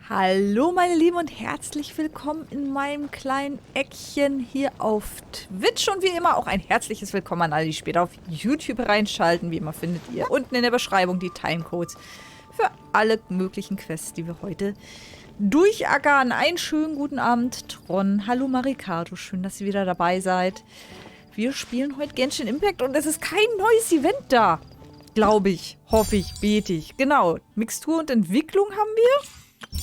Hallo meine Lieben und herzlich willkommen in meinem kleinen Eckchen hier auf Twitch und wie immer auch ein herzliches Willkommen an alle, die später auf YouTube reinschalten. Wie immer findet ihr unten in der Beschreibung die Timecodes für alle möglichen Quests, die wir heute durchackern. Einen schönen guten Abend, Tron. Hallo Marikato, schön, dass ihr wieder dabei seid. Wir spielen heute Genshin Impact und es ist kein neues Event da. Glaube ich, hoffe ich, bete ich. Genau, Mixtur und Entwicklung haben wir.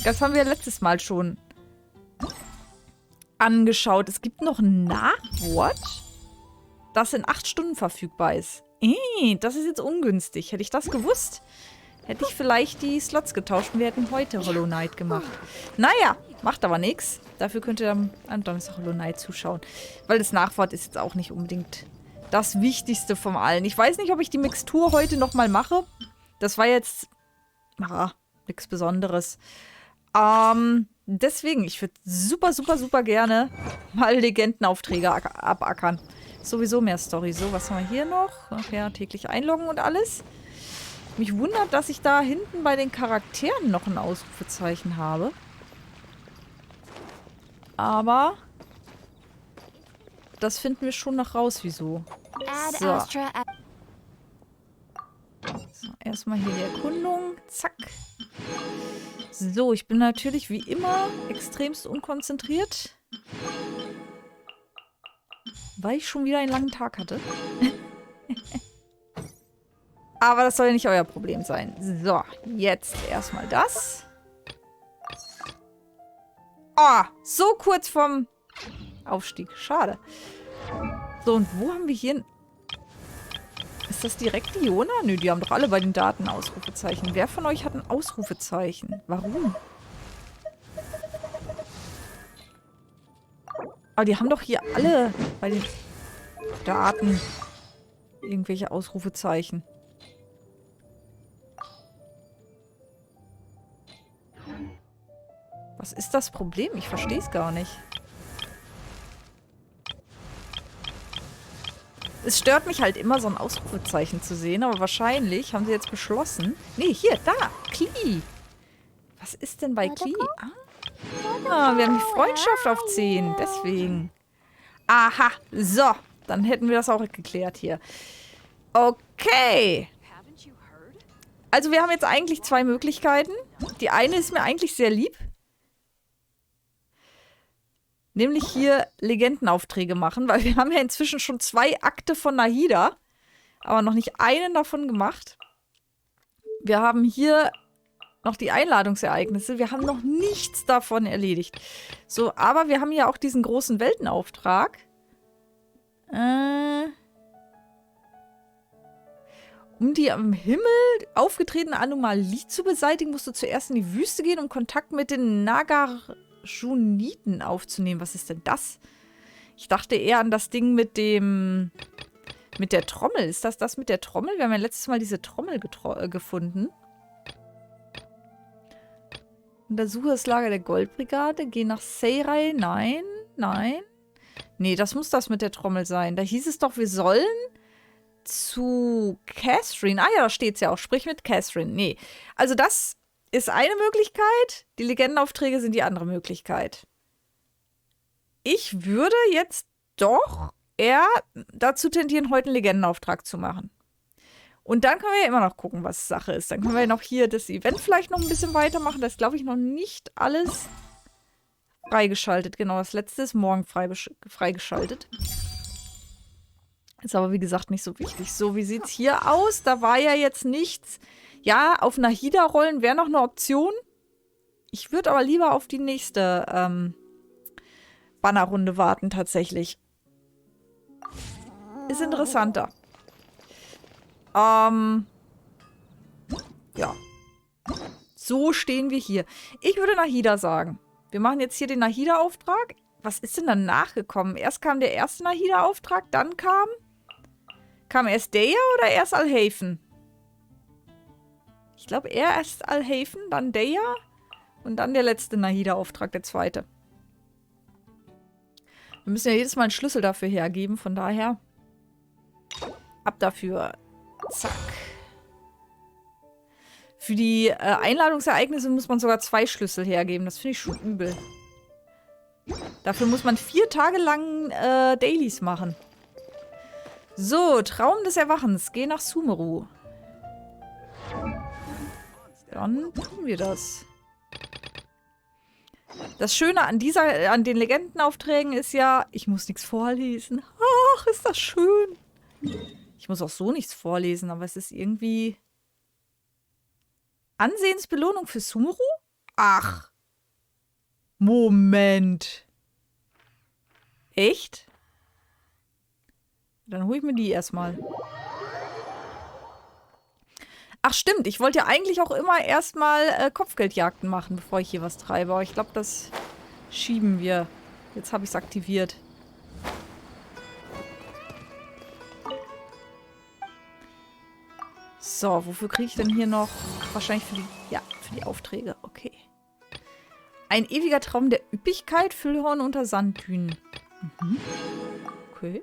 Das haben wir letztes Mal schon angeschaut. Es gibt noch ein Nachwort, das in 8 Stunden verfügbar ist. Das ist jetzt ungünstig. Hätte ich das gewusst, hätte ich vielleicht die Slots getauscht und wir hätten heute Hollow Knight gemacht. Naja, macht aber nichts. Dafür könnt ihr dann am Donnerstag Hollow Knight zuschauen. Weil das Nachwort ist jetzt auch nicht unbedingt das Wichtigste von allen. Ich weiß nicht, ob ich die Mixtur heute nochmal mache. Das war jetzt nichts Besonderes. Deswegen, ich würde super gerne mal Legendenaufträge abackern. Sowieso mehr Story. So, was haben wir hier noch? Ach ja, täglich einloggen und alles. Mich wundert, dass ich da hinten bei den Charakteren noch ein Ausrufezeichen habe. Aber das finden wir schon noch raus, wieso. So. So, erstmal hier die Erkundung. Zack. So, ich bin natürlich wie immer extremst unkonzentriert. Weil ich schon wieder einen langen Tag hatte. Aber das soll ja nicht euer Problem sein. So, jetzt erstmal das. So kurz vom Aufstieg. Schade. So, und wo haben wir hier... Ist das direkt die Jona? Nö, die haben doch alle bei den Daten Ausrufezeichen. Wer von euch hat ein Ausrufezeichen? Warum? Aber die haben doch hier alle bei den Daten irgendwelche Ausrufezeichen. Was ist das Problem? Ich verstehe es gar nicht. Es stört mich halt immer, so ein Ausrufezeichen zu sehen, aber wahrscheinlich haben sie jetzt beschlossen... Nee, hier, da, Klee. Was ist denn bei Klee? Wir haben die Freundschaft auf 10, deswegen. Aha, so, dann hätten wir das auch geklärt hier. Okay. Also wir haben jetzt eigentlich 2 Möglichkeiten. Die eine ist mir eigentlich sehr lieb. Nämlich hier Legendenaufträge machen, weil wir haben ja inzwischen schon 2 Akte von Nahida, aber noch nicht einen davon gemacht. Wir haben hier noch die Einladungsereignisse. Wir haben noch nichts davon erledigt. So, aber wir haben ja auch diesen großen Weltenauftrag. Um die am Himmel aufgetretene Anomalie zu beseitigen, musst du zuerst in die Wüste gehen, um Kontakt mit den Juniten aufzunehmen. Was ist denn das? Ich dachte eher an das Ding mit dem... mit der Trommel. Ist das das mit der Trommel? Wir haben ja letztes Mal diese Trommel gefunden. Untersuche das Lager der Goldbrigade. Geh nach Seirai. Nein. Nee, das muss das mit der Trommel sein. Da hieß es doch, wir sollen zu Catherine. Ah ja, da steht es ja auch. Sprich mit Catherine. Nee. Also das ist eine Möglichkeit. Die Legendenaufträge sind die andere Möglichkeit. Ich würde jetzt doch eher dazu tendieren, heute einen Legendenauftrag zu machen. Und dann können wir ja immer noch gucken, was Sache ist. Dann können wir ja noch hier das Event vielleicht noch ein bisschen weitermachen. Das ist, glaube ich, noch nicht alles freigeschaltet. Genau, das letzte ist morgen freigeschaltet. Ist aber, wie gesagt, nicht so wichtig. So, wie sieht es hier aus? Da war ja jetzt nichts. Ja, auf Nahida rollen wäre noch eine Option. Ich würde aber lieber auf die nächste Bannerrunde warten, tatsächlich. Ist interessanter. Ja. So stehen wir hier. Ich würde Nahida sagen. Wir machen jetzt hier den Nahida-Auftrag. Was ist denn danach gekommen? Erst kam der erste Nahida-Auftrag, dann kam erst Deja oder erst Alhaven? Ich glaube, erst Alhaven, dann Deja und dann der letzte Nahida-Auftrag, der zweite. Wir müssen ja jedes Mal einen Schlüssel dafür hergeben, von daher ab dafür. Zack. Für die Einladungsereignisse muss man sogar 2 Schlüssel hergeben. Das finde ich schon übel. Dafür muss man 4 Tage lang Dailies machen. So, Traum des Erwachens. Geh nach Sumeru. Dann tun wir das. Das Schöne an den Legendenaufträgen ist ja, ich muss nichts vorlesen. Ach, ist das schön. Ich muss auch so nichts vorlesen, aber es ist irgendwie... Ansehensbelohnung für Sumeru? Ach. Moment. Echt? Dann hole ich mir die erstmal. Ach stimmt, ich wollte ja eigentlich auch immer erstmal Kopfgeldjagden machen, bevor ich hier was treibe. Aber ich glaube, das schieben wir. Jetzt habe ich es aktiviert. So, wofür kriege ich denn hier noch? Wahrscheinlich für die... Ja, für die Aufträge. Okay. Ein ewiger Traum der Üppigkeit, Füllhorn unter Sanddünen. Mhm. Okay.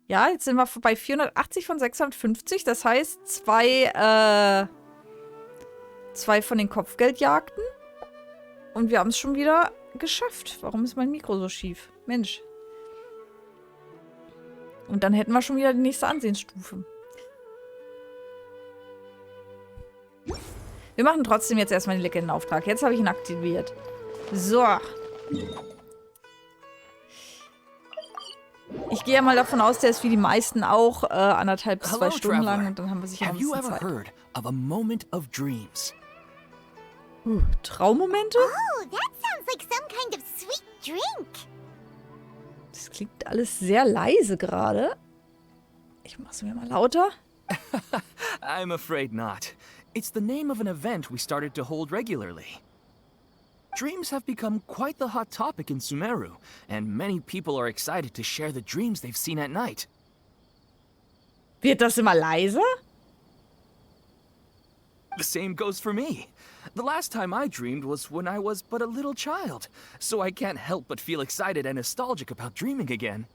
Ja, jetzt sind wir bei 480 von 650. Das heißt, 2 von den Kopfgeldjagden. Und wir haben es schon wieder geschafft. Warum ist mein Mikro so schief? Mensch. Und dann hätten wir schon wieder die nächste Ansehensstufe. Wir machen trotzdem jetzt erstmal den Legendenauftrag. Jetzt habe ich ihn aktiviert. So. Ich gehe ja mal davon aus, der ist wie die meisten auch 1,5 bis 2 Stunden lang. Und dann haben wir sicher ein bisschen Zeit. Traummomente? Oh, that sounds like some kind of sweet drink. Das klingt alles sehr leise gerade. Ich mach's mir mal lauter. I'm afraid not. It's the name of an event we started to hold regularly. Dreams have become quite the hot topic in Sumeru, and many people are excited to share the dreams they've seen at night. Wird das immer leiser? The same goes for me. The last time I dreamed was when I was but a little child, so I can't help but feel excited and nostalgic about dreaming again.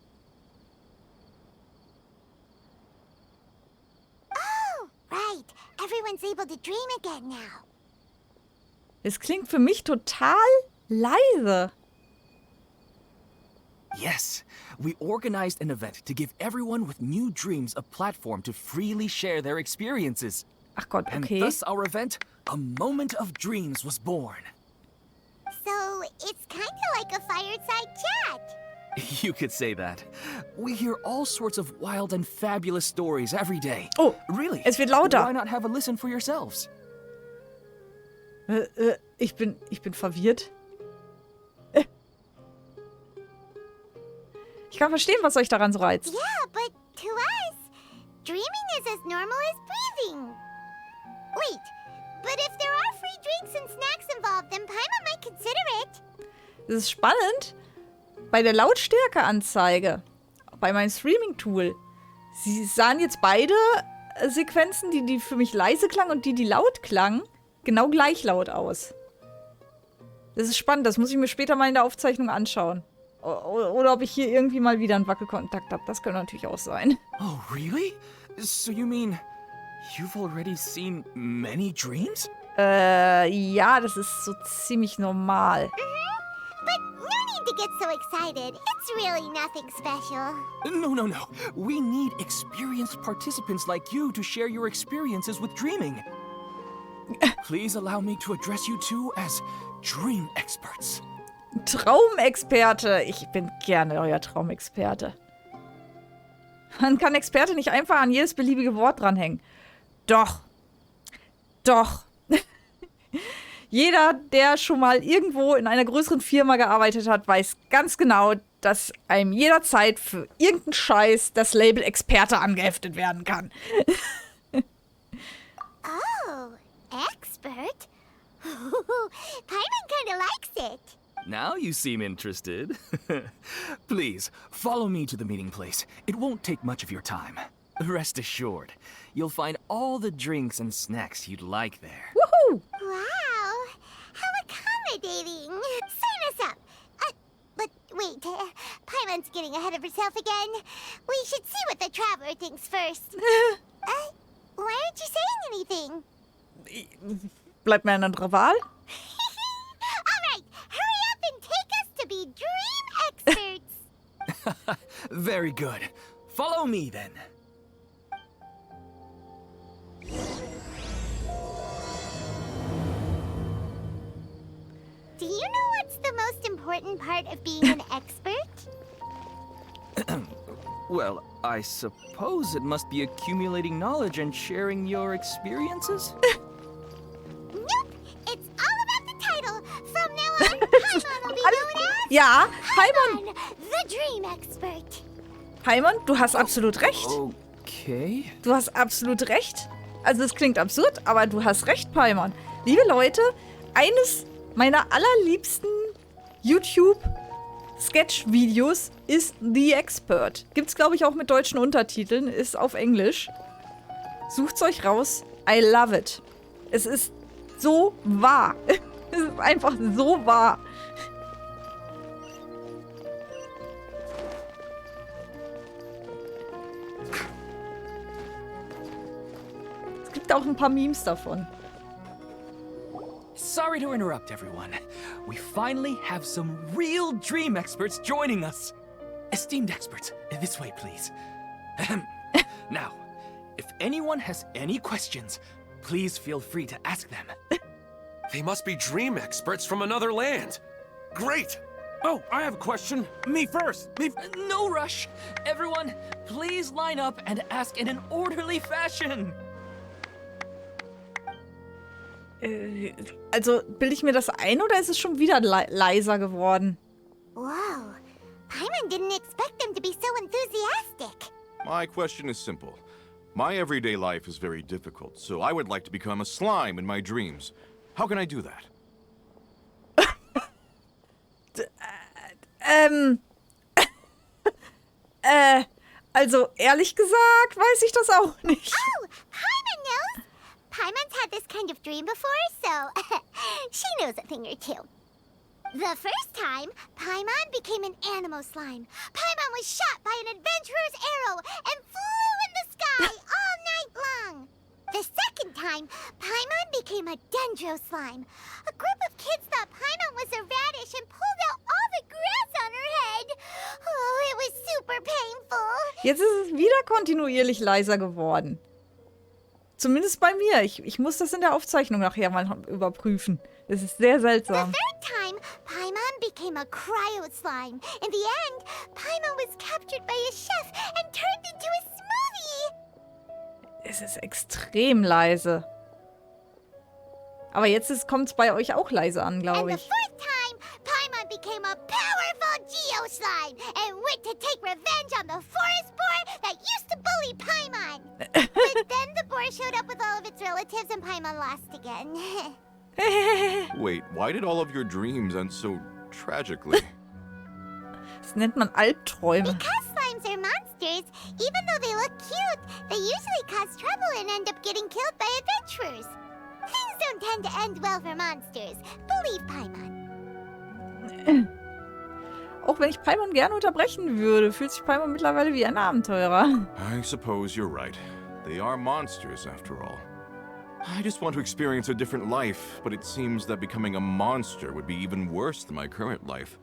Oh, right. Everyone's able to dream again now. Es klingt für mich total leise. Yes, we organized an event to give everyone with new dreams a platform to freely share their experiences. Ach Gott, okay. And thus our event, A Moment of Dreams, was born. So, it's kind of like a fireside chat. You could say that. We hear all sorts of wild and fabulous stories every day. Oh, really? Es wird lauter. Why not have a listen for yourselves? Ich bin verwirrt. Ich kann verstehen, was euch daran so reizt. Yeah, but to us, dreaming is as normal as breathing. Wait, but if there are free drinks and snacks involved, then Paimon might consider it. Das ist spannend. Bei der Lautstärkeanzeige, bei meinem Streaming-Tool, sie sahen jetzt beide Sequenzen, die für mich leise klangen und die laut klangen, genau gleich laut aus. Das ist spannend, das muss ich mir später mal in der Aufzeichnung anschauen. Oder ob ich hier irgendwie mal wieder einen Wackelkontakt habe. Das könnte natürlich auch sein. Oh, really? So you mean you've already seen many dreams? Ja, das ist so ziemlich normal. But no need to get so excited. It's really nothing special. No. We need experienced participants like you to share your experiences with dreaming. Please allow me to address you two as dream experts. Traumexperte. Ich bin gerne euer Traumexperte. Man kann Experte nicht einfach an jedes beliebige Wort dranhängen. Doch. Jeder, der schon mal irgendwo in einer größeren Firma gearbeitet hat, weiß ganz genau, dass einem jederzeit für irgendeinen Scheiß das Label Experte angeheftet werden kann. Oh, expert? Paimon kinda likes it. Now you seem interested. Please, follow me to the meeting place. It won't take much of your time. Rest assured, you'll find all the drinks and snacks you'd like there. Woohoo! Wow, how accommodating. Sign us up. But wait, Paimon's getting ahead of herself again. We should see what the traveler thinks first. Why aren't you saying anything. Bleibt mir eine andere Wahl? All right, hurry up and take us to be dream experts. Very good. Follow me then. Do you know what's the most important part of being an expert? Well, I suppose it must be accumulating knowledge and sharing your experiences? Nope, it's all about the title. From now on, Paimon will be known as Ja, Paimon. Paimon, the dream expert. Paimon, du hast absolut recht. Okay. Du hast absolut recht. Also es klingt absurd, aber du hast recht, Paimon. Liebe Leute, eines meiner allerliebsten YouTube-Sketch-Videos ist The Expert. Gibt's, glaube ich, auch mit deutschen Untertiteln. Ist auf Englisch. Sucht's euch raus. I love it. Es ist so wahr. Es ist einfach so wahr. Es gibt auch ein paar Memes davon. Sorry to interrupt, everyone. We finally have some real dream experts joining us. Esteemed experts, this way, please. Now, if anyone has any questions, please feel free to ask them. They must be dream experts from another land. Great! Oh, I have a question. Me first. No rush. Everyone, please line up and ask in an orderly fashion. Also, bilde ich mir das ein oder ist es schon wieder leiser geworden? Whoa, Paimon didn't expect them to be so enthusiastic. My question is simple. My everyday life is very difficult, so I would like to become a slime in my dreams. How can I do that? Also, ehrlich gesagt, weiß ich das auch nicht. Oh, Paimon knows. Paimon's had this kind of dream before, so she knows a thing or two. The first time, Paimon became an animal slime. Paimon was shot by an adventurer's arrow and flew in the sky all night long. The second time, Paimon became a dendro slime. A group of kids thought Paimon was a radish and pulled out all the grass on her head. Oh, it was super painful. Jetzt ist es wieder kontinuierlich leiser geworden. Zumindest bei mir. Ich muss das in der Aufzeichnung nachher mal überprüfen. Das ist sehr seltsam. The third time, Paimon became a cryo slime. In the end, Paimon was captured by a chef and turned into a smoothie. Es ist extrem leise. Aber jetzt kommt es bei euch auch leise an, And glaube the ich. fourth time, Paimon became a powerful geo slime and went to take revenge on the forest boar that used to bully Paimon. But then the boar showed up with all of its relatives and Paimon lost again. Wait, why did all of your dreams end so tragically? Das nennt man Albträume. Because slimes are monsters, even though they look cute, they usually cause trouble and end up getting killed by adventurers. Things don't tend to end well for monsters. Believe Paimon. Auch wenn ich Paimon gerne unterbrechen würde, fühlt sich Paimon mittlerweile wie ein Abenteurer. I suppose you're right. They are monsters, after all. I just want to experience a different life, but it seems that becoming a monster would be even worse than my current life.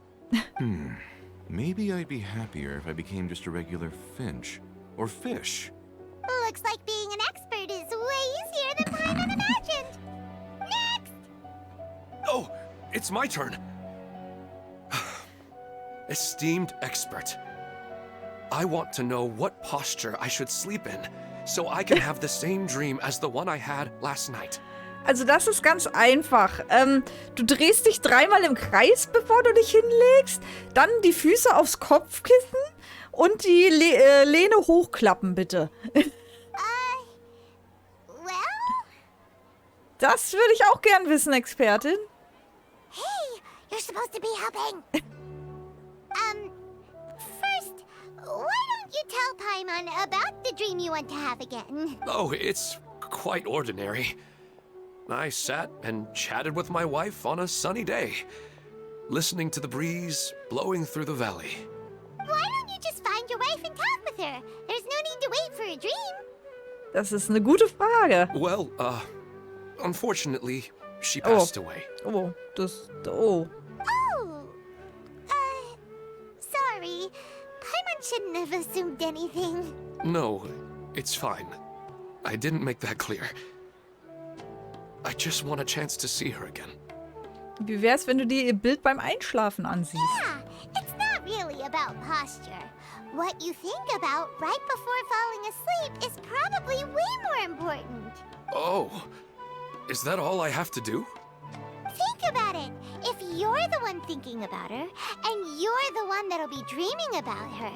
Maybe I'd be happier if I became just a regular finch. Or fish. Looks like being an expert is way easier than Paimon imagined. Next! Oh, it's my turn. Esteemed expert, I want to know what posture I should sleep in, so I can have the same dream as the one I had last night. Also das ist ganz einfach. Du drehst dich 3-mal im Kreis, bevor du dich hinlegst. Dann die Füße aufs Kopfkissen und die Lehne hochklappen, bitte. Well? Das würde ich auch gern wissen, Expertin. Hey, you're supposed to be helping. First, why don't you tell Paimon about the dream you want to have again? Oh, it's quite ordinary. I sat and chatted with my wife on a sunny day, listening to the breeze blowing through the valley. Why don't you just find your wife and talk with her? There's no need to wait for a dream. Das ist eine gute Frage. Well, unfortunately, she passed away. Oh, Oh, sorry. Paimon shouldn't have assumed anything. No, it's fine. I didn't make that clear. I just want a chance to see her again. Wie wär's, wenn du dir ihr Bild beim Einschlafen ansiehst? Yeah, it's not really about posture. What you think about right before falling asleep is probably way more important. Oh, is that all I have to do? Think about it. If you're the one thinking about her, and you're the one that'll be dreaming about her,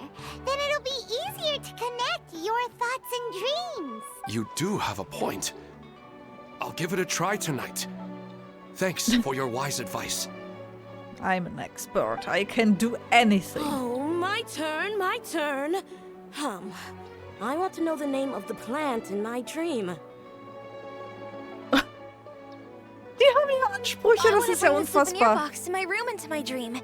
then it'll be easier to connect your thoughts and dreams. You do have a point. I'll give it a try tonight. Thanks for your wise advice. I'm an expert. I can do anything. Oh, my turn, my turn. I want to know the name of the plant in my dream. Die haben ja Ansprüche, das ist ja unfassbar. Box in my room into my dream.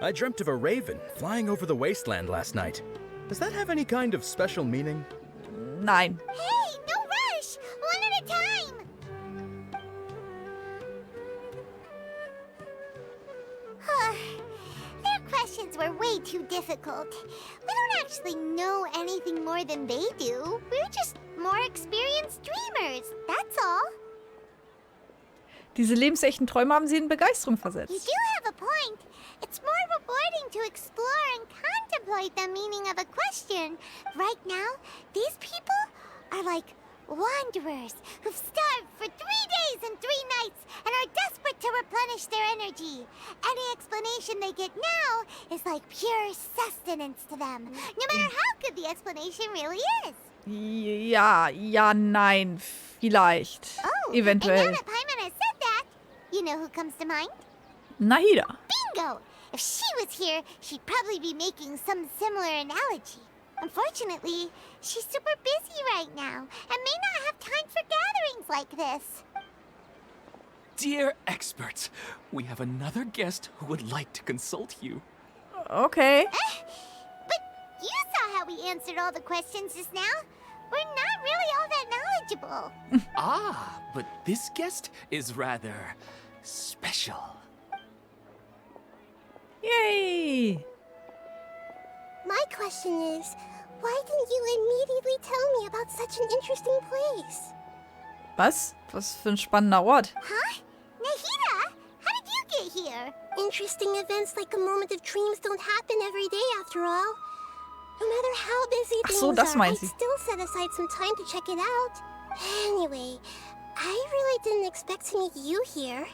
I dreamt of a raven flying over the wasteland last night. Does that have any kind of special meaning? Nein. Hey, no rush! One at a time! Their questions were way too difficult. We don't actually know anything more than they do. We're just more experienced dreamers, that's all. Diese lebensechten Träume haben sie in Begeisterung You versetzt. do have a point. It's more rewarding to explore and contemplate the meaning of a question. Right now, these people are like wanderers who've starved for 3 days and 3 nights and are desperate to replenish their energy. Any explanation they get now is like pure sustenance to them, no matter how good the explanation really is. Ja, nein, vielleicht. Oh, Eventuell. and now that Paimon has said that, you know who comes to mind? Nahida. Bingo! If she was here, she'd probably be making some similar analogy. Unfortunately, she's super busy right now and may not have time for gatherings like this. Dear experts, we have another guest who would like to consult you. Okay. But you saw how we answered all the questions just now. We're not really all that knowledgeable. Ah, but this guest is rather special. Yay. My question is, why didn't you immediately tell me about such an interesting place? Was? Was für ein spannender Ort. Huh? Nahida, how did you get here? Interesting events like a moment of dreams don't happen every day after all. No matter how busy Ach things so, das are, meint I'd sie. still set aside some time to check it out. Anyway, I really didn't expect to meet you here.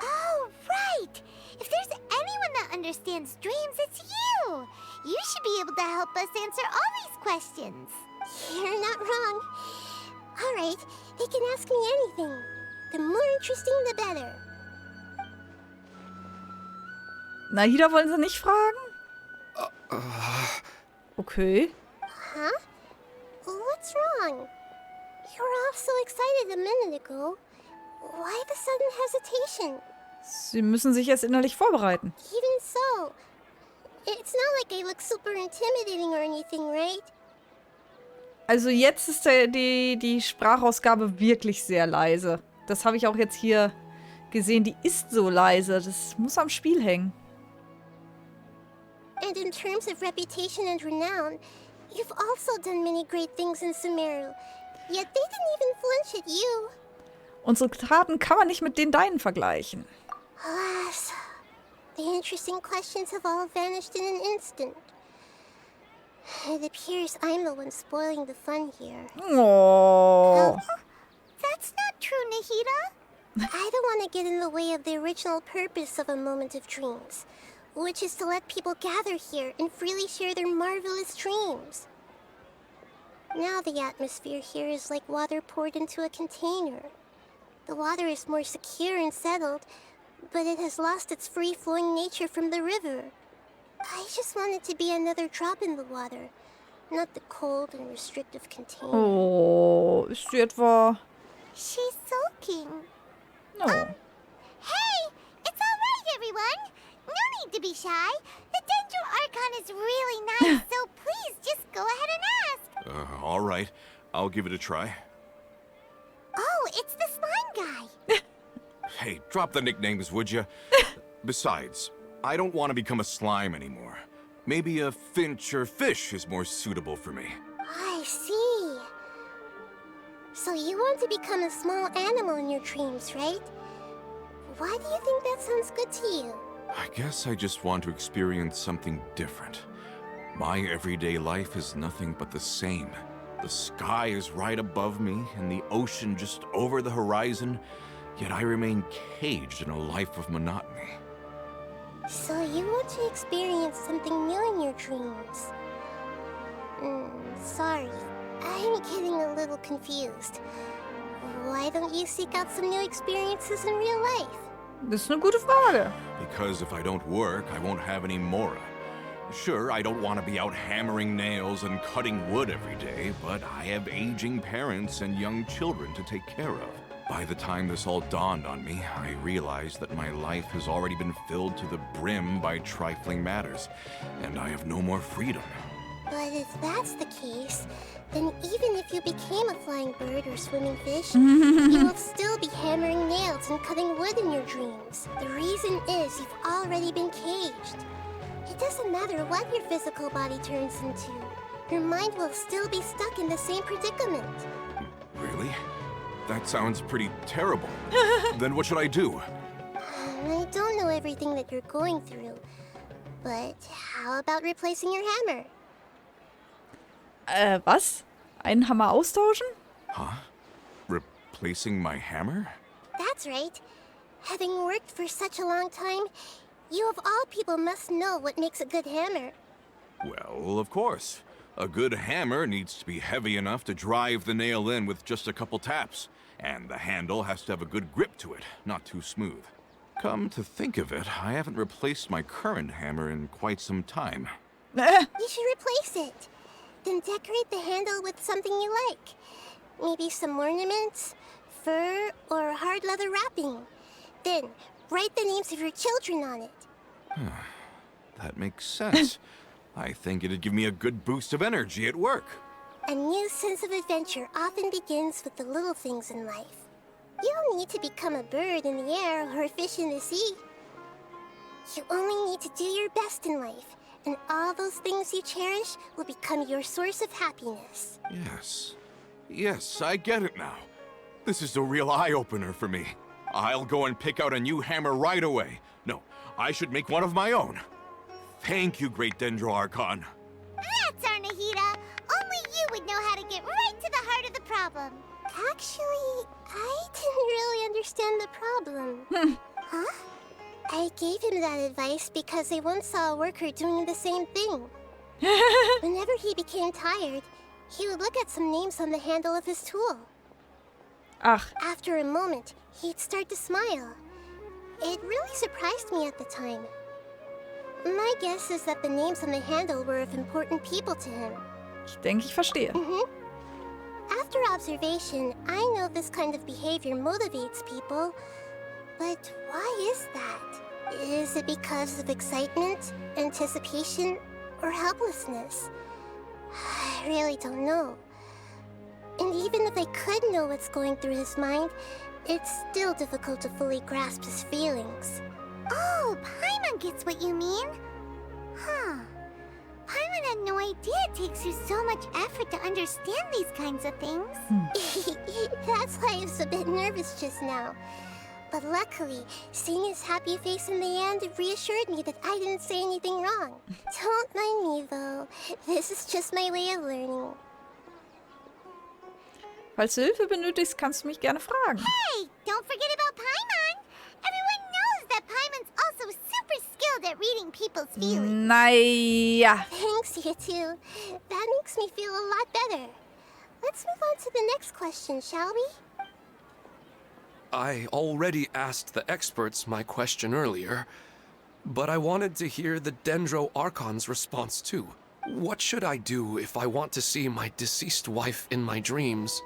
Oh, right! If there's anyone that understands dreams, it's you! You should be able to help us answer all these questions. You're not wrong. All right, they can ask me anything. The more interesting, the better. Nahida wollen sie nicht fragen? Okay. Huh? What's wrong? You were all so excited a minute ago. Why the sudden hesitation? Sie müssen sich erst innerlich vorbereiten. Even so, it's not like I look super intimidating or anything, right? Also jetzt ist die Sprachausgabe wirklich sehr leise. Das habe ich auch jetzt hier gesehen. Die ist so leise. Das muss am Spiel hängen. And in terms of reputation and renown, you've also done many great things in Sumeru. Yet they didn't even flinch at you. Unsere Taten kann man nicht mit den deinen vergleichen. Alas, the interesting questions have all vanished in an instant. It appears I'm the one spoiling the fun here. Oh. That's not true, Nahida. I don't want to get in the way of the original purpose of a moment of dreams, which is to let people gather here and freely share their marvelous dreams. Now the atmosphere here is like water poured into a container. The water is more secure and settled, but it has lost its free-flowing nature from the river. I just want it to be another drop in the water, not the cold and restrictive container. Oh, ist sie etwa... She's sulking. No. Hey, it's all right, everyone. No need to be shy. The Dendro Archon is really nice, so please just go ahead and ask. All right. I'll give it a try. Oh, it's the slime guy. Hey, drop the nicknames, would you? Besides, I don't want to become a slime anymore. Maybe a finch or fish is more suitable for me. I see. So you want to become a small animal in your dreams, right? Why do you think that sounds good to you? I guess I just want to experience something different. My everyday life is nothing but the same. The sky is right above me, and the ocean just over the horizon, yet I remain caged in a life of monotony. So you want to experience something new in your dreams? Sorry, I'm getting a little confused. Why don't you seek out some new experiences in real life? Das ist eine gute Frage. Because if I don't work, I won't have any Mora. Sure, I don't want to be out hammering nails and cutting wood every day, but I have aging parents and young children to take care of. By the time this all dawned on me, I realized that my life has already been filled to the brim by trifling matters, and I have no more freedom. But if that's the case, then even if you became a flying bird or swimming fish, you will still be hammering nails and cutting wood in your dreams. The reason is you've already been caged. It doesn't matter what your physical body turns into. Your mind will still be stuck in the same predicament. Really? That sounds pretty terrible. Then what should I do? I don't know everything that you're going through, but how about replacing your hammer? Was? Einen Hammer austauschen? Huh? Replacing my hammer? That's right. Having worked for such a long time, you of all people must know what makes a good hammer. Well, of course. A good hammer needs to be heavy enough to drive the nail in with just a couple taps. And the handle has to have a good grip to it, not too smooth. Come to think of it, I haven't replaced my current hammer in quite some time. You should replace it. Then decorate the handle with something you like. Maybe some ornaments, fur, or hard leather wrapping. Then, write the names of your children on it. That makes sense. I think it'd give me a good boost of energy at work. A new sense of adventure often begins with the little things in life. You don't need to become a bird in the air or a fish in the sea. You only need to do your best in life, and all those things you cherish will become your source of happiness. Yes, I get it now. This is a real eye-opener for me. I'll go and pick out a new hammer right away. No, I should make one of my own. Thank you, Great Dendro Archon. That's our Nahida. Only you would know how to get right to the heart of the problem. Actually, I didn't really understand the problem. Huh? I gave him that advice because I once saw a worker doing the same thing. Whenever he became tired, he would look at some names on the handle of his tool. Ach, After a moment, he'd start to smile. It really surprised me at the time. My guess is that the names on the handle were of important people to him. ich denke, ich verstehe. After observation, I know this kind of behavior motivates people. But why is that? Is it because of excitement, anticipation, or helplessness? I really don't know. And even if I could know what's going through his mind, it's still difficult to fully grasp his feelings. Oh, Paimon gets what you mean. Huh. Paimon had no idea it takes you so much effort to understand these kinds of things. That's why I was a bit nervous just now. But luckily, seeing his happy face in the end reassured me that I didn't say anything wrong. Don't mind me, though. This is just my way of learning. Falls du Hilfe benötigst, kannst du mich gerne fragen. Hey, don't forget about Paimon. Everyone knows that Paimon's also super skilled at reading people's feelings. Naja. Thanks, you two. That makes me feel a lot better. Let's move on to the next question, shall we? I already asked the experts my question earlier, but I wanted to hear the Dendro Archon's response too. What should I do if I want to see my deceased wife in my dreams?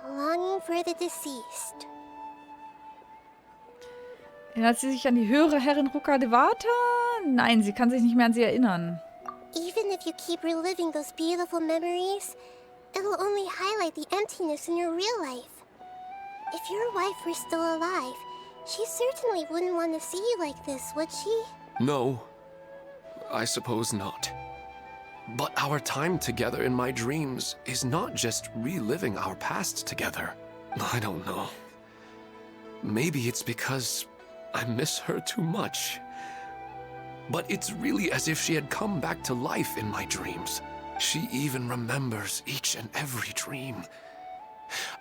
Longing for the deceased. Erinnert sie sich an die höhere Herrin Rukadevata? Nein, sie kann sich nicht mehr an sie erinnern. Even if you keep reliving those beautiful memories, it'll only highlight the emptiness in your real life. If your wife were still alive, she certainly wouldn't want to see you like this, would she? No, I suppose not. But our time together in my dreams is not just reliving our past together. I don't know. Maybe it's because I miss her too much. But it's really as if she had come back to life in my dreams. She even remembers each and every dream.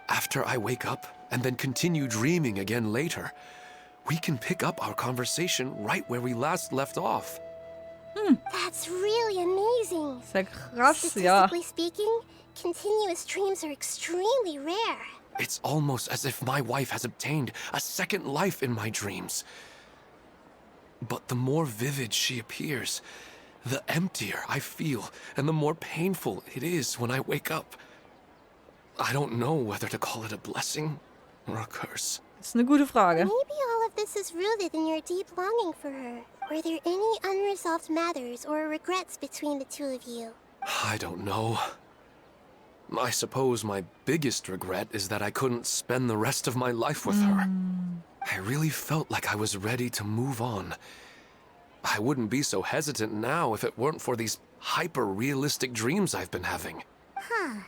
After I wake up and then continue dreaming again later, we can pick up our conversation right where we last left off. That's really amazing. Ist ja krass, ja. Statistically speaking, continuous dreams are extremely rare. It's almost as if my wife has obtained a second life in my dreams. But the more vivid she appears, the emptier I feel, and the more painful it is when I wake up. I don't know whether to call it a blessing or a curse. Das ist eine gute Frage. Maybe all of this is rooted in your deep longing for her. Were there any unresolved matters or regrets between the two of you? I don't know. I suppose my biggest regret is that I couldn't spend the rest of my life with her. I really felt like I was ready to move on. I wouldn't be so hesitant now if it weren't for these hyper-realistic dreams I've been having. Huh.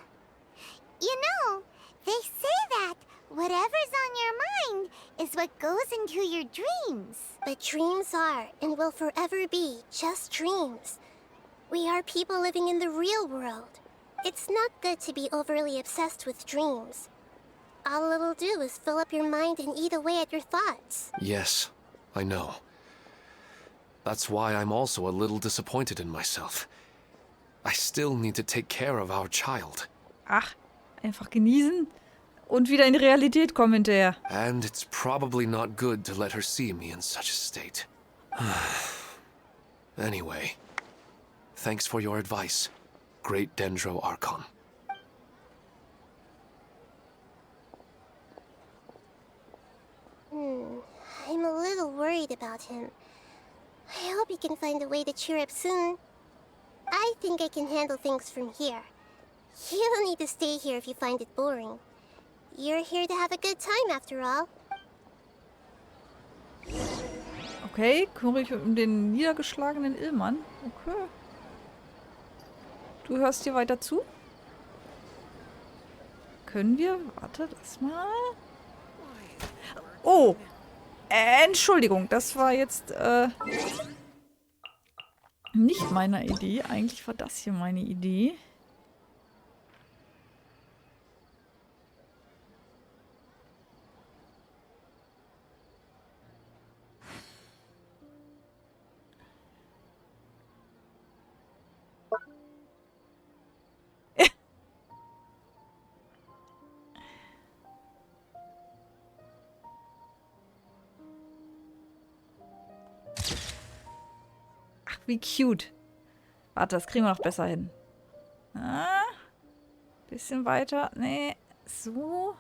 You know, they say that whatever's on your mind is what goes into your dreams. But dreams are and will forever be just dreams. We are people living in the real world. It's not good to be overly obsessed with dreams. All it'll do is fill up your mind and eat away at your thoughts. Yes, I know. That's why I'm also a little disappointed in myself. I still need to take care of our child. Ach, einfach genießen und wieder in die Realität kommen hinterher. And it's probably not good to let her see me in such a state. Anyway, thanks for your advice, Great Dendro Archon. I'm a little worried about him. I hope he can find a way to cheer up soon. I think I can handle things from here. You don't need to stay here if you find it boring. You're here to have a good time after all. Okay, kümmere ich um den niedergeschlagenen Illmann. Okay. Du hörst dir weiter zu? Können wir? Warte, das mal. Oh! Entschuldigung, das war jetzt nicht meine Idee. Eigentlich war das hier meine Idee. Wie cute. Warte, das kriegen wir noch besser hin. Ah, bisschen weiter. Nee, so.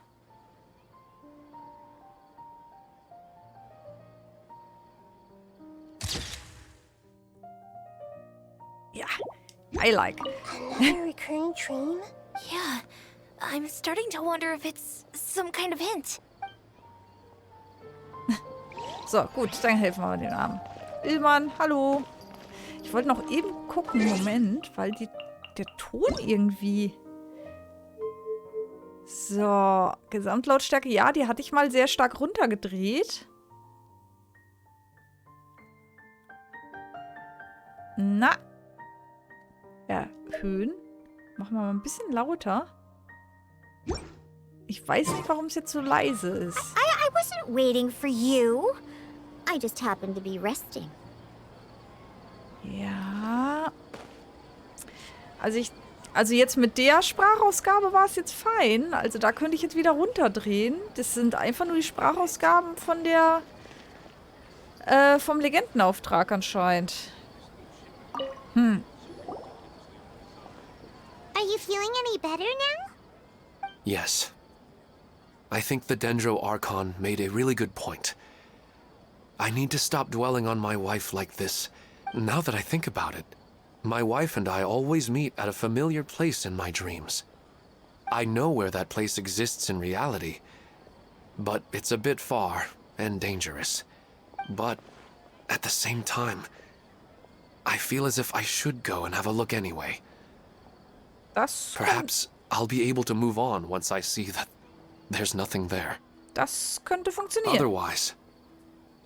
Ja, I like. Another recurring dream? Yeah, I'm starting to wonder if it's some kind of hint. So, gut, dann helfen wir den Armen. Illmann, hallo. Ich wollte noch eben gucken, Moment, weil der Ton irgendwie... So, Gesamtlautstärke, ja, die hatte ich mal sehr stark runtergedreht. Na. Erhöhen. Machen wir mal ein bisschen lauter. Ich weiß nicht, warum es jetzt so leise ist. I wasn't waiting for you. I just happened to be resting. Ja. Also jetzt mit der Sprachausgabe war es jetzt fein. Also da könnte ich jetzt wieder runterdrehen. Das sind einfach nur die Sprachausgaben von der vom Legendenauftrag anscheinend. Are you feeling any better now? Yes. I think the Dendro Archon made a really good point. I need to stop dwelling on my wife like this Now that I think about it, my wife and I always meet at a familiar place in my dreams. I know where that place exists in reality, but it's a bit far and dangerous. But at the same time, I feel as if I should go and have a look anyway. Perhaps I'll be able to move on once I see that there's nothing there. Das könnte funktionieren. Otherwise,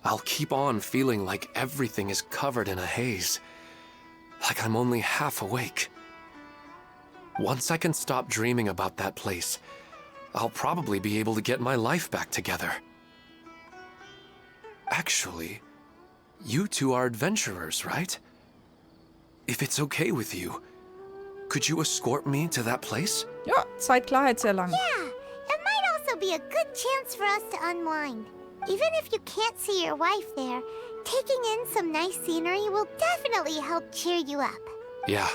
I'll keep on feeling like everything is covered in a haze, like I'm only half awake. Once I can stop dreaming about that place, I'll probably be able to get my life back together. Actually, you two are adventurers, right? If it's okay with you, could you escort me to that place? Ja, Zeitklarheit sehr lang. Yeah, it might also be a good chance for us to unwind. Even if you can't see your wife there, taking in some nice scenery will definitely help cheer you up. Yeah,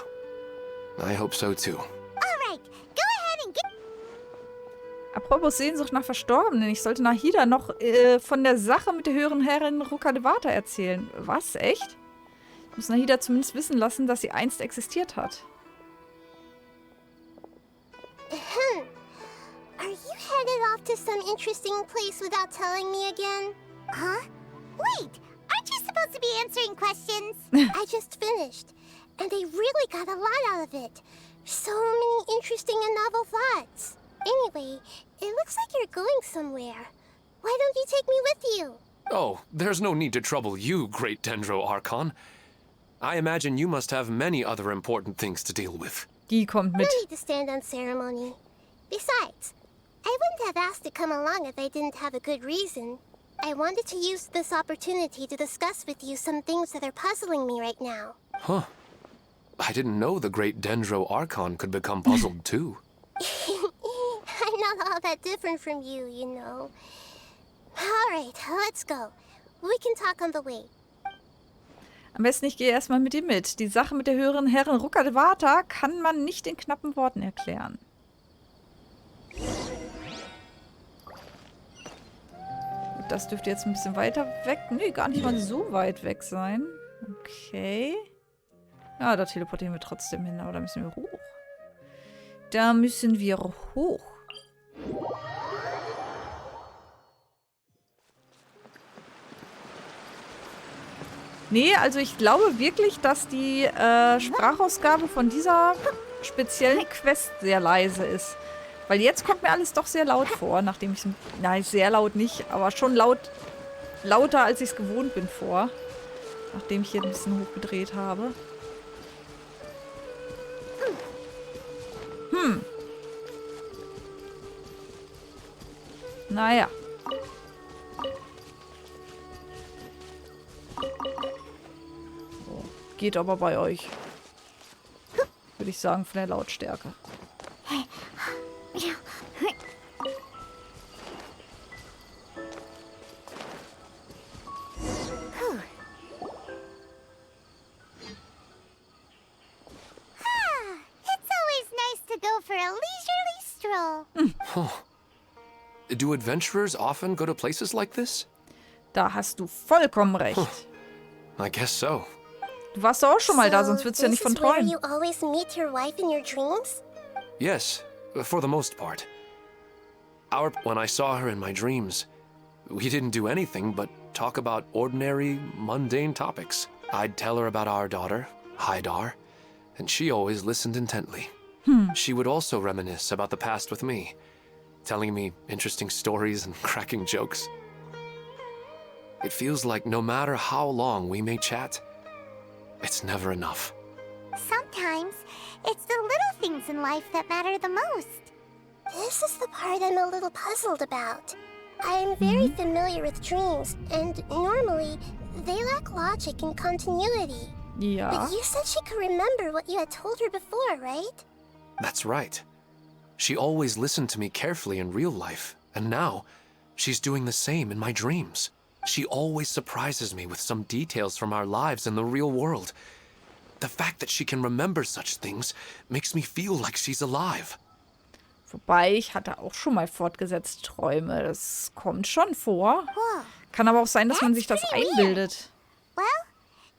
I hope so too. Alright, go ahead and get... Apropos Sehnsucht nach Verstorbenen. Ich sollte Nahida noch von der Sache mit der höheren Herrin Ruinendrache erzählen. Was? Echt? Ich muss Nahida zumindest wissen lassen, dass sie einst existiert hat. Are you headed off to some interesting place without telling me again? Huh? Wait, aren't you supposed to be answering questions? I just finished, and I really got a lot out of it. So many interesting and novel thoughts. Anyway, it looks like you're going somewhere. Why don't you take me with you? Oh, there's no need to trouble you, great Dendro Archon. I imagine you must have many other important things to deal with. Die kommt No mit. need to stand on ceremony. Besides, I wouldn't have asked to come along if I didn't have a good reason. I wanted to use this opportunity to discuss with you some things that are puzzling me right now. Huh. I didn't know the great Dendro Archon could become puzzled too. I'm not all that different from you, you know. Alright, let's go. We can talk on the way. Am besten, ich gehe erstmal mit dir mit. Die Sache mit der höheren Herrin Ruinendrache kann man nicht in knappen Worten erklären. Das dürfte jetzt ein bisschen weiter weg. Nee, gar nicht mal so weit weg sein. Okay. Ja, da teleportieren wir trotzdem hin, aber da müssen wir hoch. Da müssen wir hoch. Nee, also ich glaube wirklich, dass die Sprachausgabe von dieser speziellen Quest sehr leise ist. Weil jetzt kommt mir alles doch sehr laut vor, nachdem ich es... Nein, sehr laut nicht, aber schon lauter, als ich es gewohnt bin vor. Nachdem ich hier ein bisschen hochgedreht habe. Naja. So, geht aber bei euch. Würde ich sagen, von der Lautstärke. It's always nice to go for a leisurely stroll. Do adventurers often go to places like this? Da hast du vollkommen recht. I guess so. Du warst doch auch schon mal da, sonst würdest du ja nicht von träumen. You always meet your wife in your dreams? Yes, for the most part. When I saw her in my dreams, we didn't do anything but talk about ordinary, mundane topics. I'd tell her about our daughter, Hydar, and she always listened intently. She would also reminisce about the past with me, telling me interesting stories and cracking jokes. It feels like no matter how long we may chat, it's never enough. Sometimes, it's the little things in life that matter the most. This is the part I'm a little puzzled about. I'm very familiar with dreams, and normally, they lack logic and continuity. Ja. But you said she could remember what you had told her before, right? That's right. She always listened to me carefully in real life, and now, she's doing the same in my dreams. She always surprises me with some details from our lives in the real world. The fact that she can remember such things makes me feel like she's alive. Wobei, ich hatte auch schon mal fortgesetzte Träume. Das kommt schon vor. Kann aber auch sein, dass man sich das einbildet. Well,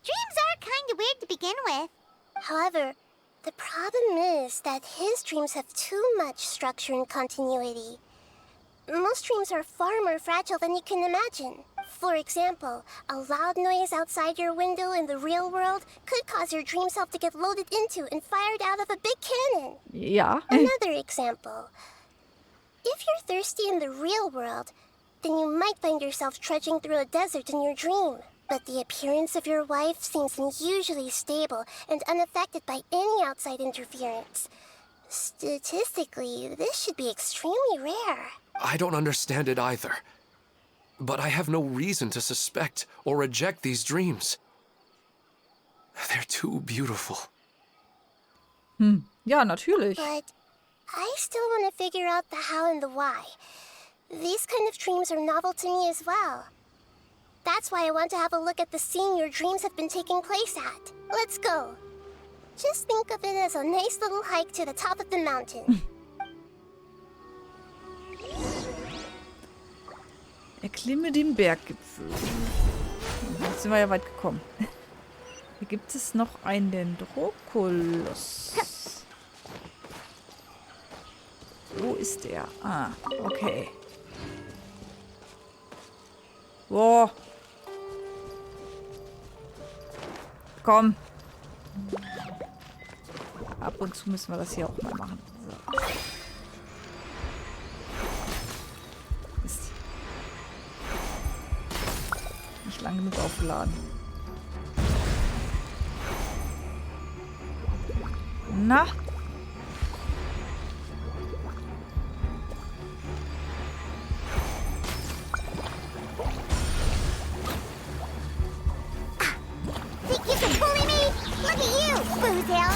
dreams are kind to begin with. However, the problem is that his dreams have too much structure and continuity. Most dreams are far more fragile than you can imagine. For example, a loud noise outside your window in the real world could cause your dream self to get loaded into and fired out of a big cannon. Ja. Another example. If you're thirsty in the real world, then you might find yourself trudging through a desert in your dream. But the appearance of your wife seems unusually stable and unaffected by any outside interference. Statistically, this should be extremely rare. I don't understand it either. But I have no reason to suspect or reject these dreams. They're too beautiful. Ja, natürlich. But I still want to figure out the how and the why. These kind of dreams are novel to me as well. That's why I want to have a look at the scene your dreams have been taking place at. Let's go. Just think of it as a nice little hike to the top of the mountain. Erklimme den Berggipfel. Jetzt sind wir ja weit gekommen. Hier gibt es noch einen Dendrokoloss. Wo ist der? Ah, okay. Boah. Komm. Ab und zu müssen wir das hier auch mal machen. So. Ist nicht lang genug aufgeladen. Na? Think you can bully me? Look at you, Boozle!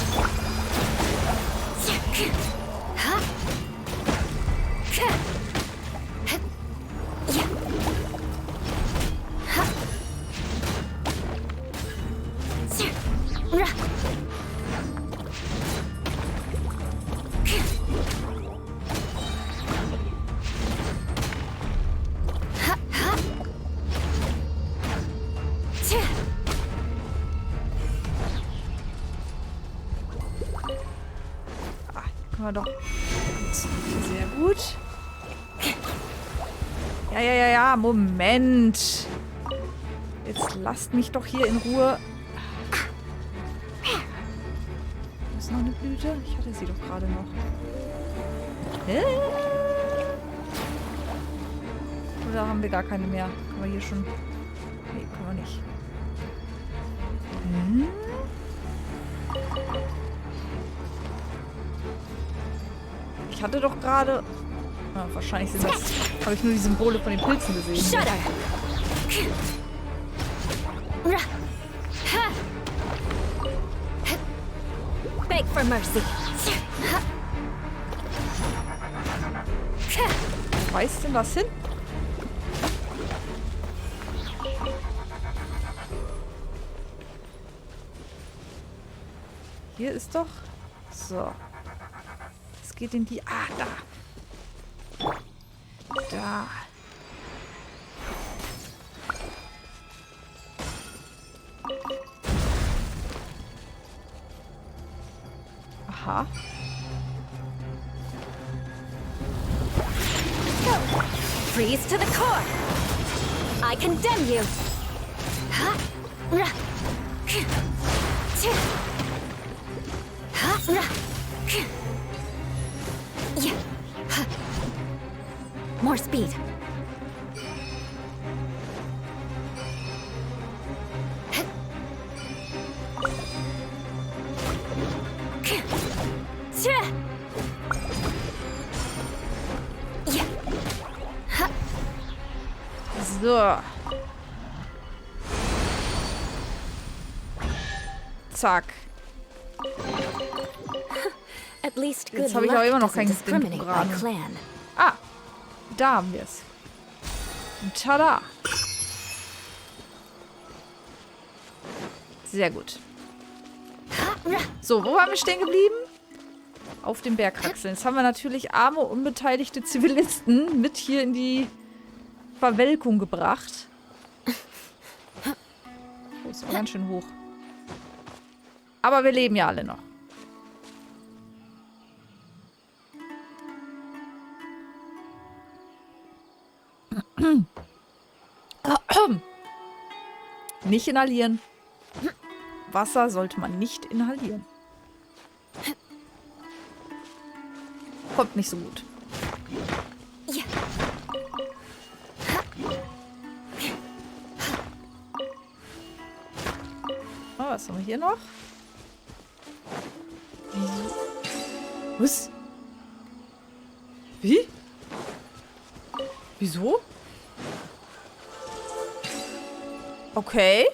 Doch. Sehr gut. Ja, Moment. Jetzt lasst mich doch hier in Ruhe. Da ist noch eine Blüte. Ich hatte sie doch gerade noch. Oder haben wir gar keine mehr? Können wir hier schon... Nee, können wir nicht. Ich hatte doch gerade... Ah, wahrscheinlich sind das... Habe ich nur die Symbole von den Pilzen gesehen. Beg for mercy. Wo weist denn das hin? Hier ist doch... So. Geht in die... Ah, da. Da. Aha. Freeze to the core. I condemn you. More speed. So. Zack. At least good Jetzt habe ich aber immer noch kein Programm. Ah, da haben wir es. Tada. Sehr gut. So, wo waren wir stehen geblieben? Auf dem Bergkraxeln. Jetzt haben wir natürlich arme, unbeteiligte Zivilisten mit hier in die Verwelkung gebracht. Oh, ist aber ganz schön hoch. Aber wir leben ja alle noch. Nicht inhalieren. Wasser sollte man nicht inhalieren. Kommt nicht so gut. Oh, was haben wir hier noch? Was? Wie? Wieso? Okay.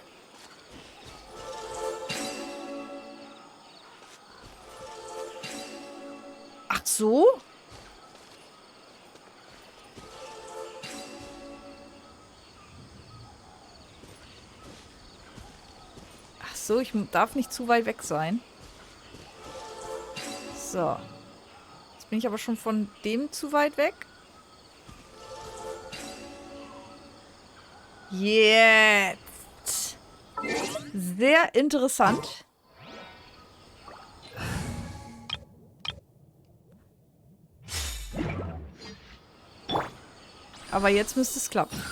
Ach so? Ach so, ich darf nicht zu weit weg sein. So. Jetzt bin ich aber schon von dem zu weit weg. Jetzt. Sehr interessant. Aber jetzt müsste es klappen.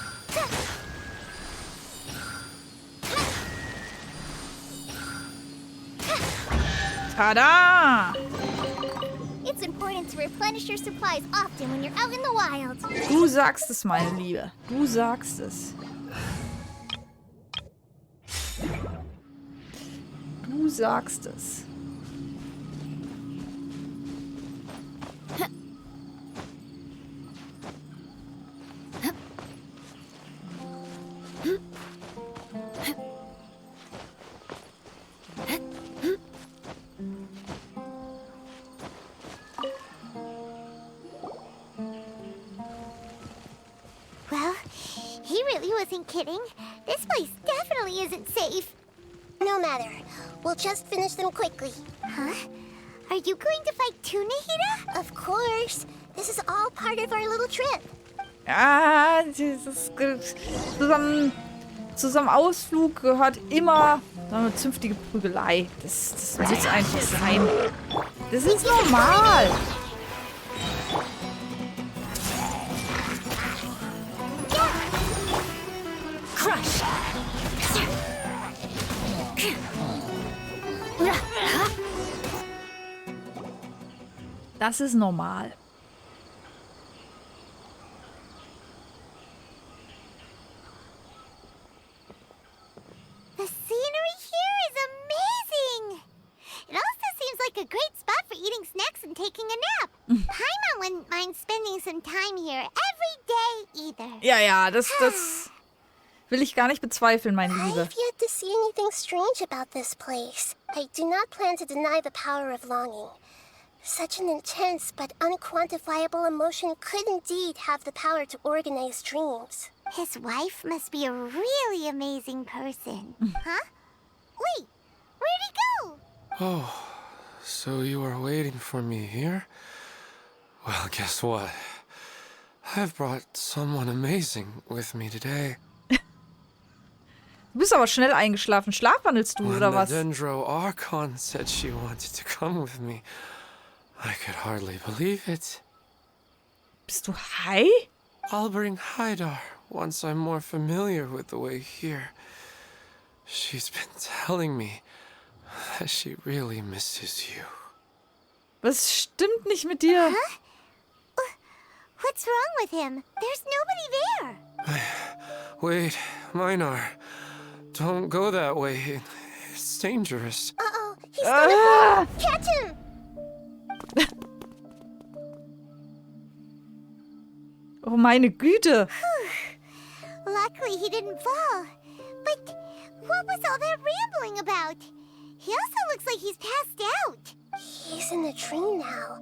Tada! It's important to replenish your supplies often when you're out in the wild. Du sagst es, meine Liebe. Du sagst es. Du sagst es. Well, he really wasn't kidding. This place definitely isn't safe. No matter. We'll just finish them quickly. Huh? Are you going to fight too, Nahida? Of course. This is all part of our little trip. Ja, zusammen Ausflug gehört immer eine zünftige Prügelei. Das muss einfach sein. Das ist normal. Crush! Das ist normal. The scenery here is amazing! It also seems like a great spot for eating snacks and taking a nap. Paimon wouldn't mind spending some time here every day either. Ja, das will ich gar nicht bezweifeln, meine Liebe. I've yet to see anything strange about this place. I do not plan to deny the power of longing. Such an intense but unquantifiable emotion could indeed have the power to organize dreams. His wife must be a really amazing person. Huh? Wait, where'd he go? Oh, so you are waiting for me here? Well, guess what? I've brought someone amazing with me today. Du bist aber schnell eingeschlafen. Schlafwandelst du, oder was? When the Dendro said she wanted to come with me, I could hardly believe it. Bist du high? I'll bring Hydar once I'm more familiar with the way here. She's been telling me that she really misses you. Was stimmt nicht mit dir? Huh? What's wrong with him? There's nobody there. Wait, Minar. Don't go that way. It's dangerous. Uh-oh, he's gonna fall! Catch him! Oh, meine Güte. Luckily he didn't fall. But what was all that rambling about? He also looks like he's passed out. He's in a dream now.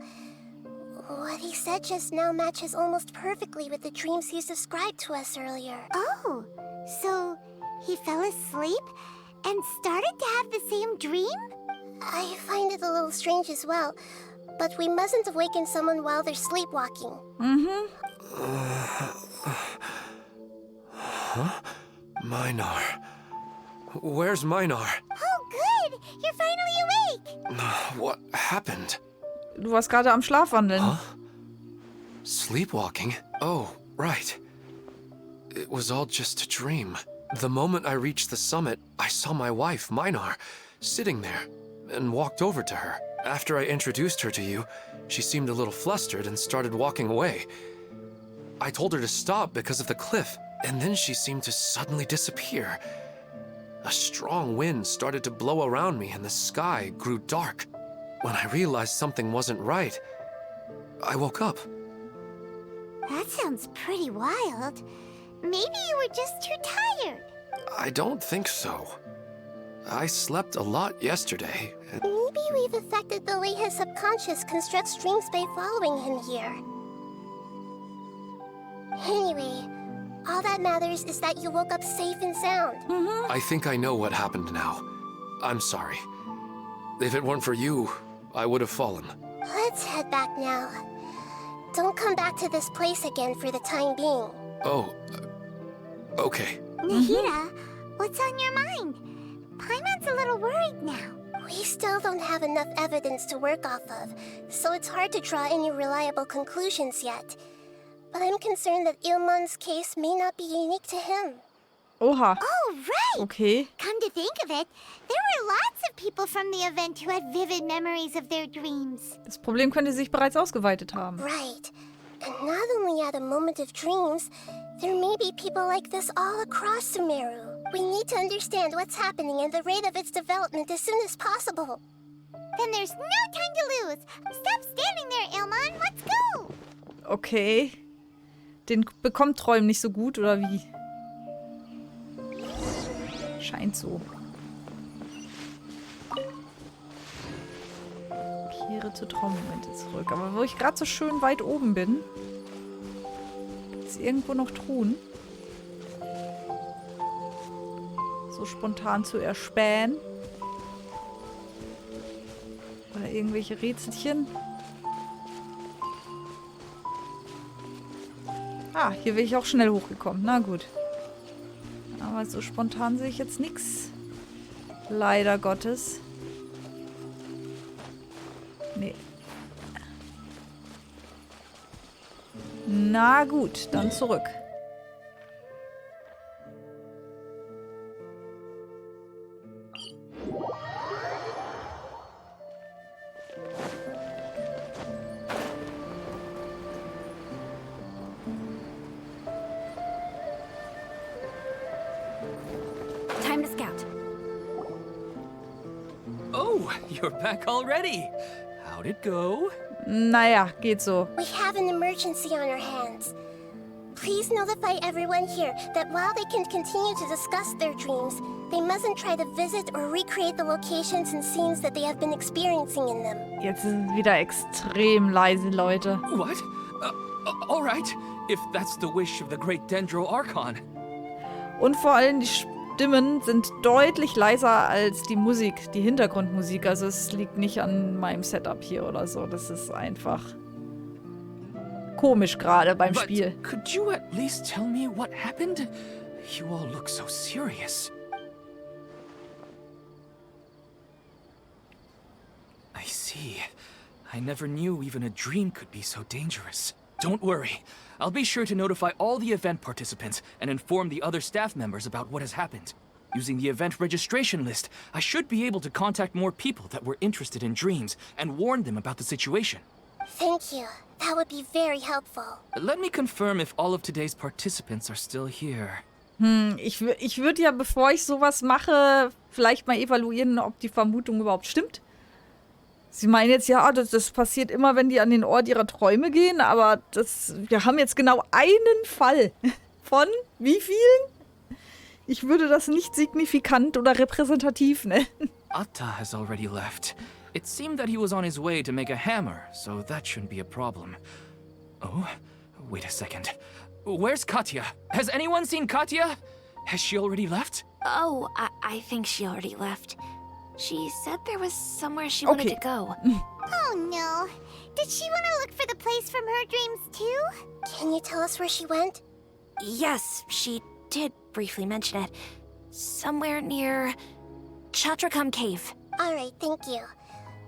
What he said just now matches almost perfectly with the dreams he's described to us earlier. Oh, so he fell asleep and started to have the same dream? I find it a little strange as well, but we mustn't awaken someone while they're sleepwalking. Mhm. Minar. Where's Minar? Oh, good! You're finally happened? Du warst gerade am Schlafwandeln. Huh? Sleepwalking? Oh, right. It was all just a dream. The moment I reached the summit, I saw my wife, Minar, sitting there, and walked over to her. After I introduced her to you, she seemed a little flustered and started walking away. I told her to stop because of the cliff, and then she seemed to suddenly disappear. A strong wind started to blow around me and the sky grew dark. When I realized something wasn't right, I woke up. That sounds pretty wild. Maybe you were just too tired. I don't think so. I slept a lot yesterday. Maybe we've affected the way his subconscious constructs dreams by following him here. Anyway, all that matters is that you woke up safe and sound. I think I know what happened now. I'm sorry. If it weren't for you, I would have fallen. Let's head back now. Don't come back to this place again for the time being. Oh, okay. Nahida, what's on your mind? Paimon's a little worried now. We still don't have enough evidence to work off of, so it's hard to draw any reliable conclusions yet. But I'm concerned that Ilmon's case may not be unique to him. Oha. Oh, right! Okay. Come to think of it, there were lots of people from the event who had vivid memories of their dreams. Das Problem könnte sich bereits ausgeweitet haben. Right. And not only at a moment of dreams, there may be people like this all across Sumeru. We need to understand what's happening and the rate of its development as soon as possible. Then there's no time to lose. Stop standing there, Ilmon. Let's go! Okay. Den bekommt Träumen nicht so gut, oder wie? Scheint so. Kehre zu Traummomente zurück. Aber wo ich gerade so schön weit oben bin, gibt es irgendwo noch Truhen. So spontan zu erspähen. Oder irgendwelche Rätselchen. Ah, hier bin ich auch schnell hochgekommen. Na gut. Aber so spontan sehe ich jetzt nichts. Leider Gottes. Nee. Na gut, dann zurück. Time to scout. Oh, you're back already. How'd it go? Naja, geht so. We have an emergency on our hands. Please notify everyone here that while they can continue to discuss their dreams, they mustn't try to visit or recreate the locations and scenes that they have been experiencing in them. Jetzt ist es wieder extrem leise, Leute. What? All right, if that's the wish of the great Dendro Archon. Und vor allem die Stimmen sind deutlich leiser als die Musik, die Hintergrundmusik. Also es liegt nicht an meinem Setup hier oder so. Das ist einfach komisch gerade beim Spiel. But could you at least tell me what happened? You all look so serious. I see. I never knew even a dream could be so dangerous. Don't worry. I'll be sure to notify all the event participants and inform the other staff members about what has happened. Using the event registration list, I should be able to contact more people that were interested in dreams and warn them about the situation. Thank you. That would be very helpful. Let me confirm if all of today's participants are still here. Ich würde ja, bevor ich sowas mache, vielleicht mal evaluieren, ob die Vermutung überhaupt stimmt. Sie meinen jetzt, ja, das passiert immer, wenn die an den Ort ihrer Träume gehen, aber wir haben jetzt genau einen Fall. Von wie vielen? Ich würde das nicht signifikant oder repräsentativ nennen. Atta has already left. It seemed that he was on his way to make a hammer, so that shouldn't be a problem. Oh, wait a second. Where's Katya? Has anyone seen Katya? Has she already left? Oh, I think she already left. She said there was somewhere she wanted to go. Oh no. Did she want to look for the place from her dreams too? Can you tell us where she went? Yes, she did briefly mention it. Somewhere near Chatrakam Cave. Alright, thank you.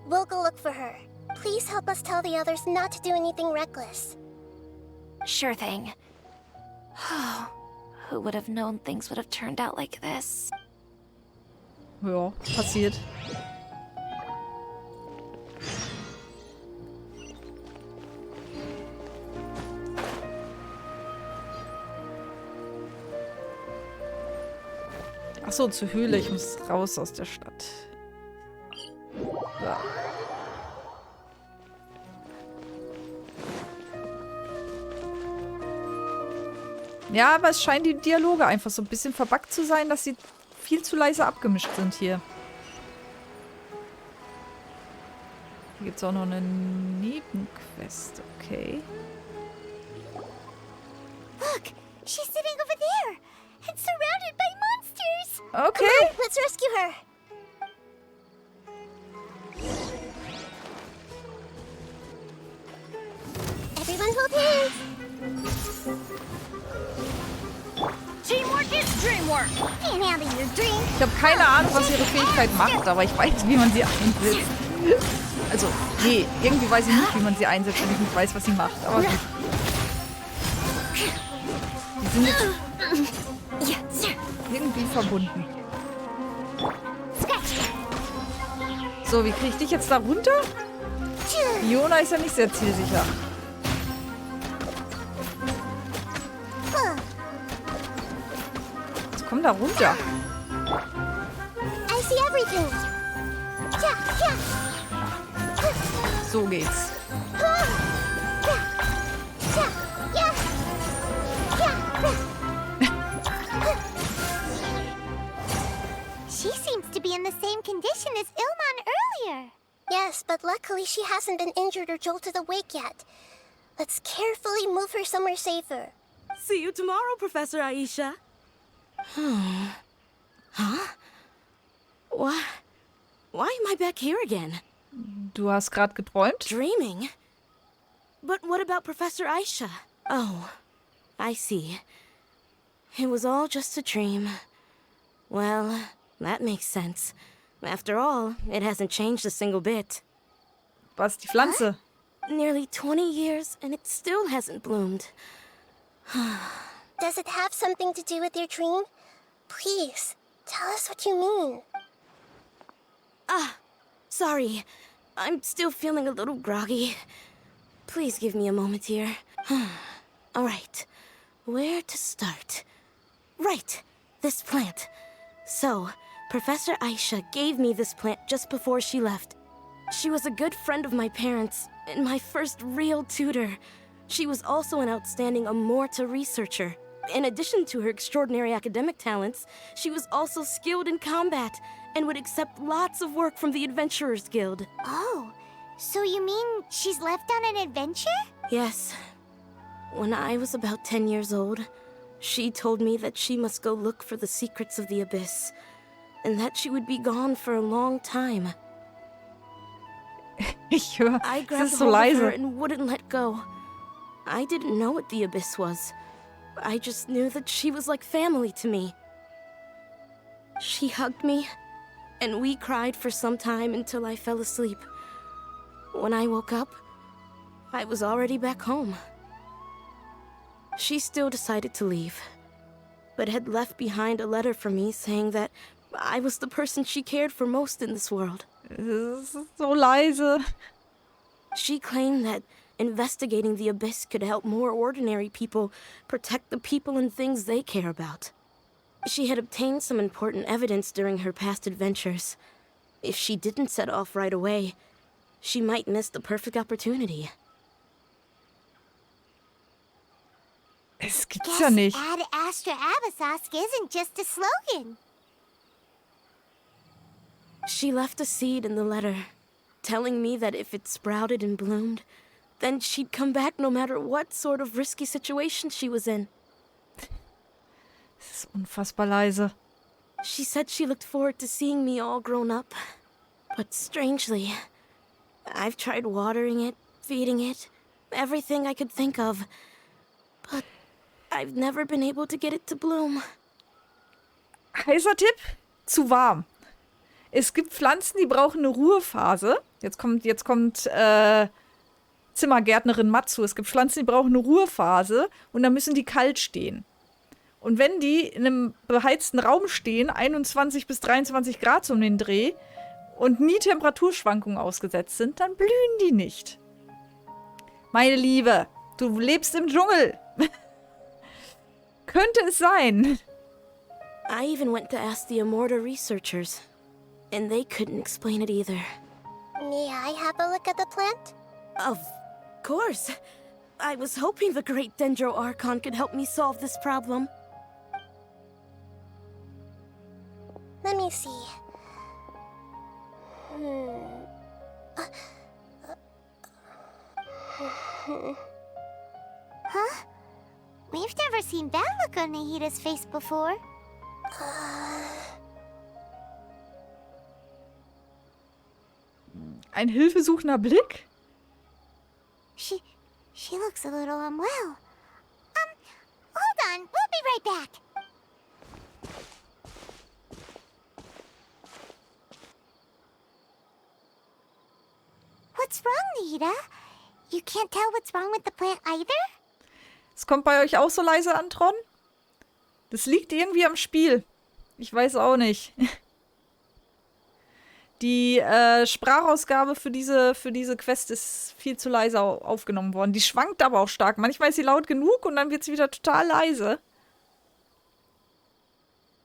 We'll go look for her. Please help us tell the others not to do anything reckless. Sure thing. Who would have known things would have turned out like this? Ja, passiert. Achso, zur Höhle. Ich muss raus aus der Stadt. Ja. Ja, aber es scheinen die Dialoge einfach so ein bisschen verbuggt zu sein, dass sie viel zu leise abgemischt sind hier. Hier gibt es auch noch eine Nebenquest. Okay. Look, she's sitting over there and surrounded by monsters. Okay. Come on, let's rescue her. Everyone hold hands. Teamwork is dreamwork. Can't handle your dream. Ich habe keine Ahnung, was ihre Fähigkeit macht, aber ich weiß, wie man sie einsetzt. Also, nee, irgendwie weiß ich nicht, wie man sie einsetzt, wenn ich nicht weiß, was sie macht. Aber gut. Die sind jetzt irgendwie verbunden. So, wie kriege ich dich jetzt da runter? Fiona ist ja nicht sehr zielsicher. Jetzt komm da runter. I see everything. So geht's. She seems to be in the same condition as Ilman earlier. Yes, but luckily she hasn't been injured or jolted awake yet. Let's carefully move her somewhere safer. See you tomorrow, Professor Aisha. Huh? Why am I back here again? Du hast gerade geträumt? Dreaming? But what about Professor Aisha? Oh, I see. It was all just a dream. Well, that makes sense. After all, it hasn't changed a single bit. Was, die Pflanze? Nearly 20 years and it still hasn't bloomed. Does it have something to do with your dream? Please, tell us what you mean. Sorry. I'm still feeling a little groggy. Please give me a moment here. All right. Where to start? Right. This plant. So, Professor Aisha gave me this plant just before she left. She was a good friend of my parents and my first real tutor. She was also an outstanding Amorta researcher. In addition to her extraordinary academic talents, she was also skilled in combat and would accept lots of work from the Adventurers Guild. Oh, so you mean she's left on an adventure? Yes. When I was about 10 years old, she told me that she must go look for the secrets of the Abyss, and that she would be gone for a long time. Ich höre, I es grabbed ist so hold of her leise. and wouldn't let go. I didn't know what the Abyss was. I just knew that she was like family to me. She hugged me, and we cried for some time until I fell asleep. When I woke up, I was already back home. She still decided to leave, but had left behind a letter for me saying that I was the person she cared for most in this world. Es ist so leise. She claimed that investigating the Abyss could help more ordinary people protect the people and things they care about. She had obtained some important evidence during her past adventures. If she didn't set off right away, she might miss the perfect opportunity. Es gibt's ja nicht. Ad Astra Abyssosque isn't just a slogan. She left a seed in the letter, telling me that if it sprouted and bloomed, then she'd come back no matter what sort of risky situation she was in. Es ist unfassbar leise. She said she looked forward to seeing me all grown up. But strangely, I've tried watering it, feeding it, everything I could think of. But I've never been able to get it to bloom. Heißer Tipp, zu warm. Es gibt Pflanzen, die brauchen eine Ruhephase. Jetzt kommt Zimmergärtnerin Matsu. Es gibt Pflanzen, die brauchen eine Ruhephase und dann müssen die kalt stehen. Und wenn die in einem beheizten Raum stehen, 21 bis 23 Grad um den Dreh und nie Temperaturschwankungen ausgesetzt sind, dann blühen die nicht. Meine Liebe, du lebst im Dschungel. Könnte es sein. I even went to ask the Immorta researchers, and they couldn't explain it either. May I have a look at the plant? Of course. I was hoping the great Dendro Archon could help me solve this problem. Let me see. Huh? We've never seen that look on Nahida's face before. Ein hilfesuchender Blick? She looks a little unwell. Hold on, we'll be right back. What's wrong, Nahida? You can't tell what's wrong with the plant either? Es kommt bei euch auch so leise an, Tron? Das liegt irgendwie am Spiel. Ich weiß auch nicht. Die Sprachausgabe für diese Quest ist viel zu leise aufgenommen worden. Die schwankt aber auch stark. Manchmal ist sie laut genug und dann wird sie wieder total leise.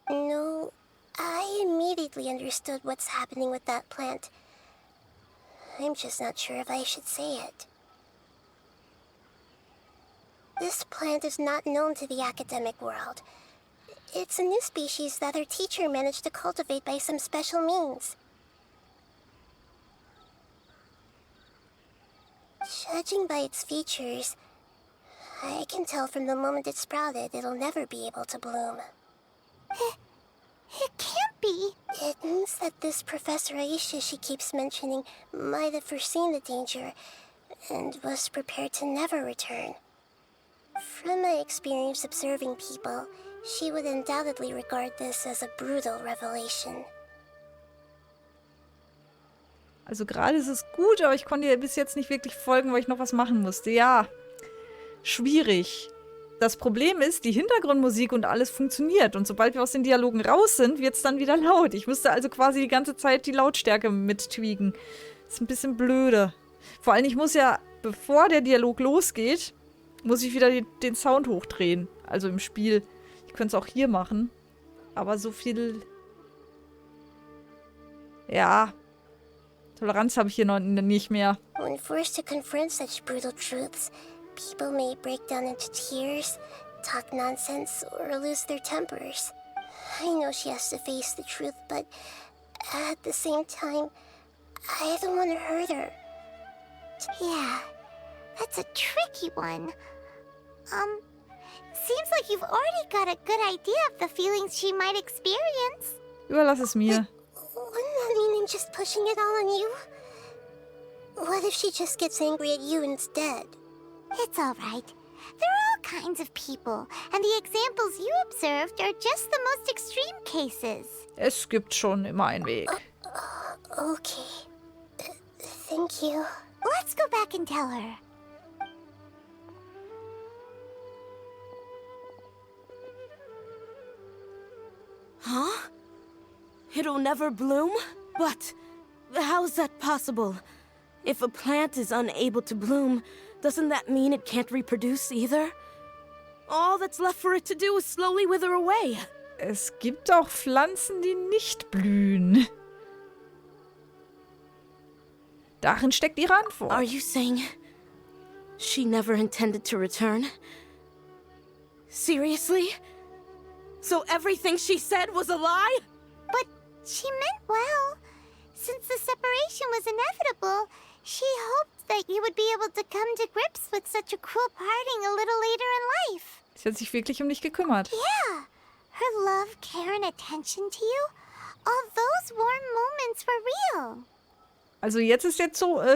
No, I immediately understood what's happening with that plant. I'm just not sure if I should say it. This plant is not known to the academic world. It's a new species that our teacher managed to cultivate by some special means. Judging by its features, I can tell from the moment it sprouted it'll never be able to bloom. It can't be. It means that this Professor Aisha she keeps mentioning might have foreseen the danger and was prepared to never return. From my experience observing people, she would undoubtedly regard this as a brutal revelation. Also gerade ist es gut, aber ich konnte ihr bis jetzt nicht wirklich folgen, weil ich noch was machen musste. Ja, schwierig. Das Problem ist, die Hintergrundmusik und alles funktioniert. Und sobald wir aus den Dialogen raus sind, wird es dann wieder laut. Ich musste also quasi die ganze Zeit die Lautstärke mittweaken. Ist ein bisschen blöde. Vor allem, ich muss ja, bevor der Dialog losgeht, muss ich wieder den Sound hochdrehen. Also im Spiel. Ich könnte es auch hier machen. Aber so viel... Ja... Toleranz habe ich hier noch nicht mehr. When forced to confront such brutal truths, people may break down into tears, talk nonsense, or lose their tempers. I know she has to face the truth, but at the same time, I don't want to hurt her. Yeah, that's a tricky one. Seems like you've already got a good idea of the feelings she might experience. Überlass es mir. Wouldn't that mean I'm just pushing it all on you? What if she just gets angry at you instead? It's all right. There are all kinds of people, and the examples you observed are just the most extreme cases. Es gibt schon immer einen Weg. Okay. Thank you. Let's go back and tell her. Huh? It'll never bloom? But how's that possible? If a plant is unable to bloom, doesn't that mean it can't reproduce either? All that's left for it to do is slowly wither away. Es gibt auch Pflanzen, die nicht blühen. Darin steckt ihre Antwort. Are you saying she never intended to return? Seriously? So everything she said was a lie? But she meant well. Since the separation was inevitable, she hoped that you would be able to come to grips with such a cruel parting a little later in life. Sie hat sich wirklich um dich gekümmert. Yeah. Her love, care, and attention to you, all those warm moments were real. Also jetzt ist der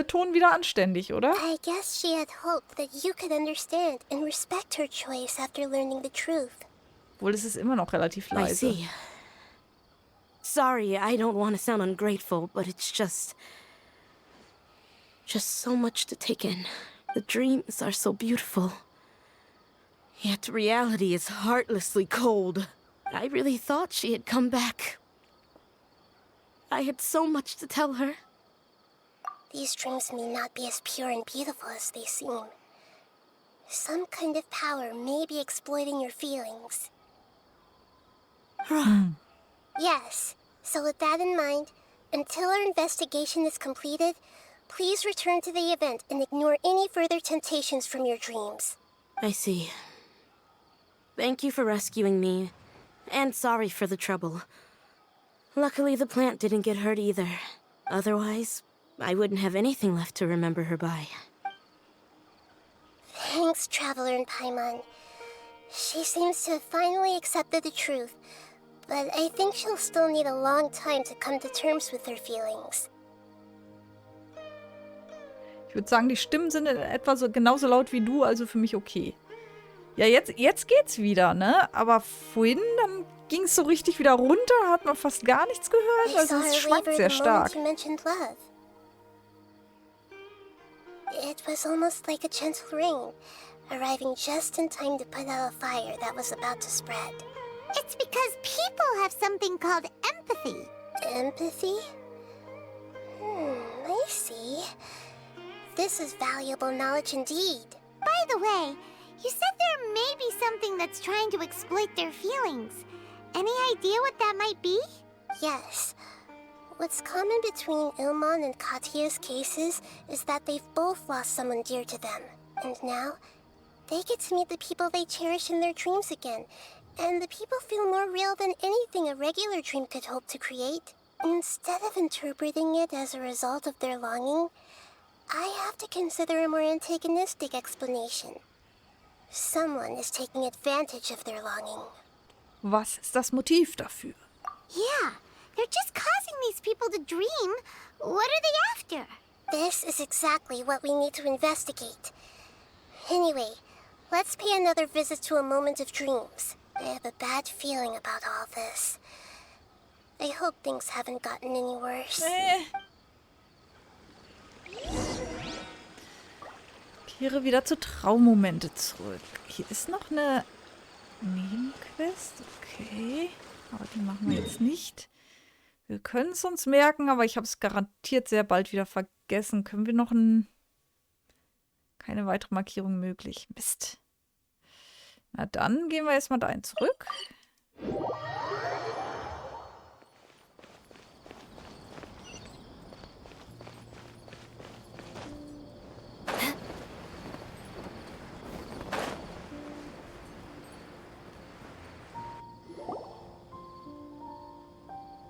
Ton wieder anständig, oder? I guess she had hoped that you could understand and respect her choice after learning the truth. Obwohl, es ist immer noch relativ leise. I see. Sorry, I don't want to sound ungrateful, but it's just... Just so much to take in. The dreams are so beautiful. Yet reality is heartlessly cold. I really thought she had come back. I had so much to tell her. These dreams may not be as pure and beautiful as they seem. Some kind of power may be exploiting your feelings. Yes, so with that in mind, until our investigation is completed, please return to the event and ignore any further temptations from your dreams. I see. Thank you for rescuing me, and sorry for the trouble. Luckily, the plant didn't get hurt either. Otherwise, I wouldn't have anything left to remember her by. Thanks, Traveler and Paimon. She seems to have finally accepted the truth, but I think she'll still need a long time to come to terms with her feelings. Ich würde sagen, die Stimmen sind in etwa so genauso laut wie du, also für mich okay. Ja, jetzt geht's wieder, ne? Aber vorhin, dann ging es so richtig wieder runter, hat man fast gar nichts gehört. Also es schwankt sehr stark. It was almost like a gentle rain, arriving just in time to put out a fire that was about to spread. It's because people have something called empathy. Empathy? I see. This is valuable knowledge indeed. By the way, you said there may be something that's trying to exploit their feelings. Any idea what that might be? Yes. What's common between Ilmon and Katya's cases is that they've both lost someone dear to them. And now, they get to meet the people they cherish in their dreams again. And the people feel more real than anything a regular dream could hope to create. Instead of interpreting it as a result of their longing, I have to consider a more antagonistic explanation. Someone is taking advantage of their longing. Was ist das Motiv dafür? Yeah, they're just causing these people to dream. What are they after? This is exactly what we need to investigate. Anyway, let's pay another visit to a moment of dreams. I have a bad feeling about all this. I hope things haven't gotten any worse. Kehre wieder zu Traummomente zurück. Hier ist noch eine Nebenquest. Okay. Aber die machen wir jetzt nicht. Wir können es uns merken, aber ich habe es garantiert sehr bald wieder vergessen. Können wir noch ein... Keine weitere Markierung möglich. Mist. Na dann gehen wir erstmal dahin zurück.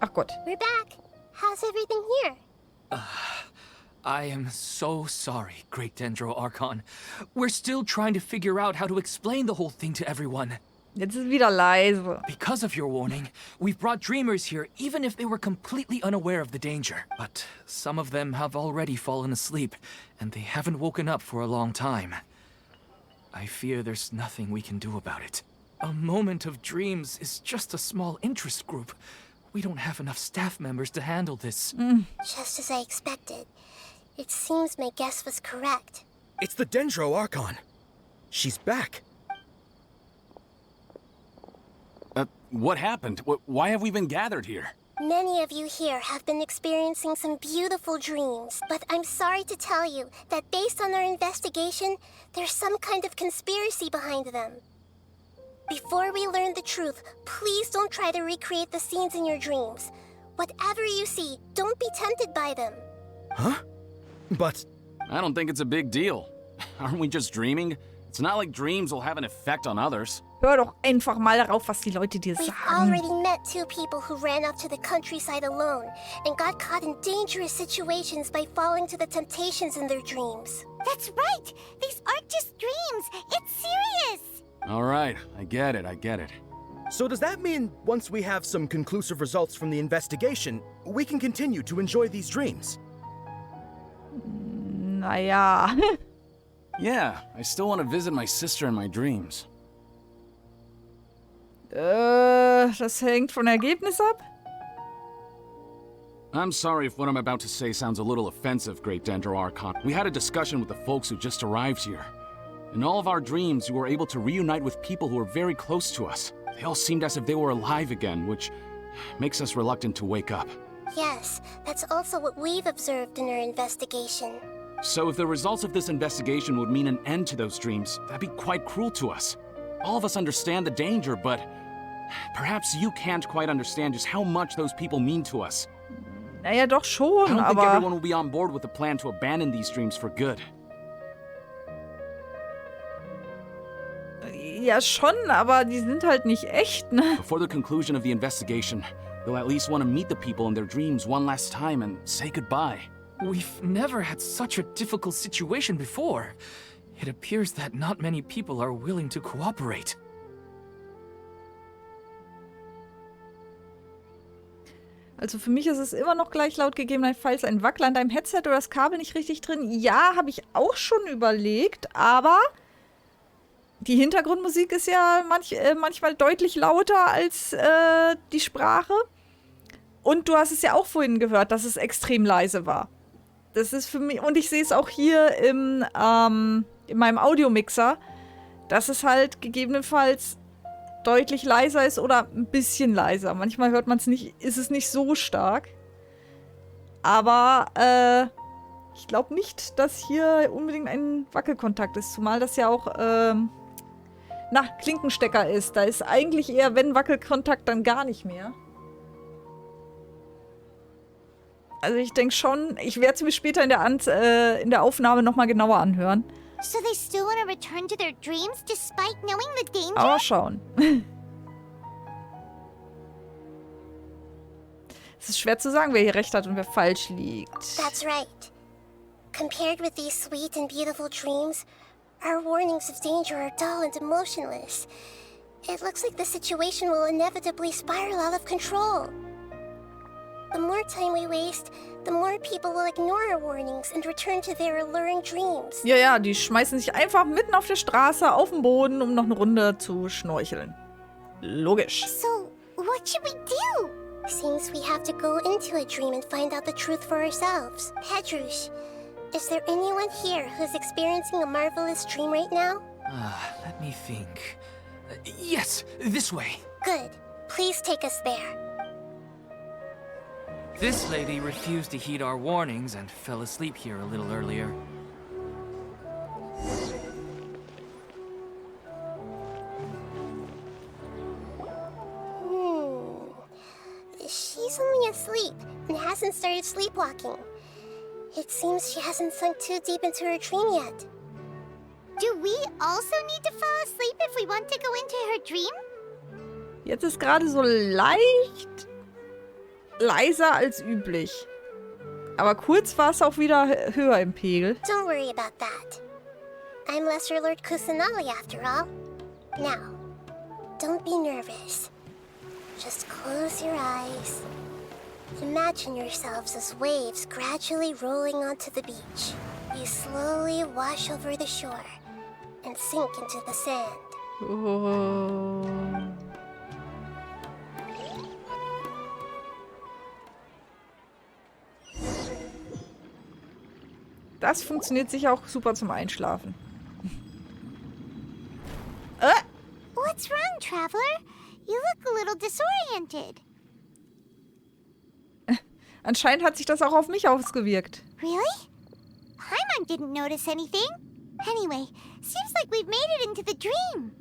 Ach Gott. We're back. How's everything here? I am so sorry, Great Dendro Archon. We're still trying to figure out how to explain the whole thing to everyone. Jetzt ist wieder leise. Because of your warning, we've brought dreamers here even if they were completely unaware of the danger. But some of them have already fallen asleep, and they haven't woken up for a long time. I fear there's nothing we can do about it. A moment of dreams is just a small interest group. We don't have enough staff members to handle this. Just as I expected. It seems my guess was correct. It's the Dendro Archon. She's back. What happened? Why have we been gathered here? Many of you here have been experiencing some beautiful dreams, but I'm sorry to tell you that based on our investigation, there's some kind of conspiracy behind them. Before we learn the truth, please don't try to recreate the scenes in your dreams. Whatever you see, don't be tempted by them. Huh? But... I don't think it's a big deal. Aren't we just dreaming? It's not like dreams will have an effect on others. Hör doch einfach mal darauf, was die Leute dir We've sagen. already met two people who ran off to the countryside alone and got caught in dangerous situations by falling to the temptations in their dreams. That's right! These aren't just dreams! It's serious! All right, I get it. So does that mean once we have some conclusive results from the investigation, we can continue to enjoy these dreams? Naja. Yeah, I still want to visit my sister in my dreams. Das hängt von Ergebnis ab? I'm sorry if what I'm about to say sounds a little offensive, Great Dendro Archon. We had a discussion with the folks who just arrived here. In all of our dreams, we were able to reunite with people who were very close to us. They all seemed as if they were alive again, which makes us reluctant to wake up. Yes, that's also what we've observed in our investigation. So if the results of this investigation would mean an end to those dreams, that'd be quite cruel to us. All of us understand the danger, but perhaps you can't quite understand just how much those people mean to us. Naja, doch I schon, don't think aber... everyone will be on board with the plan to abandon these dreams for good. Ja, schon, aber die sind halt nicht echt, ne? Before the conclusion of the investigation, they'll at least want to meet the people in their dreams one last time and say goodbye. We've never had such a difficult situation before. It appears that not many people are willing to cooperate. Also für mich ist es immer noch gleich laut gegebenenfalls ein Wackler an deinem Headset oder das Kabel nicht richtig drin. Ja, habe ich auch schon überlegt, aber die Hintergrundmusik ist ja manchmal deutlich lauter als die Sprache. Und du hast es ja auch vorhin gehört, dass es extrem leise war. Das ist für mich, und ich sehe es auch hier in meinem Audiomixer, dass es halt gegebenenfalls deutlich leiser ist oder ein bisschen leiser. Manchmal hört man es nicht, ist es nicht so stark. Aber ich glaube nicht, dass hier unbedingt ein Wackelkontakt ist. Zumal das ja auch Klinkenstecker ist. Da ist eigentlich eher, wenn Wackelkontakt, dann gar nicht mehr. Also ich denke schon, ich werde es mir später in der Aufnahme nochmal genauer anhören. So they still want to return to their dreams despite knowing the danger? Aber schauen. Es ist schwer zu sagen, wer hier recht hat und wer falsch liegt. That's right. Compared with these sweet and beautiful dreams, our warnings of danger are dull and emotionless. It looks like the situation will inevitably spiral out of control. The more time we waste, the more people will ignore our warnings and return to their alluring dreams. Ja, die schmeißen sich einfach mitten auf der Straße auf den Boden, um noch eine Runde zu schnorcheln. Logisch. So, what should we do? Seems we have to go into a dream and find out the truth for ourselves. Pedrush, is there anyone here who's experiencing a marvelous dream right now? Let me think. Yes, this way. Good. Please take us there. This lady refused to heed our warnings and fell asleep here a little earlier. She's only asleep and hasn't started sleepwalking. It seems she hasn't sunk too deep into her dream yet. Do we also need to fall asleep if we want to go into her dream? Jetzt ist gerade so leicht leiser als üblich. Aber kurz war es auch wieder höher im Pegel. Don't worry about that. I'm Lesser Lord Kusanali after all. Now, don't be nervous. Just close your eyes. Imagine yourselves as waves gradually rolling onto the beach. You slowly wash over the shore and sink into the sand. Oh. Das funktioniert sicher auch super zum Einschlafen. What's wrong, Traveler? You look a little disoriented. Anscheinend hat sich das auch auf mich ausgewirkt. Really? Paimon didn't notice anything. Anyway, seems like we've made it into the dream.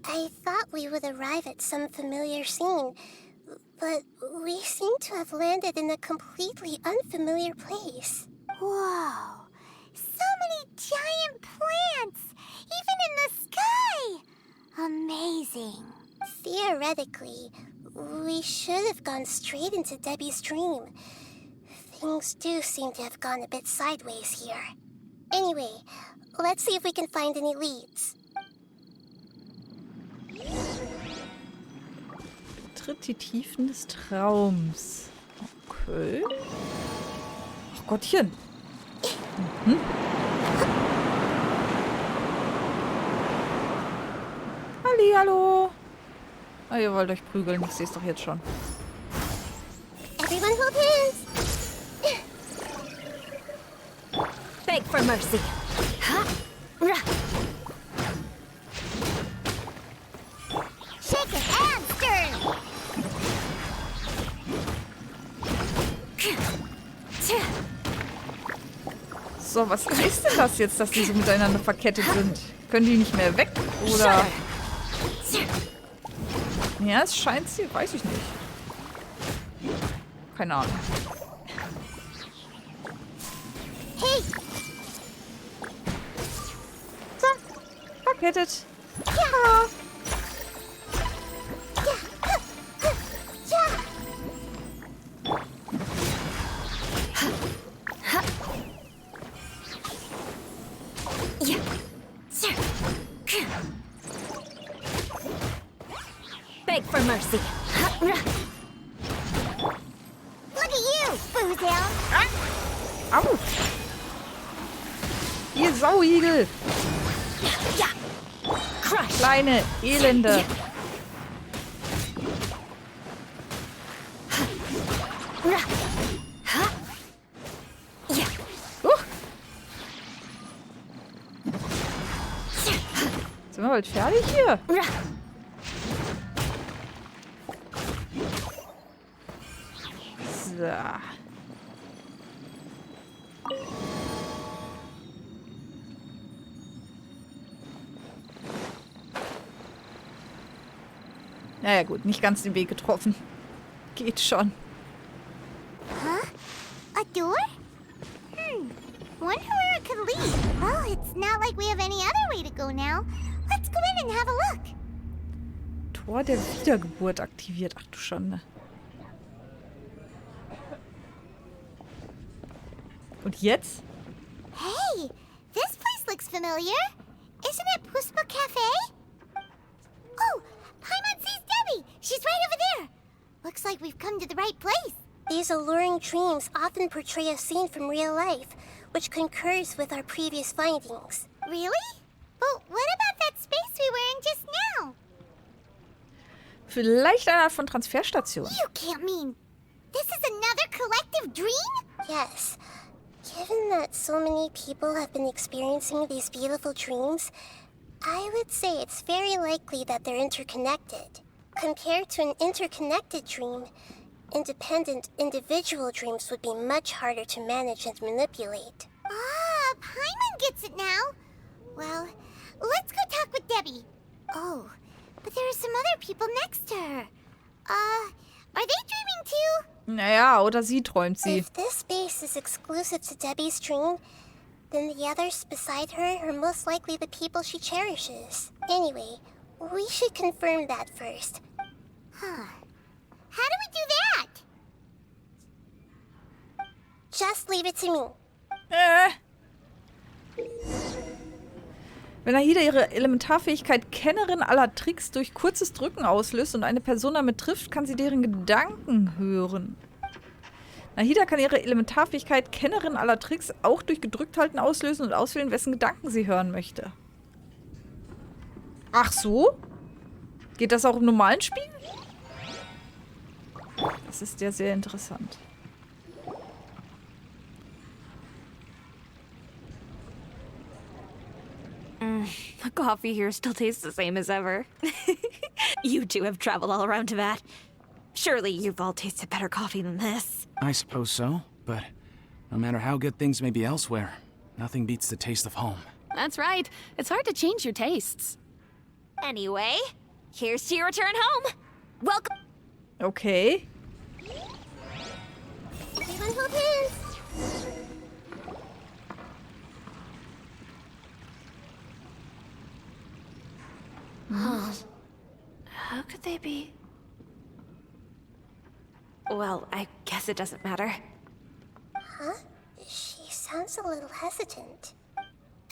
I thought we would arrive at some familiar scene, but we seem to have landed in a completely unfamiliar place. Whoa! So many giant plants! Even in the sky! Amazing. Theoretically, we should have gone straight into Debbie's dream. Things do seem to have gone a bit sideways here. Anyway, let's see if we can find any leads. Betritt die Tiefen des Traums. Okay. Ach Gottchen. Mhm. Hallihallo. Ah, ihr wollt euch prügeln, ich sehe es doch jetzt schon. Everyone hold hands. Beg for mercy. Shake it and stir. So, was heißt denn das jetzt, dass die so miteinander verkettet sind? Können die nicht mehr weg? Oder? Ja, es scheint sie, weiß ich nicht. Keine Ahnung. Hey, So, verkettet. ja. Beg for mercy. Look at you, Boozound. Au! Ihr Sauigel! Kleine Elende! Sind wir bald fertig hier? So. Naja gut, nicht ganz den Weg getroffen. Geht schon. Huh? A door? Wonder where it could lead. Well, it's not like we have any other way to go now. Let's go in and have a look. Tor der Wiedergeburt aktiviert. Ach du Schande. Und jetzt? Hey, this place looks familiar. Isn't it Puspa Cafe? Oh, Paimon sees Debbie. She's right over there. Looks like we've come to the right place. These alluring dreams often portray a scene from real life, which concurs with our previous findings. Really? But what about that space we were in just now? Vielleicht eine Art von Transferstation. You can't mean this is another collective dream? Yes. Given that so many people have been experiencing these beautiful dreams, I would say it's very likely that they're interconnected. Compared to an interconnected dream, independent individual dreams would be much harder to manage and manipulate. Ah, Paimon gets it now. Well, let's go talk with Debbie. Oh, but there are some other people next to her. Are they dreaming too? Naja, oder sie träumt sie. If this space is exclusive to Debbie's dream, then the others beside her are most likely the people she cherishes. Anyway, we should confirm that first. Huh. How do we do that? Just leave it to me. Wenn Nahida ihre Elementarfähigkeit Kennerin aller Tricks durch kurzes Drücken auslöst und eine Person damit trifft, kann sie deren Gedanken hören. Nahida kann ihre Elementarfähigkeit Kennerin aller Tricks auch durch Gedrückthalten auslösen und auswählen, wessen Gedanken sie hören möchte. Ach so? Geht das auch im normalen Spiel? Das ist ja sehr interessant. The coffee here still tastes the same as ever. You two have traveled all around Tibet. Surely you've all tasted better coffee than this. I suppose so, but no matter how good things may be elsewhere, nothing beats the taste of home. That's right. It's hard to change your tastes. Anyway, here's to your return home. Welcome. Okay. Everyone hold hands. How could they be? Well, I guess it doesn't matter. Huh? She sounds a little hesitant.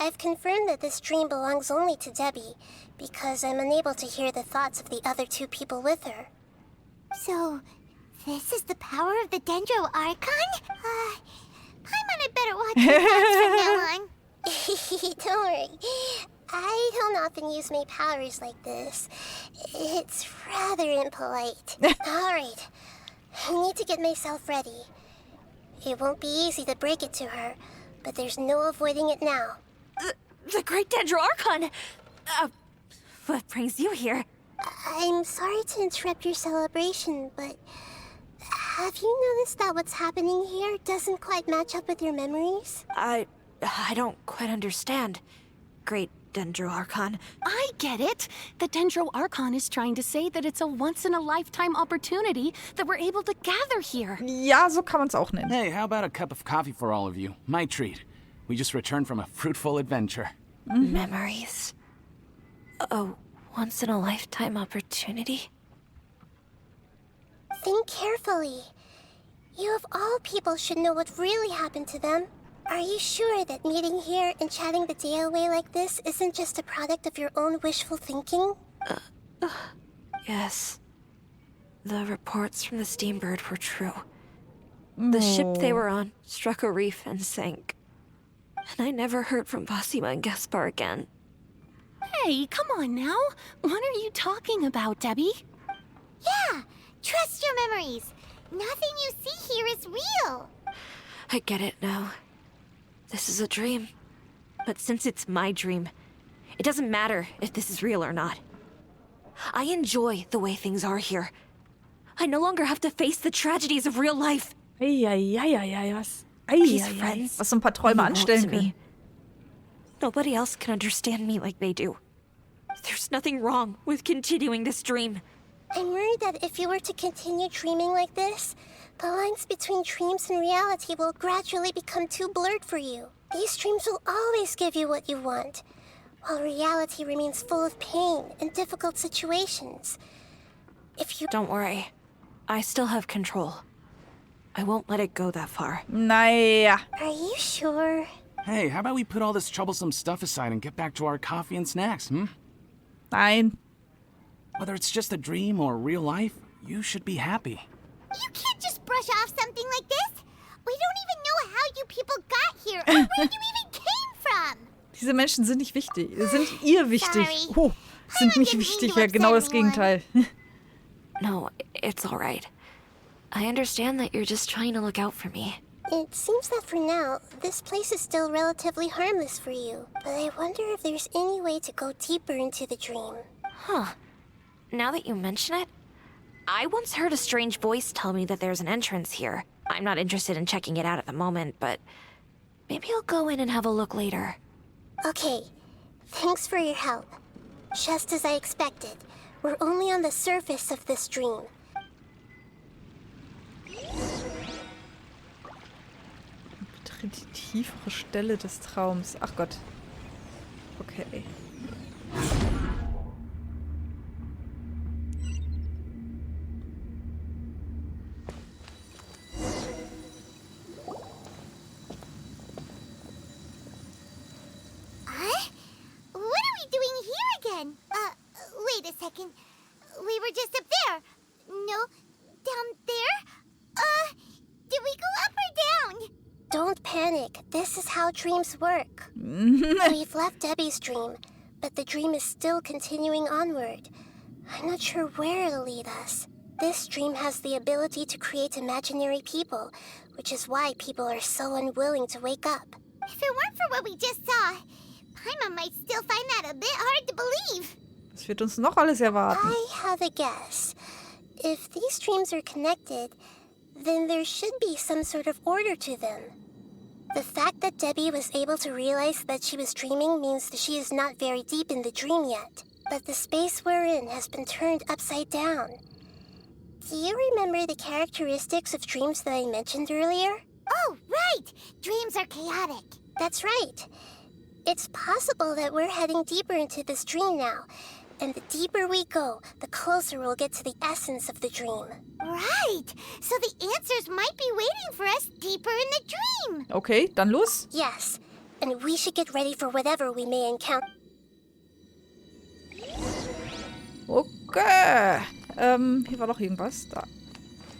I've confirmed that this dream belongs only to Debbie, because I'm unable to hear the thoughts of the other two people with her. So, this is the power of the Dendro Archon? Paimon had better watch your thoughts from now on. Don't worry. I don't often use my powers like this. It's rather impolite. Alright. I need to get myself ready. It won't be easy to break it to her, but there's no avoiding it now. The Great Dendro-Archon! What brings you here? I'm sorry to interrupt your celebration, but have you noticed that what's happening here doesn't quite match up with your memories? I don't quite understand. Great Dendro-Archon. I get it. The Dendro-Archon is trying to say that it's a once-in-a-lifetime opportunity that we're able to gather here. Ja, so kann man es auch nennen. Hey, how about a cup of coffee for all of you? My treat. We just returned from a fruitful adventure. Memories. A once-in-a-lifetime opportunity? Think carefully. You of all people should know what really happened to them. Are you sure that meeting here and chatting the day away like this isn't just a product of your own wishful thinking? Yes. The reports from the Steambird were true. The ship they were on struck a reef and sank. And I never heard from Basima and Gaspar again. Hey, come on now. What are you talking about, Debbie? Yeah, trust your memories. Nothing you see here is real. I get it now. This is a dream. But since it's my dream, it doesn't matter if this is real or not. I enjoy the way things are here. I no longer have to face the tragedies of real life. These friends, Was so ein paar Träume mean the world anstellen to können. me. Nobody else can understand me like they do. There's nothing wrong with continuing this dream. I'm worried that if you were to continue dreaming like this, the lines between dreams and reality will gradually become too blurred for you. These dreams will always give you what you want, while reality remains full of pain and difficult situations. If you... Don't worry. I still have control. I won't let it go that far. Naja. Are you sure? Hey, how about we put all this troublesome stuff aside and get back to our coffee and snacks, Nein. Whether it's just a dream or real life, you should be happy. You can't just brush off something like this. We don't even know how you people got here or where you even came from. Diese Menschen sind nicht wichtig. Sind ihr wichtig. Sorry. Oh, sind I nicht didn't mean wichtig. to Ja, genau das upset anyone. Gegenteil. No, it's all right. I understand that you're just trying to look out for me. It seems that for now, this place is still relatively harmless for you. But I wonder if there's any way to go deeper into the dream. Huh. Now that you mention it, I once heard a strange voice tell me that there's an entrance here. I'm not interested in checking it out at the moment, but maybe I'll go in and have a look later. Okay, thanks for your help. Just as I expected, we're only on the surface of this dream. Betritt die tiefere Stelle des Traums. Ach Gott. Okay. Huh? What are we doing here again? Wait a second. We were just up there. No, down there? Did we go up or down? Don't panic. This is how dreams work. We've left Debbie's dream, but the dream is still continuing onward. I'm not sure where it'll lead us. This dream has the ability to create imaginary people, which is why people are so unwilling to wake up. If it weren't for what we just saw, Paimon might still find that a bit hard to believe. Was wird uns noch alles erwarten? I have a guess. If these dreams are connected, then there should be some sort of order to them. The fact that Debbie was able to realize that she was dreaming means that she is not very deep in the dream yet. But the space we're in has been turned upside down. Do you remember the characteristics of dreams that I mentioned earlier? Oh, right! Dreams are chaotic. That's right. It's possible that we're heading deeper into this dream now. And the deeper we go, the closer we'll get to the essence of the dream. Right! So the answers might be waiting for us deeper in the dream. Okay, dann los. Yes, and we should get ready for whatever we may encounter. Okay. Hier war doch irgendwas. Da.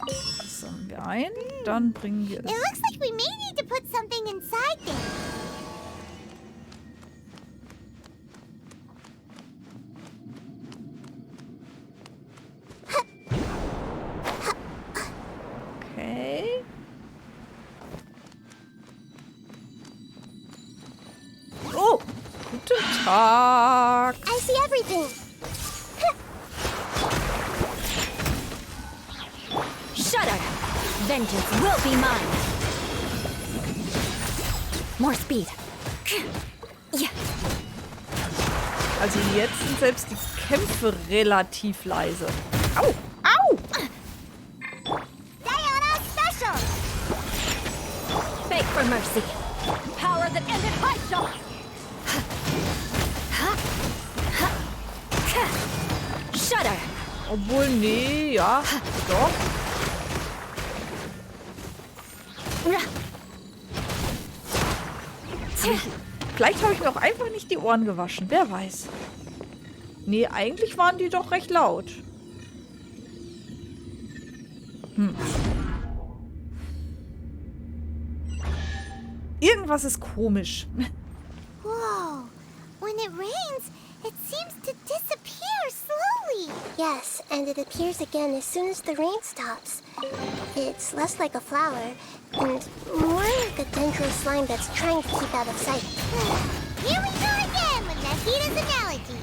Das sammeln wir ein. Dann bringen wir It es. looks like we may need to put something inside there. Tag. I see everything. Shudder! Vengeance will be mine! More speed. Ja. Also jetzt sind selbst die Kämpfe relativ leise. Au! Au! Diana Special! Beg for mercy. Power that ended Hypshaw! Shudder! Obwohl, nee, ja. Doch. Vielleicht habe ich mir auch einfach nicht die Ohren gewaschen. Wer weiß. Nee, eigentlich waren die doch recht laut. Irgendwas ist komisch. Whoa. When it rains, it seems to disappear slowly. Yes, and it appears again as soon as the rain stops. It's less like a flower, and more like a dendro slime that's trying to keep out of sight. Here we go again with Nahida's analogy.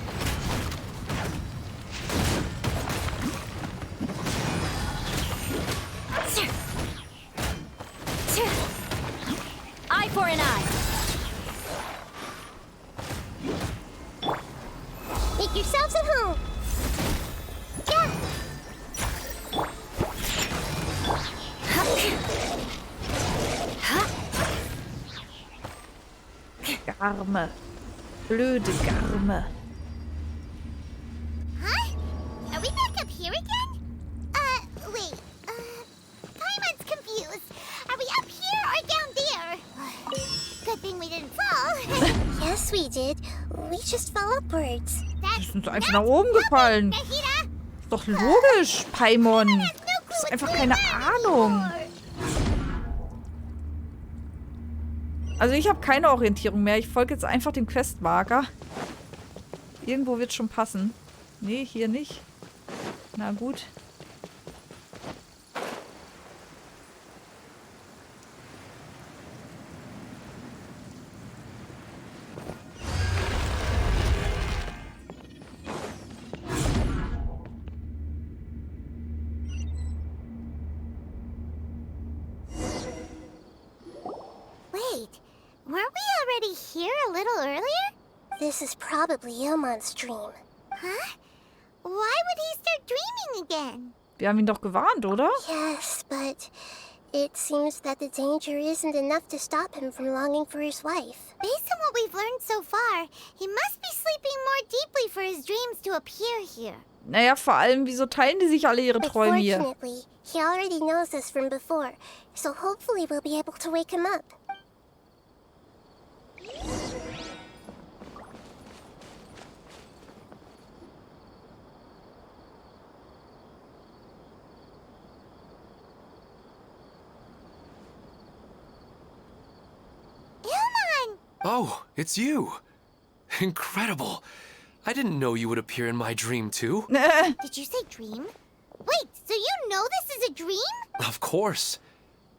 Eye for an eye. Make yourselves at home. Yeah. Garme. Blöde Garme. Huh? Are we back up here again? Wait. Paimon's confused. Are we up here or down there? Good thing we didn't fall. Yes, we did. We just fell upwards. Die sind einfach nach oben gefallen. Nahida! Ist doch logisch, Paimon. No Das clue ist what's einfach going keine on Ahnung. anymore. Also ich habe keine Orientierung mehr. Ich folge jetzt einfach dem Questmarker. Irgendwo wird schon passen. Nee, hier nicht. Na gut. Wait, weren't we already here a little earlier? This is probably Ilmon's dream. Huh? Why would he start dreaming again? Wir haben ihn doch gewarnt, oder? Yes, but it seems that the danger isn't enough to stop him from longing for his wife. Based on what we've learned so far, he must be sleeping more deeply for his dreams to appear here. Naja, vor allem, wieso teilen die sich alle ihre But Träume hier? fortunately, he already knows this from before, so hopefully we'll be able to wake him up. Ilmon! Oh, it's you. Incredible. I didn't know you would appear in my dream, too. Did you say dream? Wait, so you know this is a dream? Of course.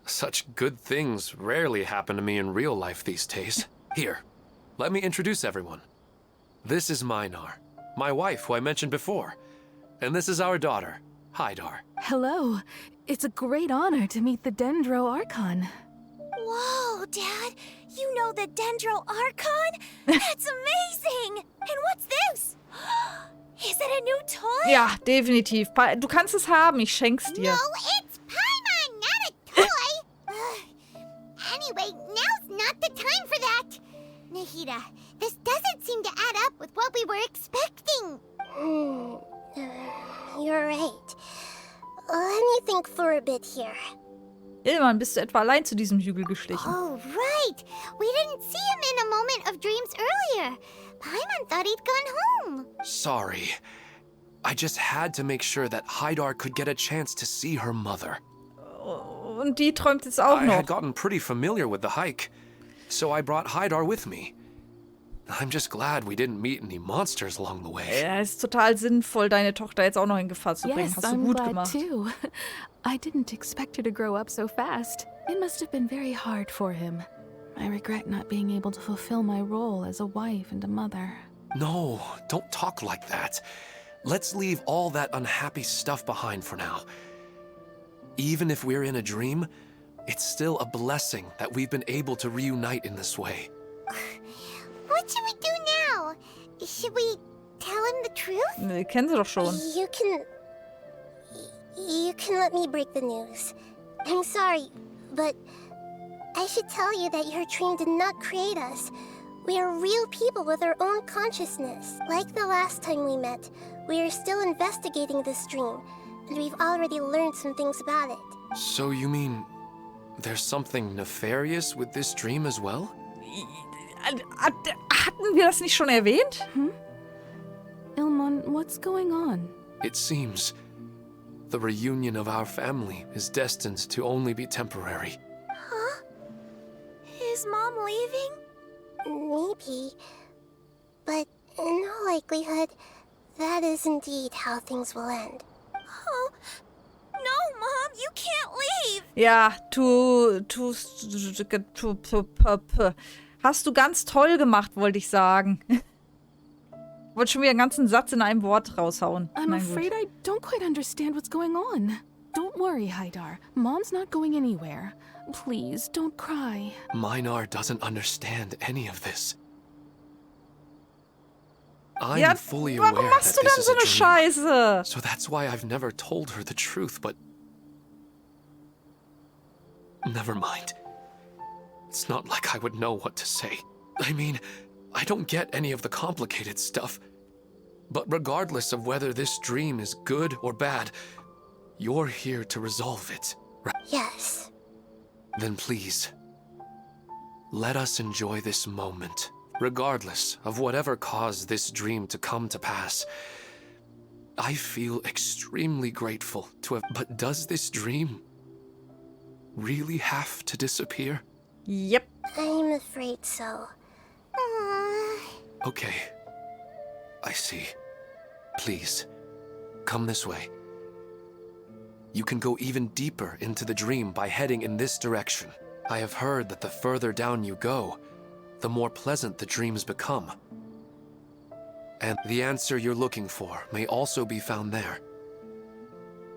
Such good things rarely happen to me in real life these days. Here, let me introduce everyone. This is Minar, my wife who I mentioned before. And this is our daughter, Hydar. Hello. It's a great honor to meet the Dendro Archon. Whoa, Dad! You know the Dendro Archon? That's amazing! And what's this? Is it a new toy? Ja, definitiv. Du kannst es haben, ich schenk's dir. No, it's Paimon, not a toy! Anyway, now's not the time for that! Nahida, this doesn't seem to add up with what we were expecting. You're right. Let me think for a bit here. Ilman, bist du etwa allein zu diesem Hügel geschlichen? Oh, right! We didn't see him in a moment of dreams earlier. Paimon thought he'd gone home. Sorry. I just had to make sure that Hydar could get a chance to see her mother. Und die träumt jetzt auch I had noch. gotten pretty familiar with the hike, so I brought Hydar with me. I'm just glad we didn't meet any monsters along the way. Ja, ist total sinnvoll, deine Tochter jetzt auch noch in Gefahr zu bringen. Yes, Hast du I'm gut glad gemacht. too. I didn't expect her to grow up so fast. It must have been very hard for him. I regret not being able to fulfill my role as a wife and a mother. No, don't talk like that. Let's leave all that unhappy stuff behind for now. Even if we're in a dream, it's still a blessing that we've been able to reunite in this way. What should we do now? Should we tell him the truth? Ne, kennen sie doch schon. You can let me break the news. I'm sorry, but I should tell you that your dream did not create us. We are real people with our own consciousness. Like the last time we met, we are still investigating this dream, and we've already learned some things about it. So you mean there's something nefarious with this dream as well? Hatten wir das nicht schon erwähnt? Ilmon, what's going on? It seems the reunion of our family is destined to only be temporary. Huh? Is Mom leaving? Maybe. But in all likelihood, that is indeed how things will end. Oh, no, Mom, you can't leave. Ja, hast du ganz toll gemacht, wollte ich sagen. Wollte schon wieder einen ganzen Satz in einem Wort raushauen. I'm afraid I don't quite understand what's going on. Don't worry, Hydar. Mom's not going anywhere. Please, don't cry. Minar doesn't understand any of this. I'm fully aware warum machst that du this denn is so a eine dream. Scheiße? So that's why I've never told her the truth, but... Never mind. It's not like I would know what to say. I mean, I don't get any of the complicated stuff. But regardless of whether this dream is good or bad, you're here to resolve it, right? Yes. Then please, let us enjoy this moment, regardless of whatever caused this dream to come to pass. I feel extremely grateful to have... But does this dream really have to disappear? Yep. I'm afraid so. Okay. I see. Please, come this way. You can go even deeper into the dream by heading in this direction. I have heard that the further down you go, the more pleasant the dreams become. And the answer you're looking for may also be found there.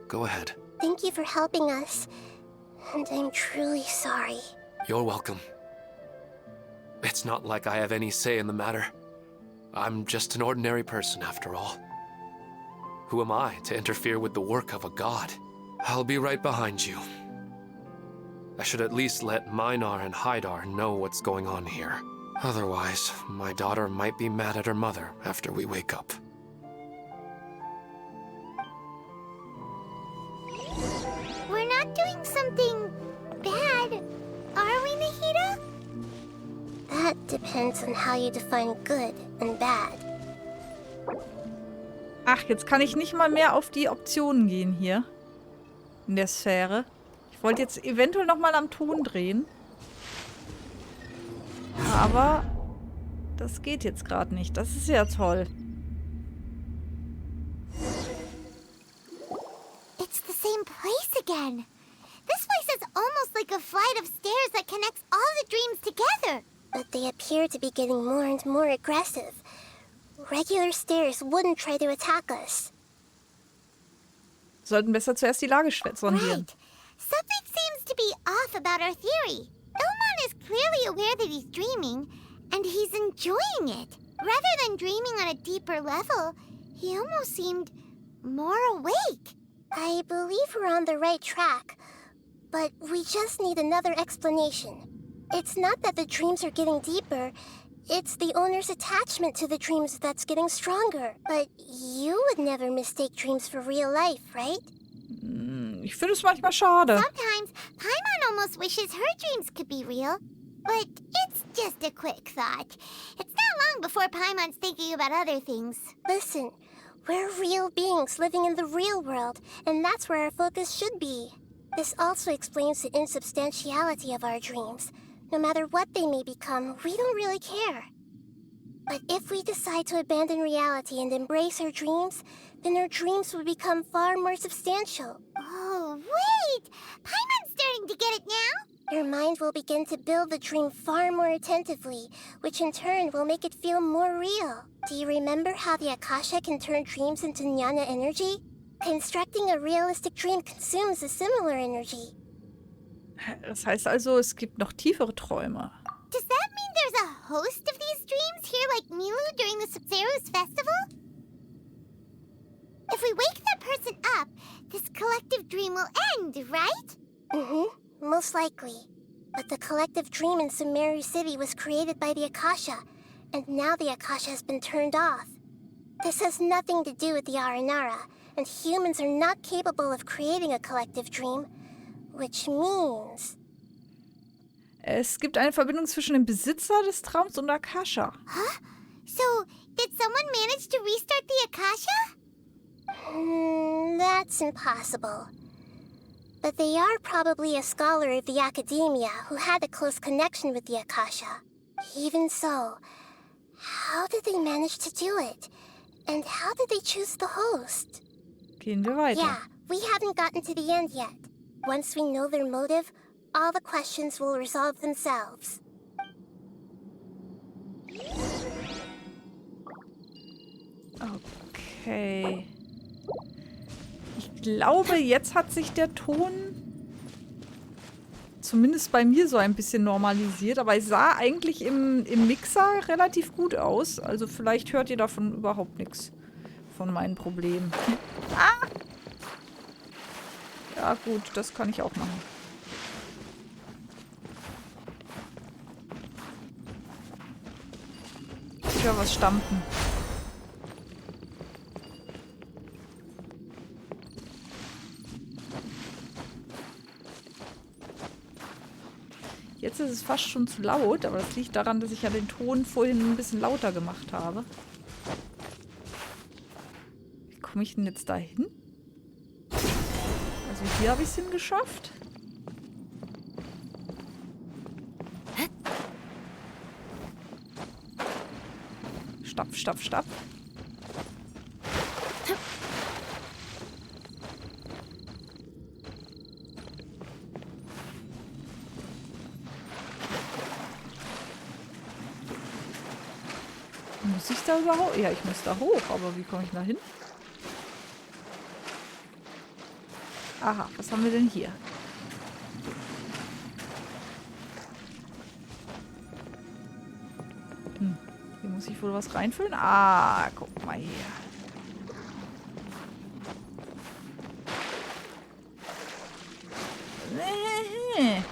Go ahead. Thank you for helping us. And I'm truly sorry. You're welcome. It's not like I have any say in the matter. I'm just an ordinary person, after all. Who am I to interfere with the work of a god? I'll be right behind you. I should at least let Minar and Hydar know what's going on here. Otherwise, my daughter might be mad at her mother after we wake up. We're not doing something bad, are we, Nahida? That depends on how you define good and bad. Ach, jetzt kann ich nicht mal mehr auf die Optionen gehen hier. In der Sphäre. Ich wollte jetzt eventuell noch mal am Ton drehen. Aber das geht jetzt gerade nicht. Das ist ja toll. It's the same place again. This place is almost like a flight of stairs that connects all the dreams together. But they appear to be getting more and more aggressive. Regular stairs wouldn't try to attack us. Sollten besser zuerst die Lage sondieren. Right. Something seems to be off about our theory. Ilmon is clearly aware that he's dreaming, and he's enjoying it. Rather than dreaming on a deeper level, he almost seemed more awake. I believe we're on the right track, but we just need another explanation. It's not that the dreams are getting deeper, it's the owner's attachment to the dreams that's getting stronger. But you would never mistake dreams for real life, right? Ich finde es manchmal schade. Sometimes, Paimon almost wishes her dreams could be real. But it's just a quick thought. It's not long before Paimon's thinking about other things. Listen, we're real beings living in the real world, and that's where our focus should be. This also explains the insubstantiality of our dreams. No matter what they may become, we don't really care. But if we decide to abandon reality and embrace our dreams, then our dreams will become far more substantial. Oh, wait! Paimon's starting to get it now! Your mind will begin to build the dream far more attentively, which in turn will make it feel more real. Do you remember how the Akasha can turn dreams into jnana energy? Constructing a realistic dream consumes a similar energy. Das heißt also, es gibt noch tiefere Träume. Does that mean there's a host of these dreams here like Milu during the Sumeru's festival? If we wake that person up, this collective dream will end, right? Mm-hmm, most likely. But the collective dream in Sumeru City was created by the Akasha, and now the Akasha has been turned off. This has nothing to do with the Aranara, and humans are not capable of creating a collective dream, which means... Es gibt eine Verbindung zwischen dem Besitzer des Traums und Akasha. Huh? So, did someone manage to restart the Akasha? That's impossible. But they are probably a scholar of the academia who had a close connection with the Akasha. Even so, how did they manage to do it? And how did they choose the host? Gehen wir weiter. Yeah, we haven't gotten to the end yet. Once we know their motive, all the questions will resolve themselves. Okay. Ich glaube, jetzt hat sich der Ton zumindest bei mir so ein bisschen normalisiert. Aber es sah eigentlich im Mixer relativ gut aus. Also vielleicht hört ihr davon überhaupt nichts. Von meinen Problemen. Ah! Ja gut, das kann ich auch machen. Ich höre was stampfen. Jetzt ist es fast schon zu laut, aber das liegt daran, dass ich ja den Ton vorhin ein bisschen lauter gemacht habe. Wie komme ich denn jetzt da hin? Also hier habe ich es hingeschafft. Stapf, stapf, stapf. Muss ich da überhaupt? Ja, ich muss da hoch, aber wie komme ich da hin? Aha, was haben wir denn hier? Hier muss ich wohl was reinfüllen. Ah, guck mal hier. Nee.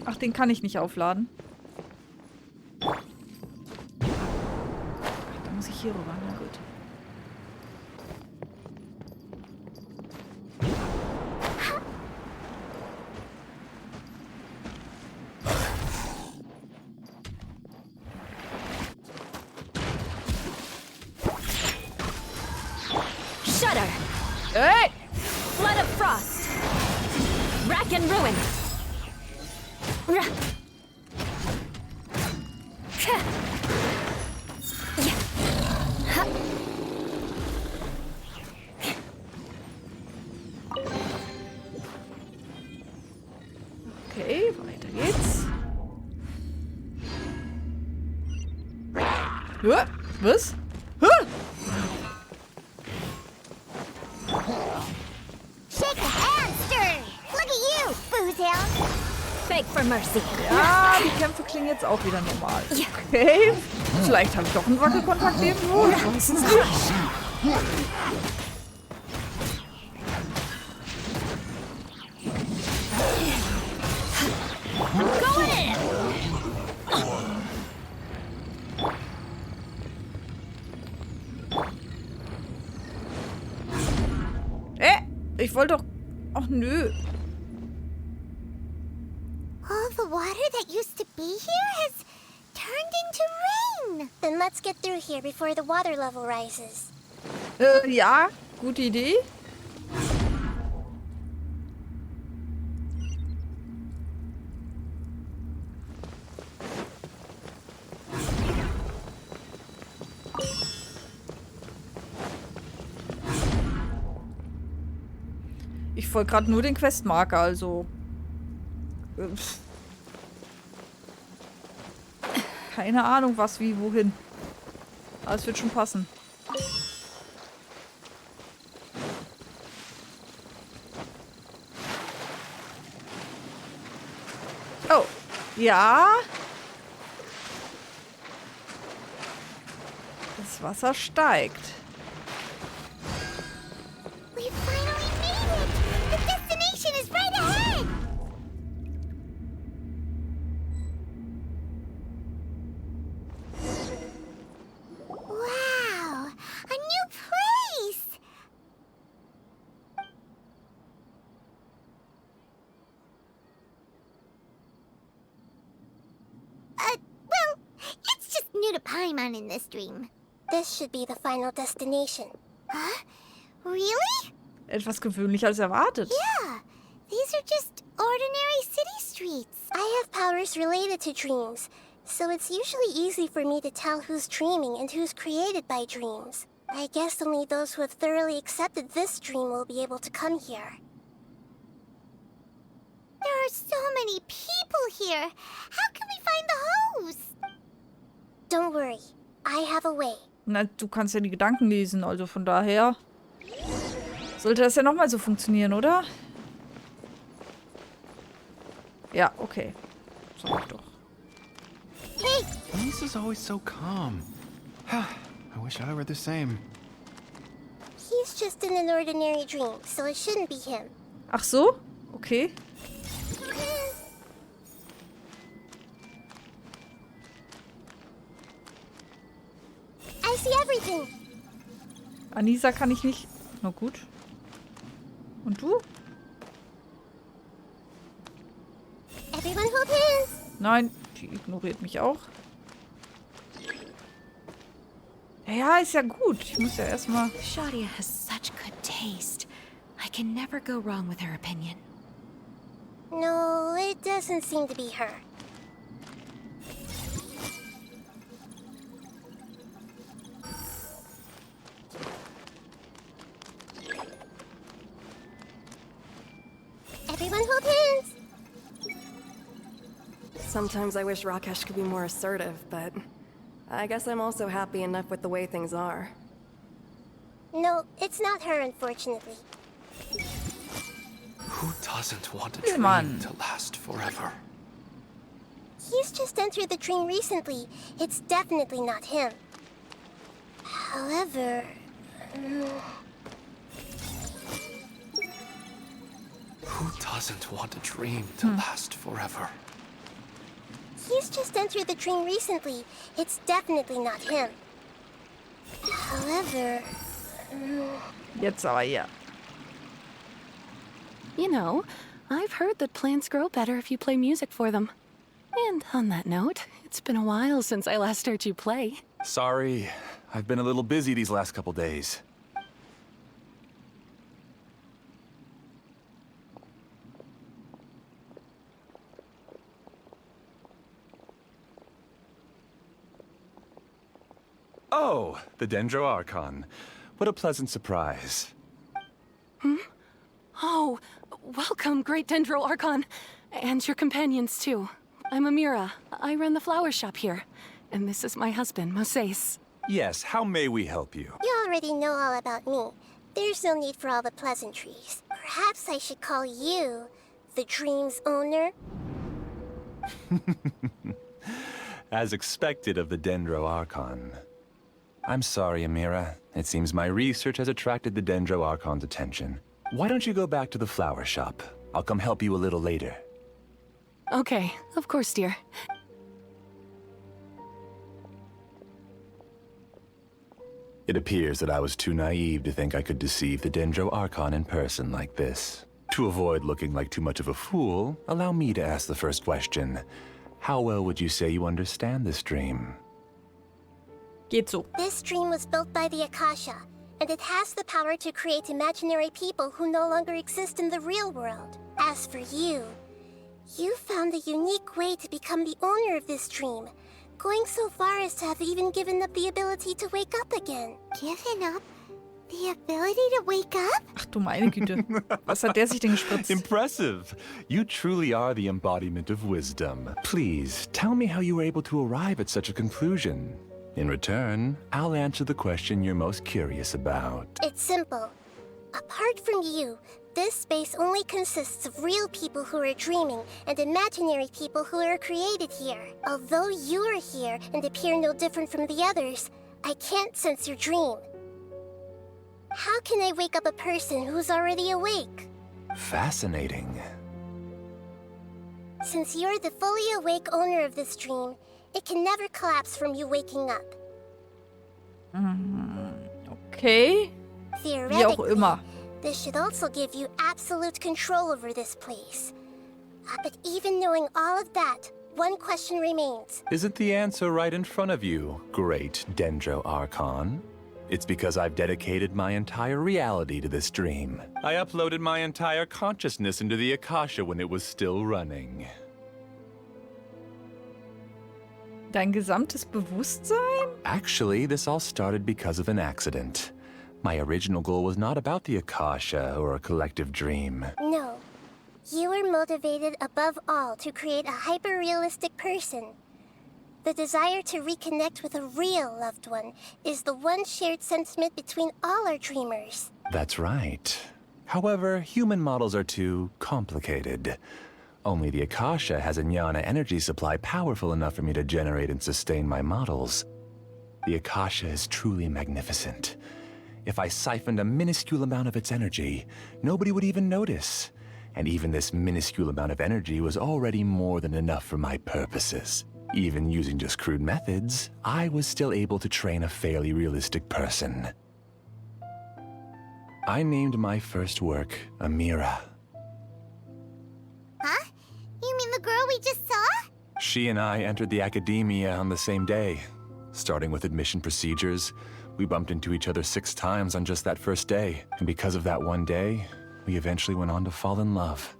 Ach, den kann ich nicht aufladen. Hier rüber, na gut. Shudder! Hey! Flood of frost! Rack and ruin! Okay, weiter geht's. Was? Shake a hamster! Look at you, boozhound! Beg for mercy. Ja, die Kämpfe klingen jetzt auch wieder normal. Okay. Vielleicht habe ich doch einen Wackelkontakt irgendwo. Ich weiß es nicht. Ich wollte doch... Ach nö. All the water that used to be here has turned into rain. Then let's get through here before the water level rises. Ja, gute Idee. Ich folge gerade nur den Questmarker, also... Keine Ahnung, was, wie, wohin. Aber es wird schon passen. Oh. Ja. Das Wasser steigt. We finally made it! The destination is right ahead! Wow! A new place! Well, it's just new to Paimon in this dream. This should be the final destination. Huh? Really? Etwas gewöhnlicher als erwartet. Yeah, these are just ordinary city streets. I have powers related to dreams, so it's usually easy for me to tell who's dreaming and who's created by dreams. I guess only those who have thoroughly accepted this dream will be able to come here. There are so many people here. How can we find the host? Don't worry, I have a way. Na, du kannst ja die Gedanken lesen, also von daher sollte das ja nochmal so funktionieren, oder? Ja, okay. Sag ich doch. Hey! Lisa's always so calm. I wish I were the same. He's just in an ordinary dream, so it shouldn't be him. Ach so? Okay. I see everything. Anisa kann ich nicht... Na gut. Und du? Everyone hold hands. Nein, die ignoriert mich auch. Ja, ist ja gut. Ich muss ja erstmal... Shadia has such good taste. I can never go wrong with her opinion. No, it doesn't seem to be her. Everyone hold hands! Sometimes I wish Rakesh could be more assertive, but I guess I'm also happy enough with the way things are. No, it's not her, unfortunately. Who doesn't want a Come dream on. to last forever? He's just entered the dream recently. It's definitely not him. However... Who doesn't want a dream to last forever? He's just entered the dream recently. It's definitely not him. However... Jetzt aber ja. You know, I've heard that plants grow better if you play music for them. And on that note, it's been a while since I last heard you play. Sorry, I've been a little busy these last couple days. Oh, the Dendro Archon. What a pleasant surprise. Oh, welcome, Great Dendro Archon. And your companions, too. I'm Amira. I run the flower shop here. And this is my husband, Moses. Yes, how may we help you? You already know all about me. There's no need for all the pleasantries. Perhaps I should call you the dream's owner? As expected of the Dendro Archon. I'm sorry, Amira. It seems my research has attracted the Dendro Archon's attention. Why don't you go back to the flower shop? I'll come help you a little later. Okay, of course, dear. It appears that I was too naive to think I could deceive the Dendro Archon in person like this. To avoid looking like too much of a fool, allow me to ask the first question. How well would you say you understand this dream? Geht so. This dream was built by the Akasha, and it has the power to create imaginary people who no longer exist in the real world. As for you, you found a unique way to become the owner of this dream, going so far as to have even given up the ability to wake up again. Given up? The ability to wake up? Ach du meine Güte. Was hat der sich denn gespritzt? Impressive. You truly are the embodiment of wisdom. Please, tell me how you were able to arrive at such a conclusion. In return, I'll answer the question you're most curious about. It's simple. Apart from you, this space only consists of real people who are dreaming and imaginary people who are created here. Although you are here and appear no different from the others, I can't sense your dream. How can I wake up a person who's already awake? Fascinating. Since you're the fully awake owner of this dream, it can never collapse from you waking up. Okay. Wie auch immer. This should also give you absolute control over this place. But even knowing all of that, one question remains. Isn't the answer right in front of you, great Dendro Archon? It's because I've dedicated my entire reality to this dream. I uploaded my entire consciousness into the Akasha when it was still running. Dein gesamtes Bewusstsein? Actually, this all started because of an accident. My original goal was not about the Akasha or a collective dream. No. You were motivated above all to create a hyper-realistic person. The desire to reconnect with a real loved one is the one shared sentiment between all our dreamers. That's right. However, human models are too complicated. Only the Akasha has a jnana energy supply powerful enough for me to generate and sustain my models. The Akasha is truly magnificent. If I siphoned a minuscule amount of its energy, nobody would even notice. And even this minuscule amount of energy was already more than enough for my purposes. Even using just crude methods, I was still able to train a fairly realistic person. I named my first work Amira. Huh? You mean the girl we just saw? She and I entered the academia on the same day. Starting with admission procedures, we bumped into each other 6 times on just that first day. And because of that one day, we eventually went on to fall in love.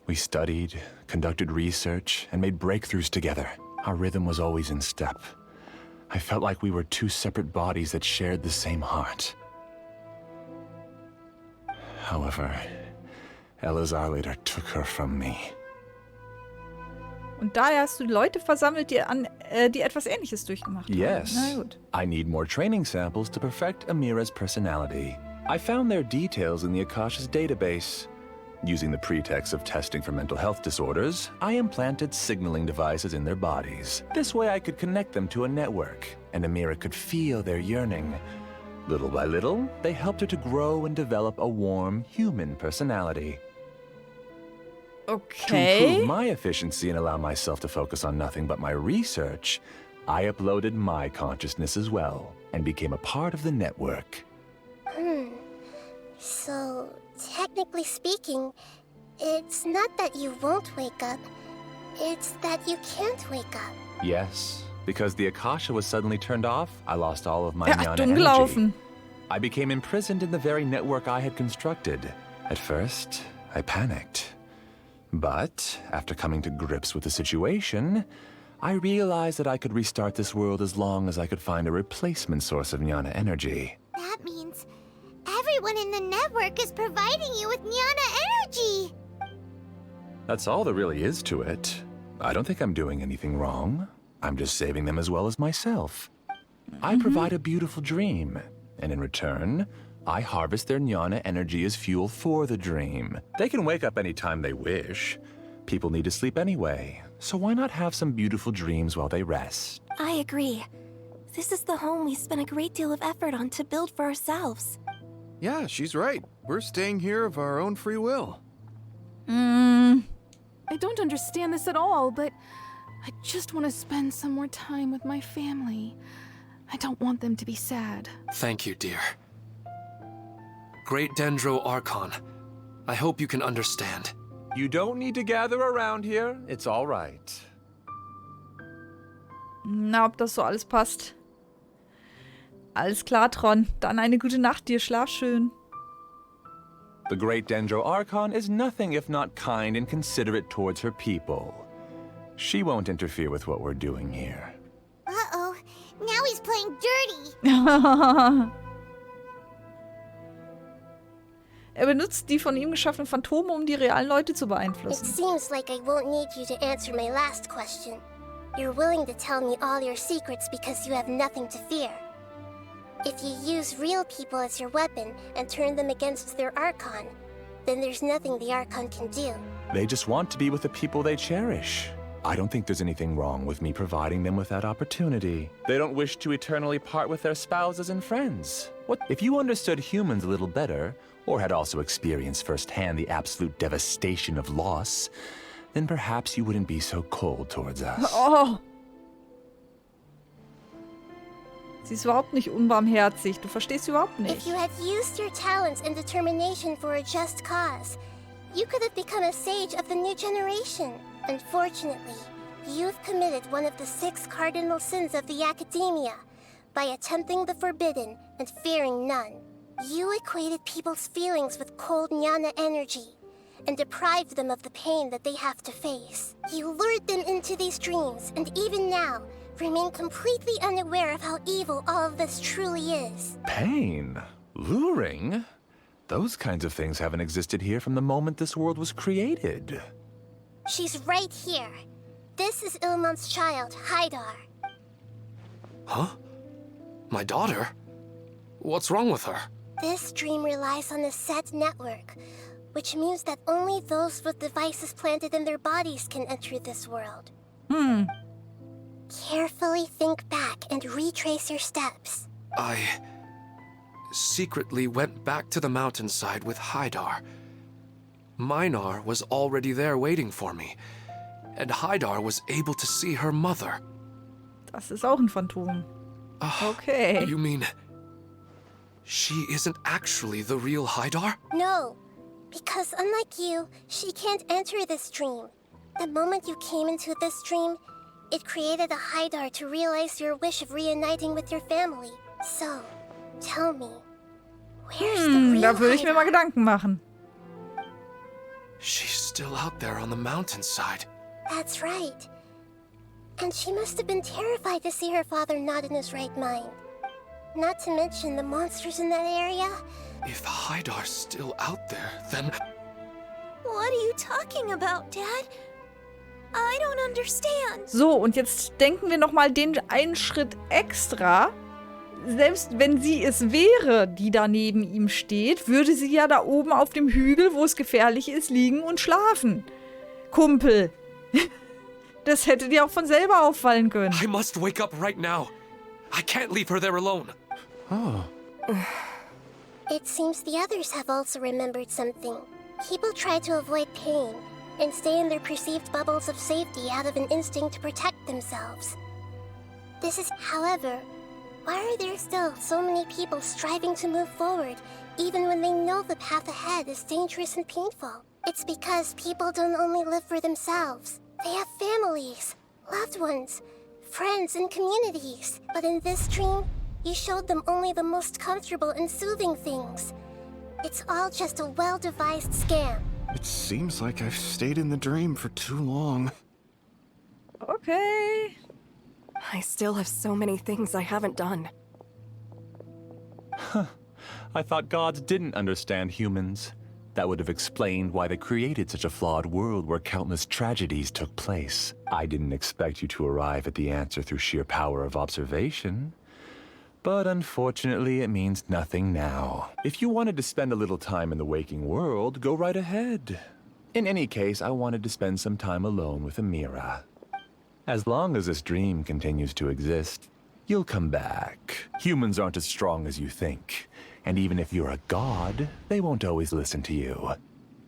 We studied, conducted research, and made breakthroughs together. Our rhythm was always in step. I felt like we were 2 separate bodies that shared the same heart. However, Elazar later took her from me. Und daher hast du Leute versammelt, die etwas Ähnliches durchgemacht haben. Yes. Na gut. I need more training samples to perfect Amira's personality. I found their details in the Akasha's database. Using the pretext of testing for mental health disorders, I implanted signaling devices in their bodies. This way I could connect them to a network, and Amira could feel their yearning. Little by little, they helped her to grow and develop a warm, human personality. Okay. To improve my efficiency and allow myself to focus on nothing but my research, I uploaded my consciousness as well, and became a part of the network. So, technically speaking, it's not that you won't wake up, it's that you can't wake up. Yes, because the Akasha was suddenly turned off, I lost all of my jnana dumm energy. gelaufen. I became imprisoned in the very network I had constructed. At first, I panicked. But, after coming to grips with the situation, I realized that I could restart this world as long as I could find a replacement source of jnana energy. That means everyone in the network is providing you with jnana energy. That's all there really is to it. I don't think I'm doing anything wrong. I'm just saving them as well as myself. I provide a beautiful dream, and in return, I harvest their jnana energy as fuel for the dream. They can wake up anytime they wish. People need to sleep anyway, so why not have some beautiful dreams while they rest? I agree. This is the home we spent a great deal of effort on to build for ourselves. Yeah, she's right. We're staying here of our own free will. I don't understand this at all, but I just want to spend some more time with my family. I don't want them to be sad. Thank you, dear. Great Dendro Archon, I hope you can understand. You don't need to gather around here. It's all right. Na, ob das so alles passt. Alles klar, Tron. Dann eine gute Nacht dir. Schlaf schön. The great Dendro Archon is nothing if not kind and considerate towards her people. She won't interfere with what we're doing here. Uh-oh. Now he's playing dirty. Er benutzt die von ihm geschaffenen Phantome, um die realen Leute zu It beeinflussen. seems like I won't need you to answer my last question. You're willing to tell me all your secrets because you have nothing to fear. If you use real people as your weapon and turn them against their Archon, then there's nothing the Archon can do. They just want to be with the people they cherish. I don't think there's anything wrong with me providing them with that opportunity. They don't wish to eternally part with their spouses and friends. What if you understood humans a little better, or had also experienced firsthand the absolute devastation of loss, then perhaps you wouldn't be so cold towards us. Oh. Sie ist überhaupt nicht unbarmherzig. Du verstehst überhaupt If nicht. you had used your talents and determination for a just cause, you could have become a sage of the new generation. Unfortunately, you've committed one of the 6 cardinal sins of the Academia by attempting the forbidden and fearing none. You equated people's feelings with cold Jnana energy and deprived them of the pain that they have to face. You lured them into these dreams, and even now, remain completely unaware of how evil all of this truly is. Pain? Luring? Those kinds of things haven't existed here from the moment this world was created. She's right here. This is Ilmon's child, Hydar. Huh? My daughter? What's wrong with her? This dream relies on a set network, which means that only those with devices planted in their bodies can enter this world. Carefully think back and retrace your steps. I secretly went back to the mountainside with Hydar. Minar was already there waiting for me, and Hydar was able to see her mother. Das ist auch ein Phantom. Okay. You mean she isn't actually the real Hydar? No, because unlike you, she can't enter this dream. The moment you came into this dream, it created a Hydar to realize your wish of reuniting with your family. So, tell me, where's the real Da würde ich mir mal Gedanken machen. She's still out there on the mountainside. That's right. And she must have been terrified to see her father not in his right mind. Not to mention the monsters in that area. If Hydar's still out there, then... What are you talking about, Dad? I don't understand. So, und jetzt denken wir nochmal den einen Schritt extra. Selbst wenn sie es wäre, die da neben ihm steht, würde sie ja da oben auf dem Hügel, wo es gefährlich ist, liegen und schlafen. Kumpel. Das hätte dir auch von selber auffallen können. I must wake up right now. I can't leave her there alone. Oh. It seems the others have also remembered something. People try to avoid pain and stay in their perceived bubbles of safety out of an instinct to protect themselves. This is, however, why are there still so many people striving to move forward, even when they know the path ahead is dangerous and painful? It's because people don't only live for themselves. They have families, loved ones, friends, and communities. But in this dream, you showed them only the most comfortable and soothing things. It's all just a well-devised scam. It seems like I've stayed in the dream for too long. Okay. I still have so many things I haven't done. I thought gods didn't understand humans. That would have explained why they created such a flawed world where countless tragedies took place. I didn't expect you to arrive at the answer through sheer power of observation. But unfortunately, it means nothing now. If you wanted to spend a little time in the waking world, go right ahead. In any case, I wanted to spend some time alone with Amira. As long as this dream continues to exist, you'll come back. Humans aren't as strong as you think. And even if you're a god, they won't always listen to you.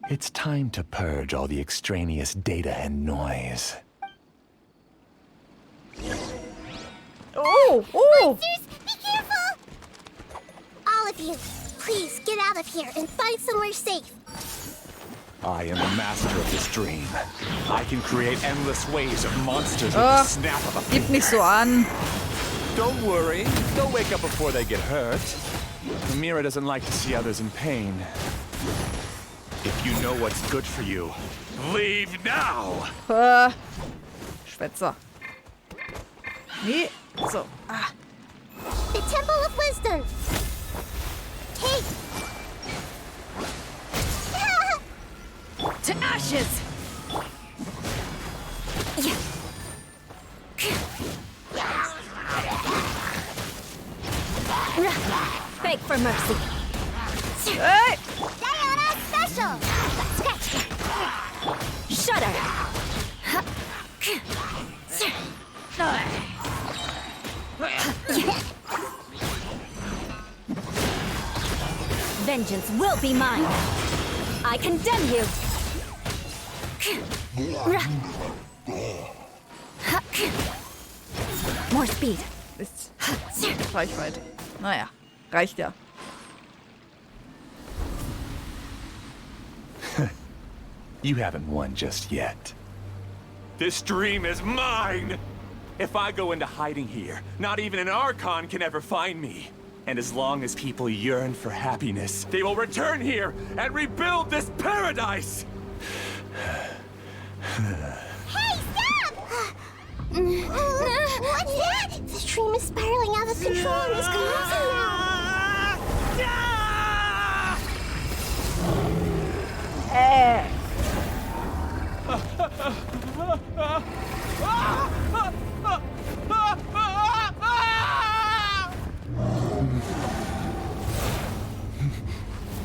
It's time to purge all the extraneous data and noise. Oh! Monsters, be careful! All of you, please get out of here and find somewhere safe. I am the master of this dream. I can create endless waves of monsters with the snap of a Gib finger. nicht so an. Don't worry, they'll wake up before they get hurt. Amira doesn't like to see others in pain. If you know what's good for you, leave now! Schwätzer. Nee. So. Ah. The Temple of Wisdom. Hey! To ashes! Beg for mercy. Hey! Diana special! Shudder! Vengeance will be mine. I condemn you. More speed. Ist Reichweite. Naja, reicht ja. You haven't won just yet. This dream is mine! If I go into hiding here, not even an Archon can ever find me. And as long as people yearn for happiness, they will return here and rebuild this paradise! Hey, stop! What's that? The stream is spiraling out of control and is collapsing now.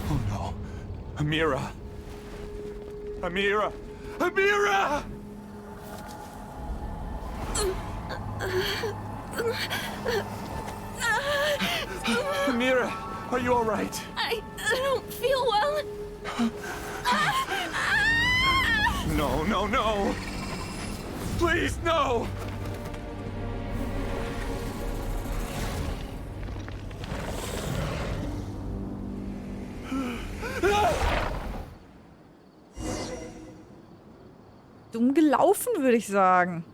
Oh no. Amira! Amira! Amira! Amira, are you all right? I don't feel well. No, no, no! Please, no! Dumm gelaufen, würde ich sagen.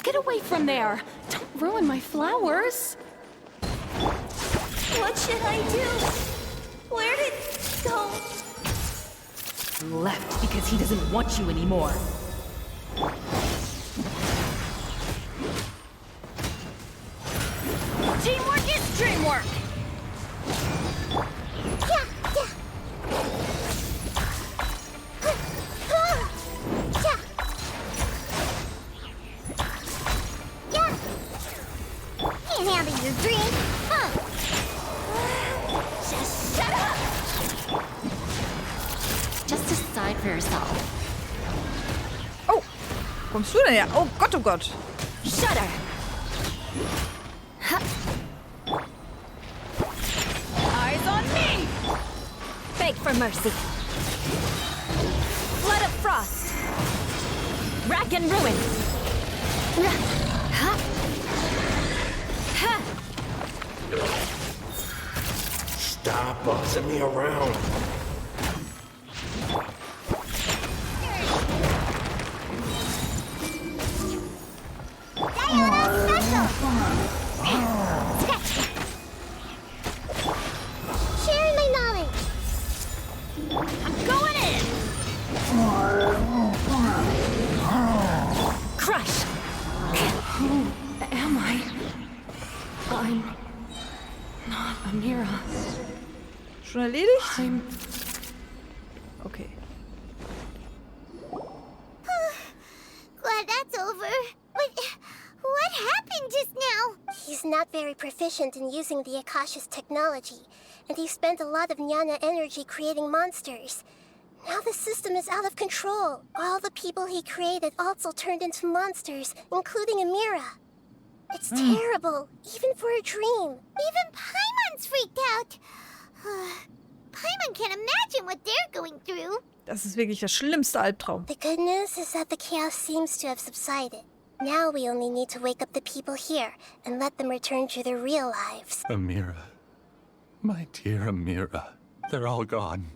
Get away from there! Don't ruin my flowers! What should I do? Where did it go? Left because he doesn't want you anymore. Teamwork is dreamwork! Can't handle your dream, huh? Just shut up! Just decide for yourself. Oh, kommst du denn her? Oh Gott, oh Gott. Shudder! Eyes on me! Beg for mercy. Flood of frost. Rack and ruin. Stop bossing me around. Sharing my knowledge. I'm going in! Crush! Who am I? I'm not Amira. Schon erledigt? I'm... Okay. Glad that's over. But what happened just now? He's not very proficient in using the Akasha's technology, and he spent a lot of Jnana energy creating monsters. Now the system is out of control. All the people he created also turned into monsters, including Amira. It's terrible, even for a dream. Even Paimon's freaked out. Paimon can't imagine what they're going through. Das ist wirklich der schlimmste Albtraum. The good news is that the chaos seems to have subsided. Now we only need to wake up the people here and let them return to their real lives. Amira. My dear Amira. They're all gone.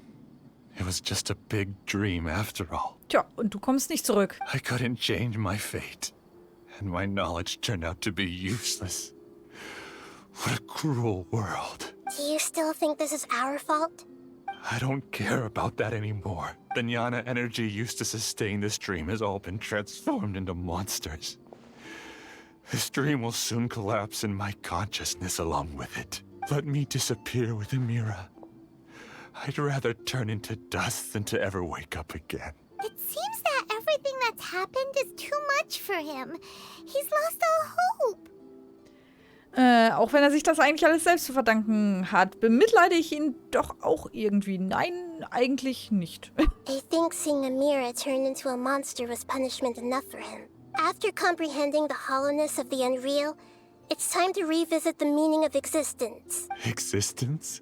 It was just a big dream after all. Tja, und du kommst nicht zurück. I couldn't change my fate. And my knowledge turned out to be useless. What a cruel world. Do you still think this is our fault? I don't care about that anymore. The Jnana energy used to sustain this dream has all been transformed into monsters. This dream will soon collapse and my consciousness along with it. Let me disappear with Amira. I'd rather turn into dust than to ever wake up again. It seems that everything that's happened is too much for him. He's lost all hope. Auch wenn er sich das eigentlich alles selbst zu verdanken hat, bemitleide ich ihn doch auch irgendwie. Nein, eigentlich nicht. I think seeing a mirror turn into a monster was punishment enough for him. After comprehending the hollowness of the unreal, it's time to revisit the meaning of existence. Existence?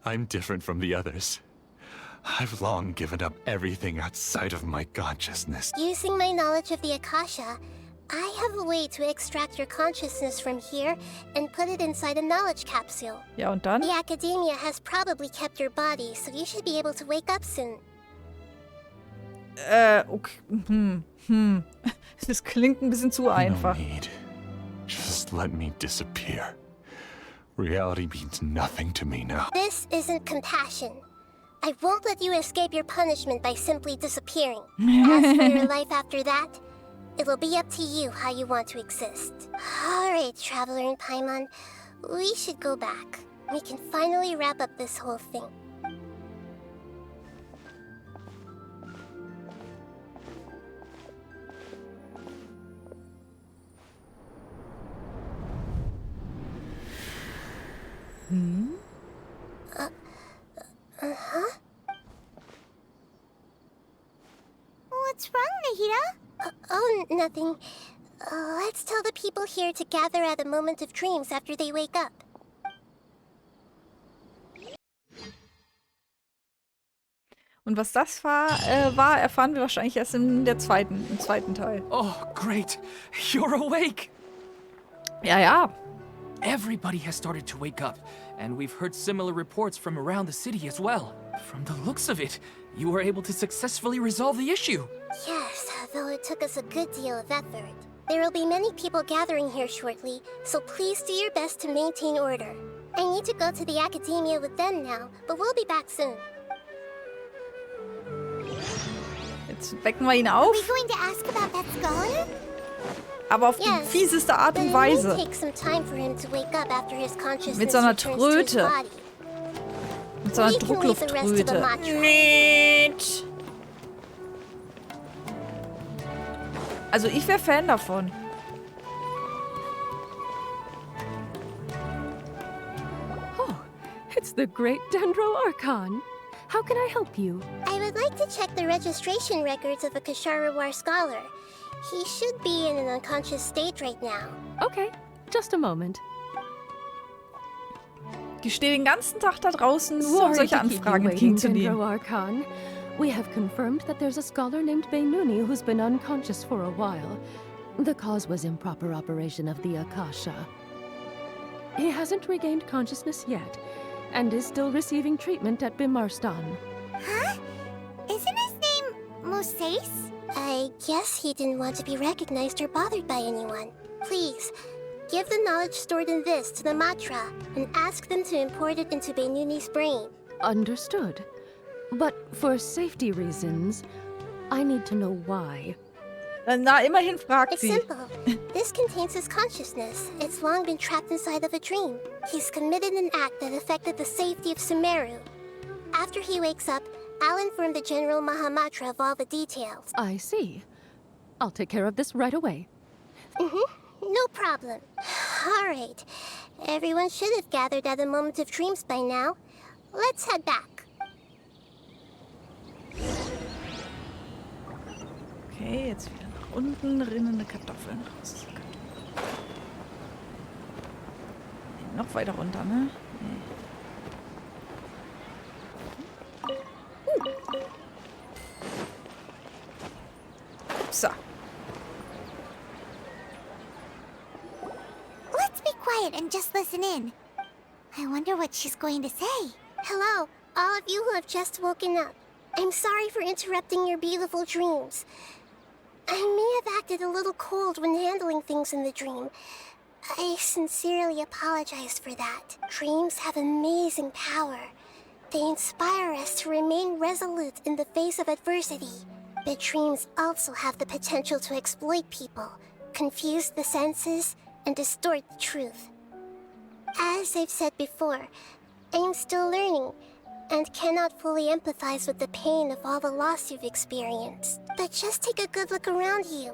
I'm different from the others. I've long given up everything outside of my consciousness. Using my knowledge of the Akasha, I have a way to extract your consciousness from here and put it inside a knowledge capsule. Ja, und dann? The Academia has probably kept your body, so you should be able to wake up soon. Okay. Das klingt ein bisschen zu einfach. No need. Just let me disappear. Reality means nothing to me now. This isn't compassion. I won't let you escape your punishment by simply disappearing. As for your life after that, it'll be up to you how you want to exist. Alright, Traveler and Paimon, we should go back. We can finally wrap up this whole thing. Uh-huh? What's wrong, Nahida? Oh, nothing. Let's tell the people here to gather at a moment of dreams after they wake up. Und was das war, erfahren wir wahrscheinlich erst im zweiten Teil. Oh, great. You're awake. Ja, ja. Everybody has started to wake up, and we've heard similar reports from around the city as well. From the looks of it, you were able to successfully resolve the issue. Yes, though it took us a good deal of effort. There will be many people gathering here shortly, so please do your best to maintain order. I need to go to the Academia with them now, but we'll be back soon. Jetzt wecken wir ihn auf. Are we going to ask about that scholar? Aber auf die fieseste Art und Weise. Mit so einer Tröte. Mit so einer Drucklufttröte. Nicht. Also ich wäre Fan davon. Oh, it's the great Dendro Archon. How can I help you? I would like to check the registration records of a Kasharawar scholar. He should be in an unconscious state right now. Okay, just a moment. Ich stehe den ganzen Tag da draußen, nur um solche Anfragen entgegenzunehmen. Archon. We have confirmed that there's a scholar named Beinuni who's been unconscious for a while. The cause was improper operation of the Akasha. He hasn't regained consciousness yet, and is still receiving treatment at Bimarstan. Huh? Isn't his name Moses? I guess he didn't want to be recognized or bothered by anyone. Please, give the knowledge stored in this to the Matra and ask them to import it into Beinuni's brain. Understood. But for safety reasons, I need to know why. Na, immerhin fragt sie. It's simple. This contains his consciousness. It's long been trapped inside of a dream. He's committed an act that affected the safety of Sumeru. After he wakes up, I'll inform the General Mahamatra of all the details. I see. I'll take care of this right away. No problem. All right. Everyone should have gathered at a moment of dreams by now. Let's head back. Okay, jetzt wieder nach unten, rinnende Kartoffeln raus. Nee, noch weiter runter, ne? Nee. So. Let's be quiet and just listen in. I wonder what she's going to say. Hello, all of you who have just woken up. I'm sorry for interrupting your beautiful dreams. I may have acted a little cold when handling things in the dream. I sincerely apologize for that. Dreams have amazing power. They inspire us to remain resolute in the face of adversity. But dreams also have the potential to exploit people, confuse the senses, and distort the truth. As I've said before, I am still learning, and cannot fully empathize with the pain of all the loss you've experienced. But just take a good look around you,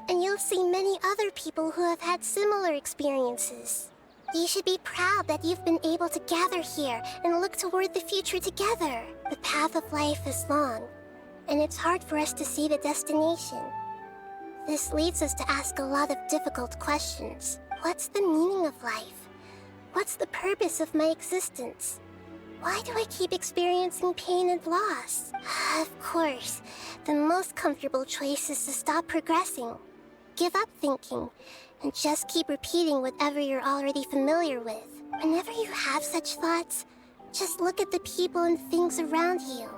and you'll see many other people who have had similar experiences. You should be proud that you've been able to gather here and look toward the future together. The path of life is long, and it's hard for us to see the destination. This leads us to ask a lot of difficult questions. What's the meaning of life? What's the purpose of my existence? Why do I keep experiencing pain and loss? Of course, the most comfortable choice is to stop progressing. Give up thinking, and just keep repeating whatever you're already familiar with. Whenever you have such thoughts, just look at the people and things around you.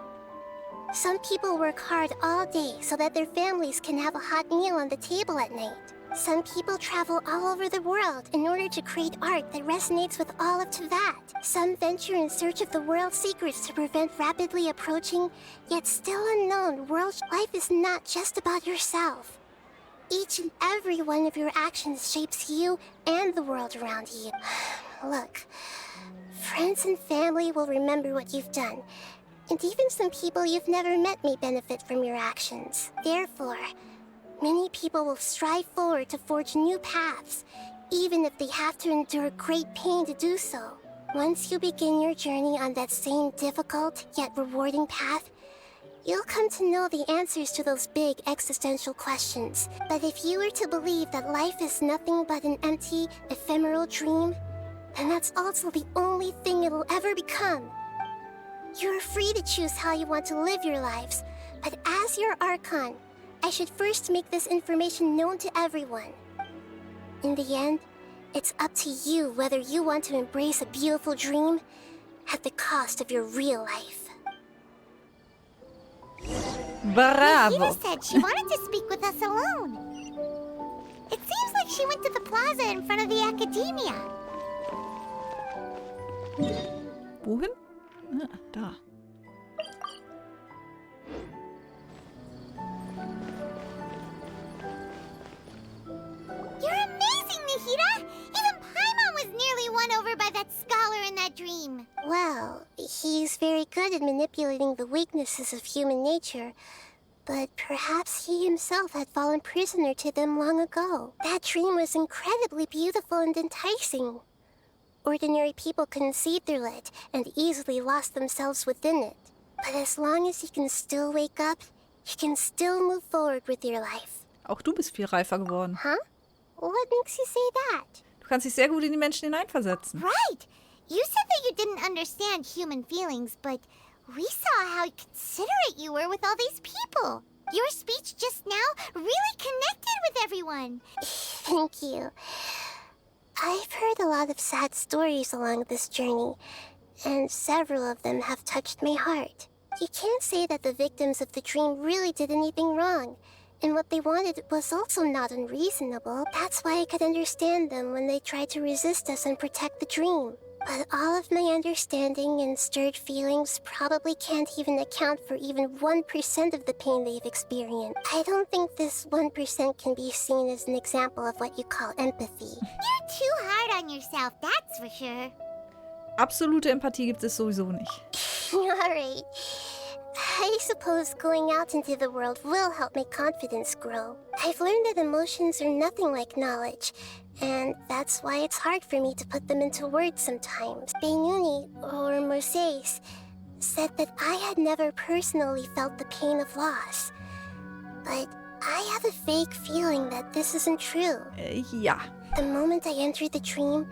Some people work hard all day so that their families can have a hot meal on the table at night. Some people travel all over the world in order to create art that resonates with all of Teyvat. Some venture in search of the world's secrets to prevent rapidly approaching, yet still unknown world. Life is not just about yourself. Each and every one of your actions shapes you and the world around you. Look, friends and family will remember what you've done, and even some people you've never met may benefit from your actions. Therefore, many people will strive forward to forge new paths, even if they have to endure great pain to do so. Once you begin your journey on that same difficult yet rewarding path, you'll come to know the answers to those big existential questions. But if you were to believe that life is nothing but an empty, ephemeral dream, then that's also the only thing it'll ever become. You're free to choose how you want to live your lives, but as your Archon, I should first make this information known to everyone. In the end, it's up to you whether you want to embrace a beautiful dream at the cost of your real life. Bravo! Nahida said she wanted to speak with us alone. It seems like she went to the plaza in front of the academia. Wohin? Ah, da. You're amazing, Nahida! Even Paimon was nearly won over by that scholar in that dream. Well, he's very good at manipulating the weaknesses of human nature, but perhaps he himself had fallen prisoner to them long ago. That dream was incredibly beautiful and enticing. Ordinary people couldn't see through it and easily lost themselves within it. But as long as you can still wake up, you can still move forward with your life. Auch du bist viel reifer geworden. Huh? What makes you say that? Du kannst dich sehr gut in die Menschen hineinversetzen. Right! You said that you didn't understand human feelings, but we saw how considerate you were with all these people. Your speech just now really connected with everyone. Thank you. I've heard a lot of sad stories along this journey, and several of them have touched my heart. You can't say that the victims of the dream really did anything wrong, and what they wanted was also not unreasonable. That's why I could understand them when they tried to resist us and protect the dream. But all of my understanding and stirred feelings probably can't even account for even 1% of the pain they've experienced. I don't think this 1% can be seen as an example of what you call empathy. You're too hard on yourself, that's for sure. Absolute Empathie gibt es sowieso nicht. Alright. I suppose going out into the world will help my confidence grow. I've learned that emotions are nothing like knowledge, and that's why it's hard for me to put them into words sometimes. Beinuni, or Moses, said that I had never personally felt the pain of loss. But I have a vague feeling that this isn't true. Ja. The moment I entered the dream,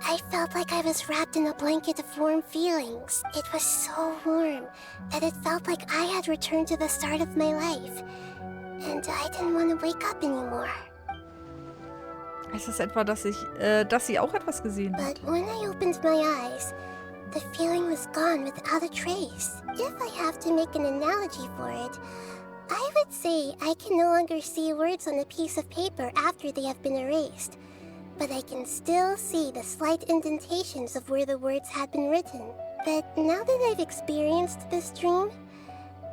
I felt like I was wrapped in a blanket of warm feelings. It was so warm that it felt like I had returned to the start of my life. And I didn't want to wake up anymore. Ist das etwa, dass sie auch etwas gesehen hat? But when I opened my eyes, the feeling was gone without a trace. If I have to make an analogy for it, I would say I can no longer see words on a piece of paper after they have been erased. But I can still see the slight indentations of where the words had been written. But now that I've experienced this dream,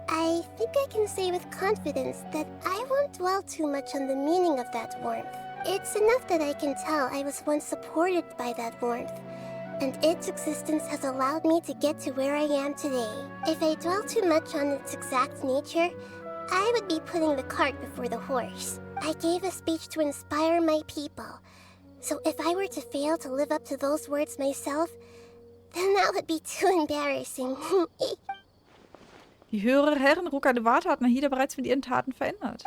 I think I can say with confidence that I won't dwell too much on the meaning of that warmth. It's enough that I can tell I was once supported by that warmth, and its existence has allowed me to get to where I am today. If I dwell too much on its exact nature, I would be putting the cart before the horse. I gave a speech to inspire my people. So if I were to fail to live up to those words myself, then that would be too embarrassing. Die höhere Herren Rokadewata hat Nahida bereits mit ihren Taten verändert.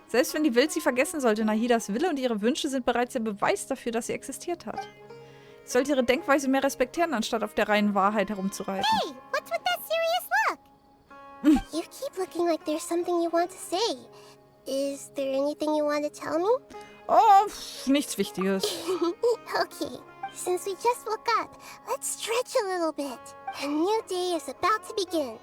Selbst wenn die Welt sie vergessen sollte, Nahidas Wille und ihre Wünsche sind bereits der Beweis dafür, dass sie existiert hat. Ich sollte ihre Denkweise mehr respektieren, anstatt auf der reinen Wahrheit herumzureiten. Hey, what's with that serious look? You keep looking like there's something you want to say. Is there anything you want to tell me? Oh, nichts Wichtiges. Okay, since we just woke up, let's stretch a little bit. A new day is about to begin.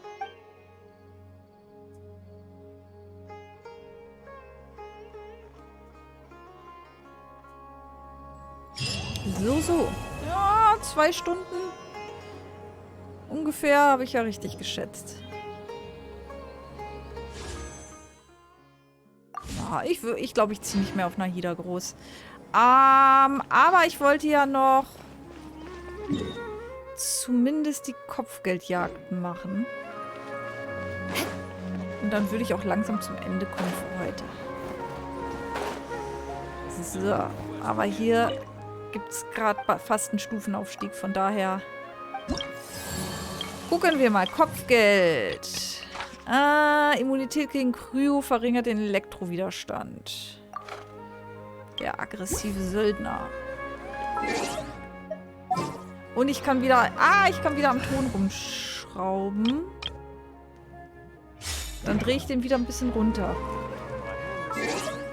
So. Ja, 2 Stunden. Ungefähr, habe ich ja richtig geschätzt. Ja, ich glaube, ich ziehe nicht mehr auf Nahida groß. Aber ich wollte ja noch zumindest die Kopfgeldjagden machen. Und dann würde ich auch langsam zum Ende kommen für heute. So, aber hier gibt es gerade fast einen Stufenaufstieg, von daher gucken wir mal. Kopfgeld. Immunität gegen Kryo verringert den Elektrowiderstand. Der aggressive Söldner. Und ich kann wieder... ich kann wieder am Ton rumschrauben. Dann drehe ich den wieder ein bisschen runter.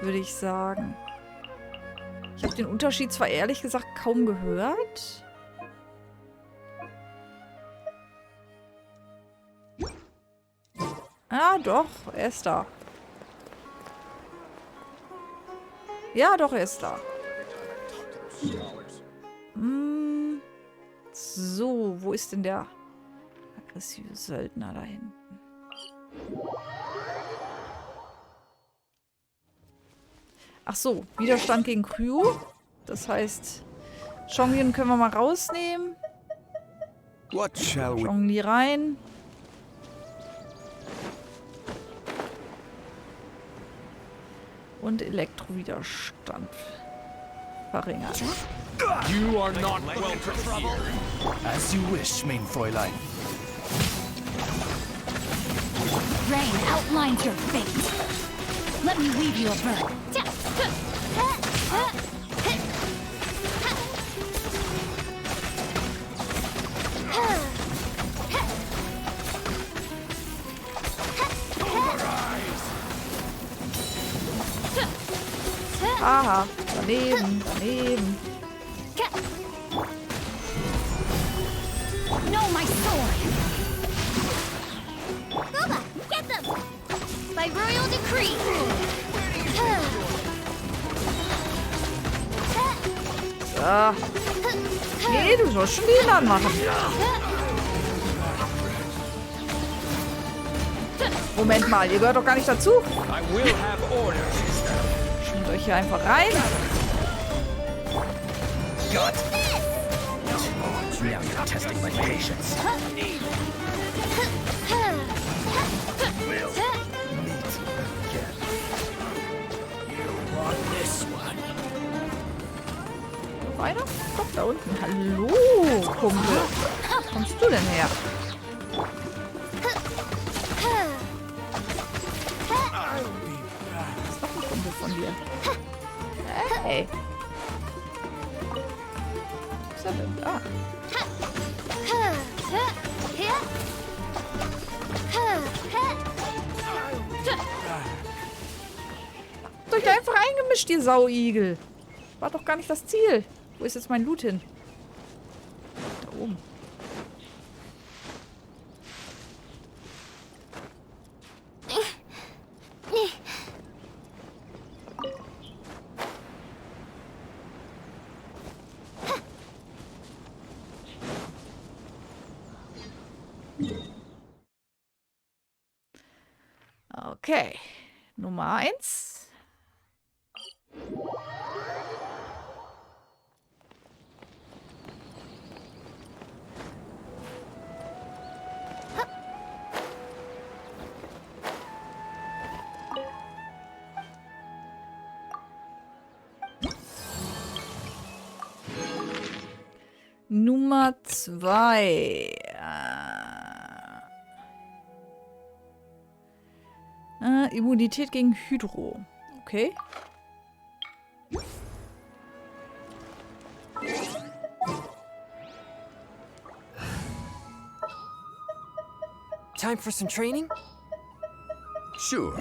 Würde ich sagen. Ich habe den Unterschied zwar ehrlich gesagt kaum gehört. Ah, doch. Er ist da. Ja, doch, er ist da. So, wo ist denn der aggressive Söldner da hinten? Ach so, Widerstand gegen Kryo. Das heißt, Zhongli können wir mal rausnehmen. Zhongli rein. Und Elektrowiderstand verringert. You are not welcome here. As you wish, mein Fräulein. Rain outlines your fate. Let me weave you a bird. Aha, daneben, daneben. No, my sword! Boba, get them! By royal decree! Nee, du sollst schon den anmachen. Moment mal, ihr gehört doch gar nicht dazu. Schwimmt euch hier einfach rein. Got now you're testing my patience. Weiter? Doch, da unten. Hallo, Kumpel. Wo kommst du denn her? Das ist doch ein Kumpel von dir. Hey. Was ist er denn da? Habt euch einfach eingemischt, ihr Sauigel. War doch gar nicht das Ziel. Wo ist jetzt mein Loot hin? Da oben. Okay. Nummer 1. Nummer 2. Immunität gegen Hydro. Okay. Time for some training? Sure.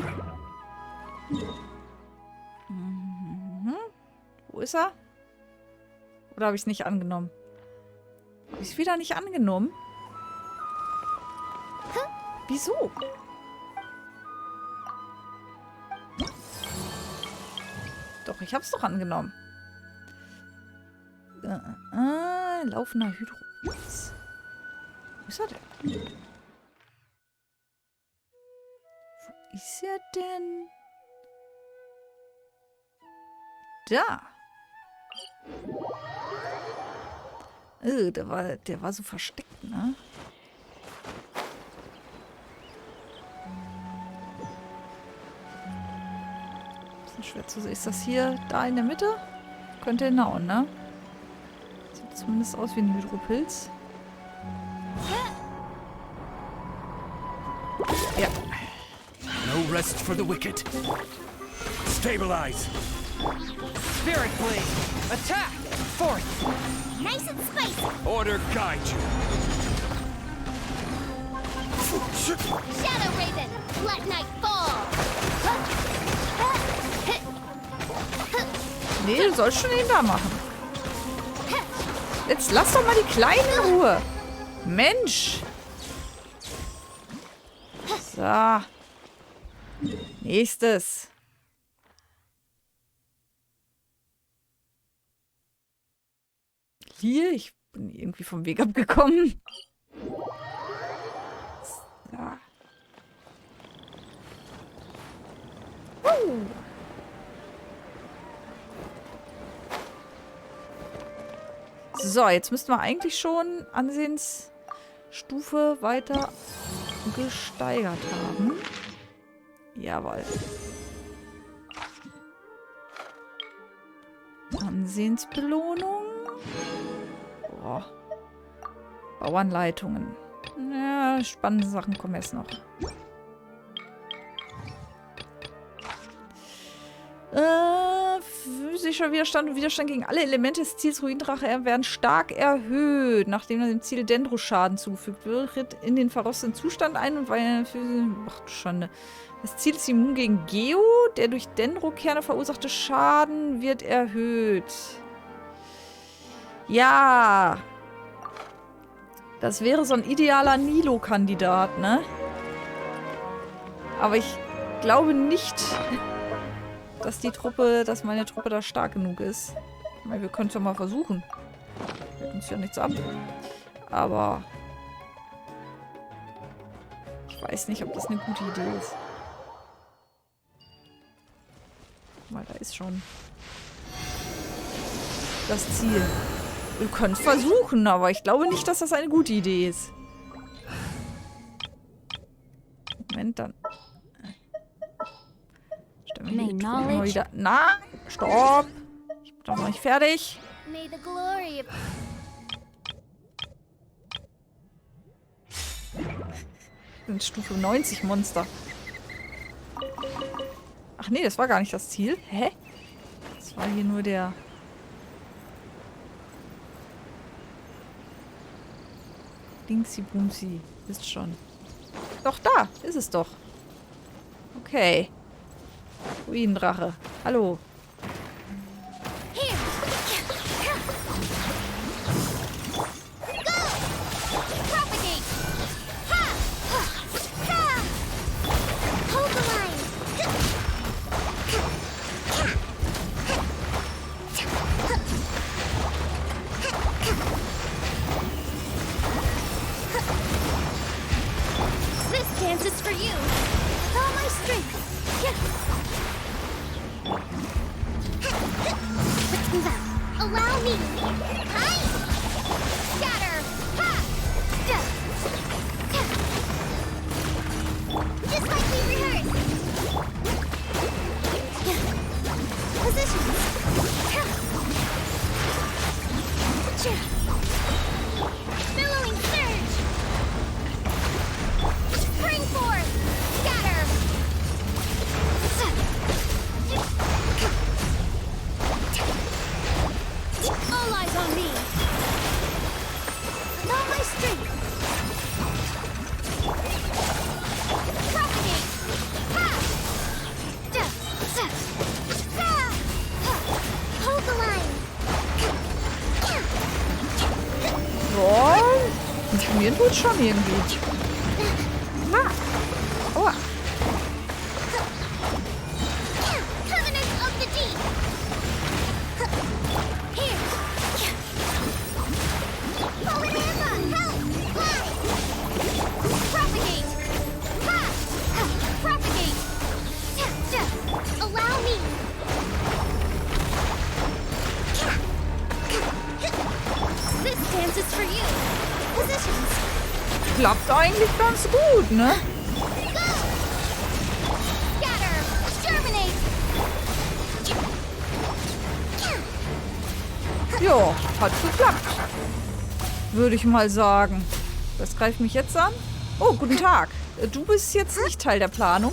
Mhm. Wo ist er? Oder habe ich es nicht angenommen? Habe ich es wieder nicht angenommen? Wieso? Doch, ich habe es doch angenommen. Laufender Hydro-Pilz. Wo ist er denn? Wo ist er denn? Da. Der war so versteckt, ne? Bisschen schwer zu sehen. Ist das hier da in der Mitte? Könnte hinhauen, ne? Sieht zumindest aus wie ein Hydro-Pilz. Ja. No rest for the wicked. Stabilize. Spirit Blade! Attack! Fourth! Nice and spicy! Order guide you. Shadow Raven! Let night fall! Nee, du sollst schon den da machen. Jetzt lass doch mal die Kleinen in Ruhe. Mensch. So. Nächstes. Hier, ich bin irgendwie vom Weg abgekommen. So. So, jetzt müssten wir eigentlich schon Ansehensstufe weiter gesteigert haben. Jawohl. Ansehensbelohnung. Boah. Bauanleitungen. Ja, spannende Sachen kommen jetzt noch. Physischer Widerstand und Widerstand gegen alle Elemente des Ziels Ruinendrache werden stark erhöht, nachdem dem Ziel Dendro-Schaden zugefügt wird, tritt in den verrosteten Zustand ein und weil ach du Schande. Das Ziel ist immun gegen Geo, der durch Dendro-Kerne verursachte Schaden wird erhöht. Ja. Das wäre so ein idealer Nilo-Kandidat, ne? Aber ich glaube nicht, dass meine Truppe da stark genug ist. Ich meine, wir können es ja mal versuchen. Hält uns ja nichts ab. Aber ich weiß nicht, ob das eine gute Idee ist. Mal, da ist schon das Ziel. Wir können es versuchen, aber ich glaube nicht, dass das eine gute Idee ist. Moment, dann. Mal wieder. Na, stopp! Ich bin doch noch nicht fertig. May the glory Sind Stufe 90 Monster. Ach nee, das war gar nicht das Ziel. Hä? Das war hier nur der... Dingsy-Bumsy. Ist schon. Doch, da ist es doch. Okay. Ruinendrache. Hallo. This dance is for you. With all my strength. Let's move out. Allow me. Hi. Scatter. Ha. Just like we rehearsed. Positions. funktionieren tut's schon irgendwie. Ah. Aua. Klappt eigentlich ganz gut, ne? Jo, hat geklappt. Würde ich mal sagen. Das greift mich jetzt an. Oh, guten Tag. Du bist jetzt nicht Teil der Planung.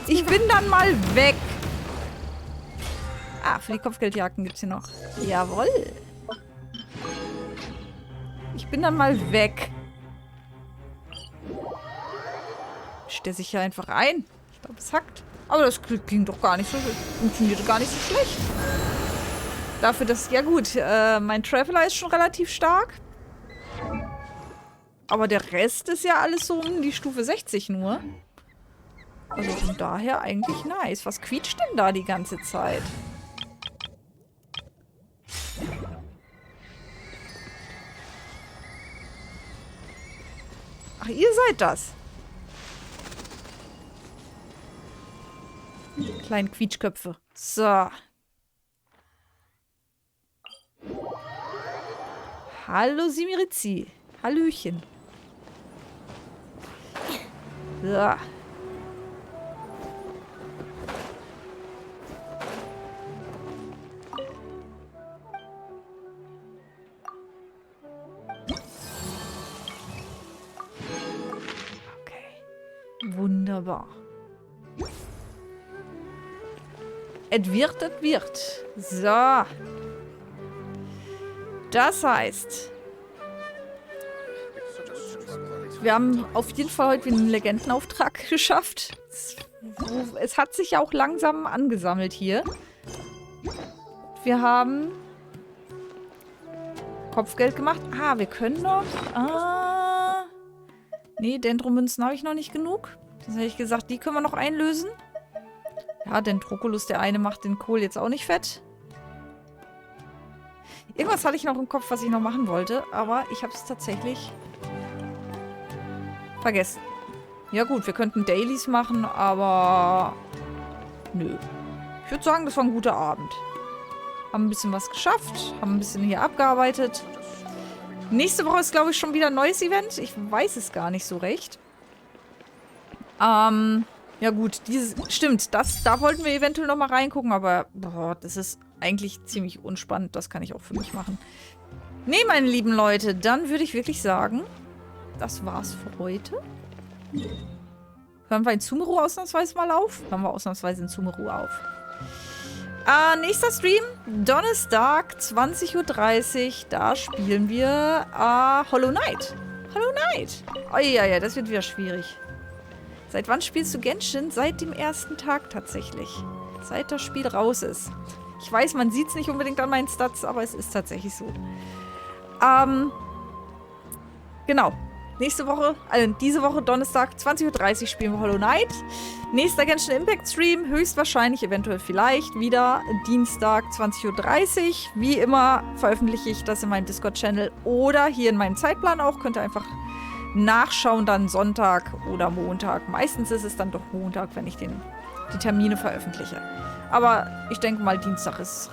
Ich bin dann mal weg. Ah, für die Kopfgeldjagden gibt es hier noch. Jawohl. Ich bin dann mal weg. Mischt der sich hier einfach ein? Ich glaube, es hackt. Aber das ging doch gar nicht so. Funktionierte gar nicht so schlecht. Dafür, dass. Ja, gut. Mein Traveler ist schon relativ stark. Aber der Rest ist ja alles so um die Stufe 60 nur. Also von daher eigentlich nice. Was quietscht denn da die ganze Zeit? Ach, ihr seid das. Kleinen Quietschköpfe. So. Hallo Simirizi. Hallöchen. So. Wunderbar. Es wird. So. Das heißt, wir haben auf jeden Fall heute wieder einen Legendenauftrag geschafft. Es hat sich ja auch langsam angesammelt hier. Wir haben Kopfgeld gemacht. Ah, wir können noch... Nee, Dendromünzen habe ich noch nicht genug. Das hätte ich gesagt, die können wir noch einlösen. Ja, Dendroculus, der eine macht den Kohl jetzt auch nicht fett. Irgendwas hatte ich noch im Kopf, was ich noch machen wollte. Aber ich habe es tatsächlich vergessen. Ja gut, wir könnten Dailies machen, aber... Nö. Ich würde sagen, das war ein guter Abend. Haben ein bisschen was geschafft. Haben ein bisschen hier abgearbeitet. Nächste Woche ist, glaube ich, schon wieder ein neues Event. Ich weiß es gar nicht so recht. Ja gut, stimmt, da wollten wir eventuell noch mal reingucken, aber boah, das ist eigentlich ziemlich unspannend. Das kann ich auch für mich machen. Nee, meine lieben Leute, dann würde ich wirklich sagen, das war's für heute. Hören wir in Sumeru ausnahmsweise mal auf? Hören wir ausnahmsweise in Sumeru auf. Nächster Stream, Donnerstag, 20:30 Uhr. Da spielen wir Hollow Knight. Hollow Knight. Oh ja, das wird wieder schwierig. Seit wann spielst du Genshin? Seit dem ersten Tag tatsächlich. Seit das Spiel raus ist. Ich weiß, man sieht es nicht unbedingt an meinen Stats, aber es ist tatsächlich so. Genau. Nächste Woche, also diese Woche Donnerstag, 20:30 Uhr spielen wir Hollow Knight. Nächster Genshin Impact Stream, höchstwahrscheinlich, eventuell vielleicht, wieder Dienstag, 20:30 Uhr. Wie immer veröffentliche ich das in meinem Discord-Channel oder hier in meinem Zeitplan auch. Könnt ihr einfach nachschauen, dann Sonntag oder Montag. Meistens ist es dann doch Montag, wenn ich die Termine veröffentliche. Aber ich denke mal, Dienstag ist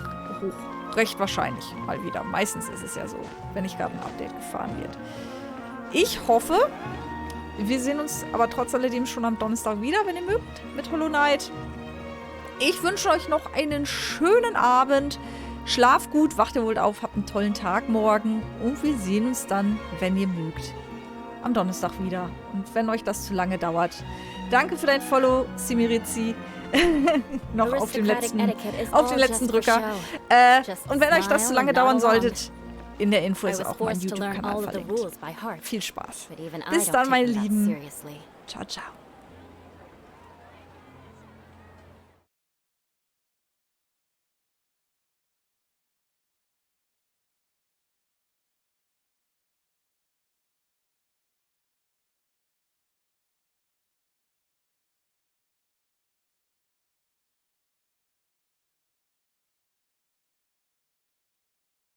recht wahrscheinlich mal wieder. Meistens ist es ja so, wenn nicht gerade ein Update gefahren wird. Ich hoffe, wir sehen uns aber trotz alledem schon am Donnerstag wieder, wenn ihr mögt, mit Hollow Knight. Ich wünsche euch noch einen schönen Abend. Schlaft gut, wacht ihr wohl auf, habt einen tollen Tag morgen. Und wir sehen uns dann, wenn ihr mögt, am Donnerstag wieder. Und wenn euch das zu lange dauert, danke für dein Follow, Simirizi. Noch auf dem letzten Drücker. Und wenn euch das zu lange dauern solltet, in der Info ist auch mein YouTube-Kanal verlinkt. Viel Spaß. Bis dann, meine Lieben. Ciao, ciao.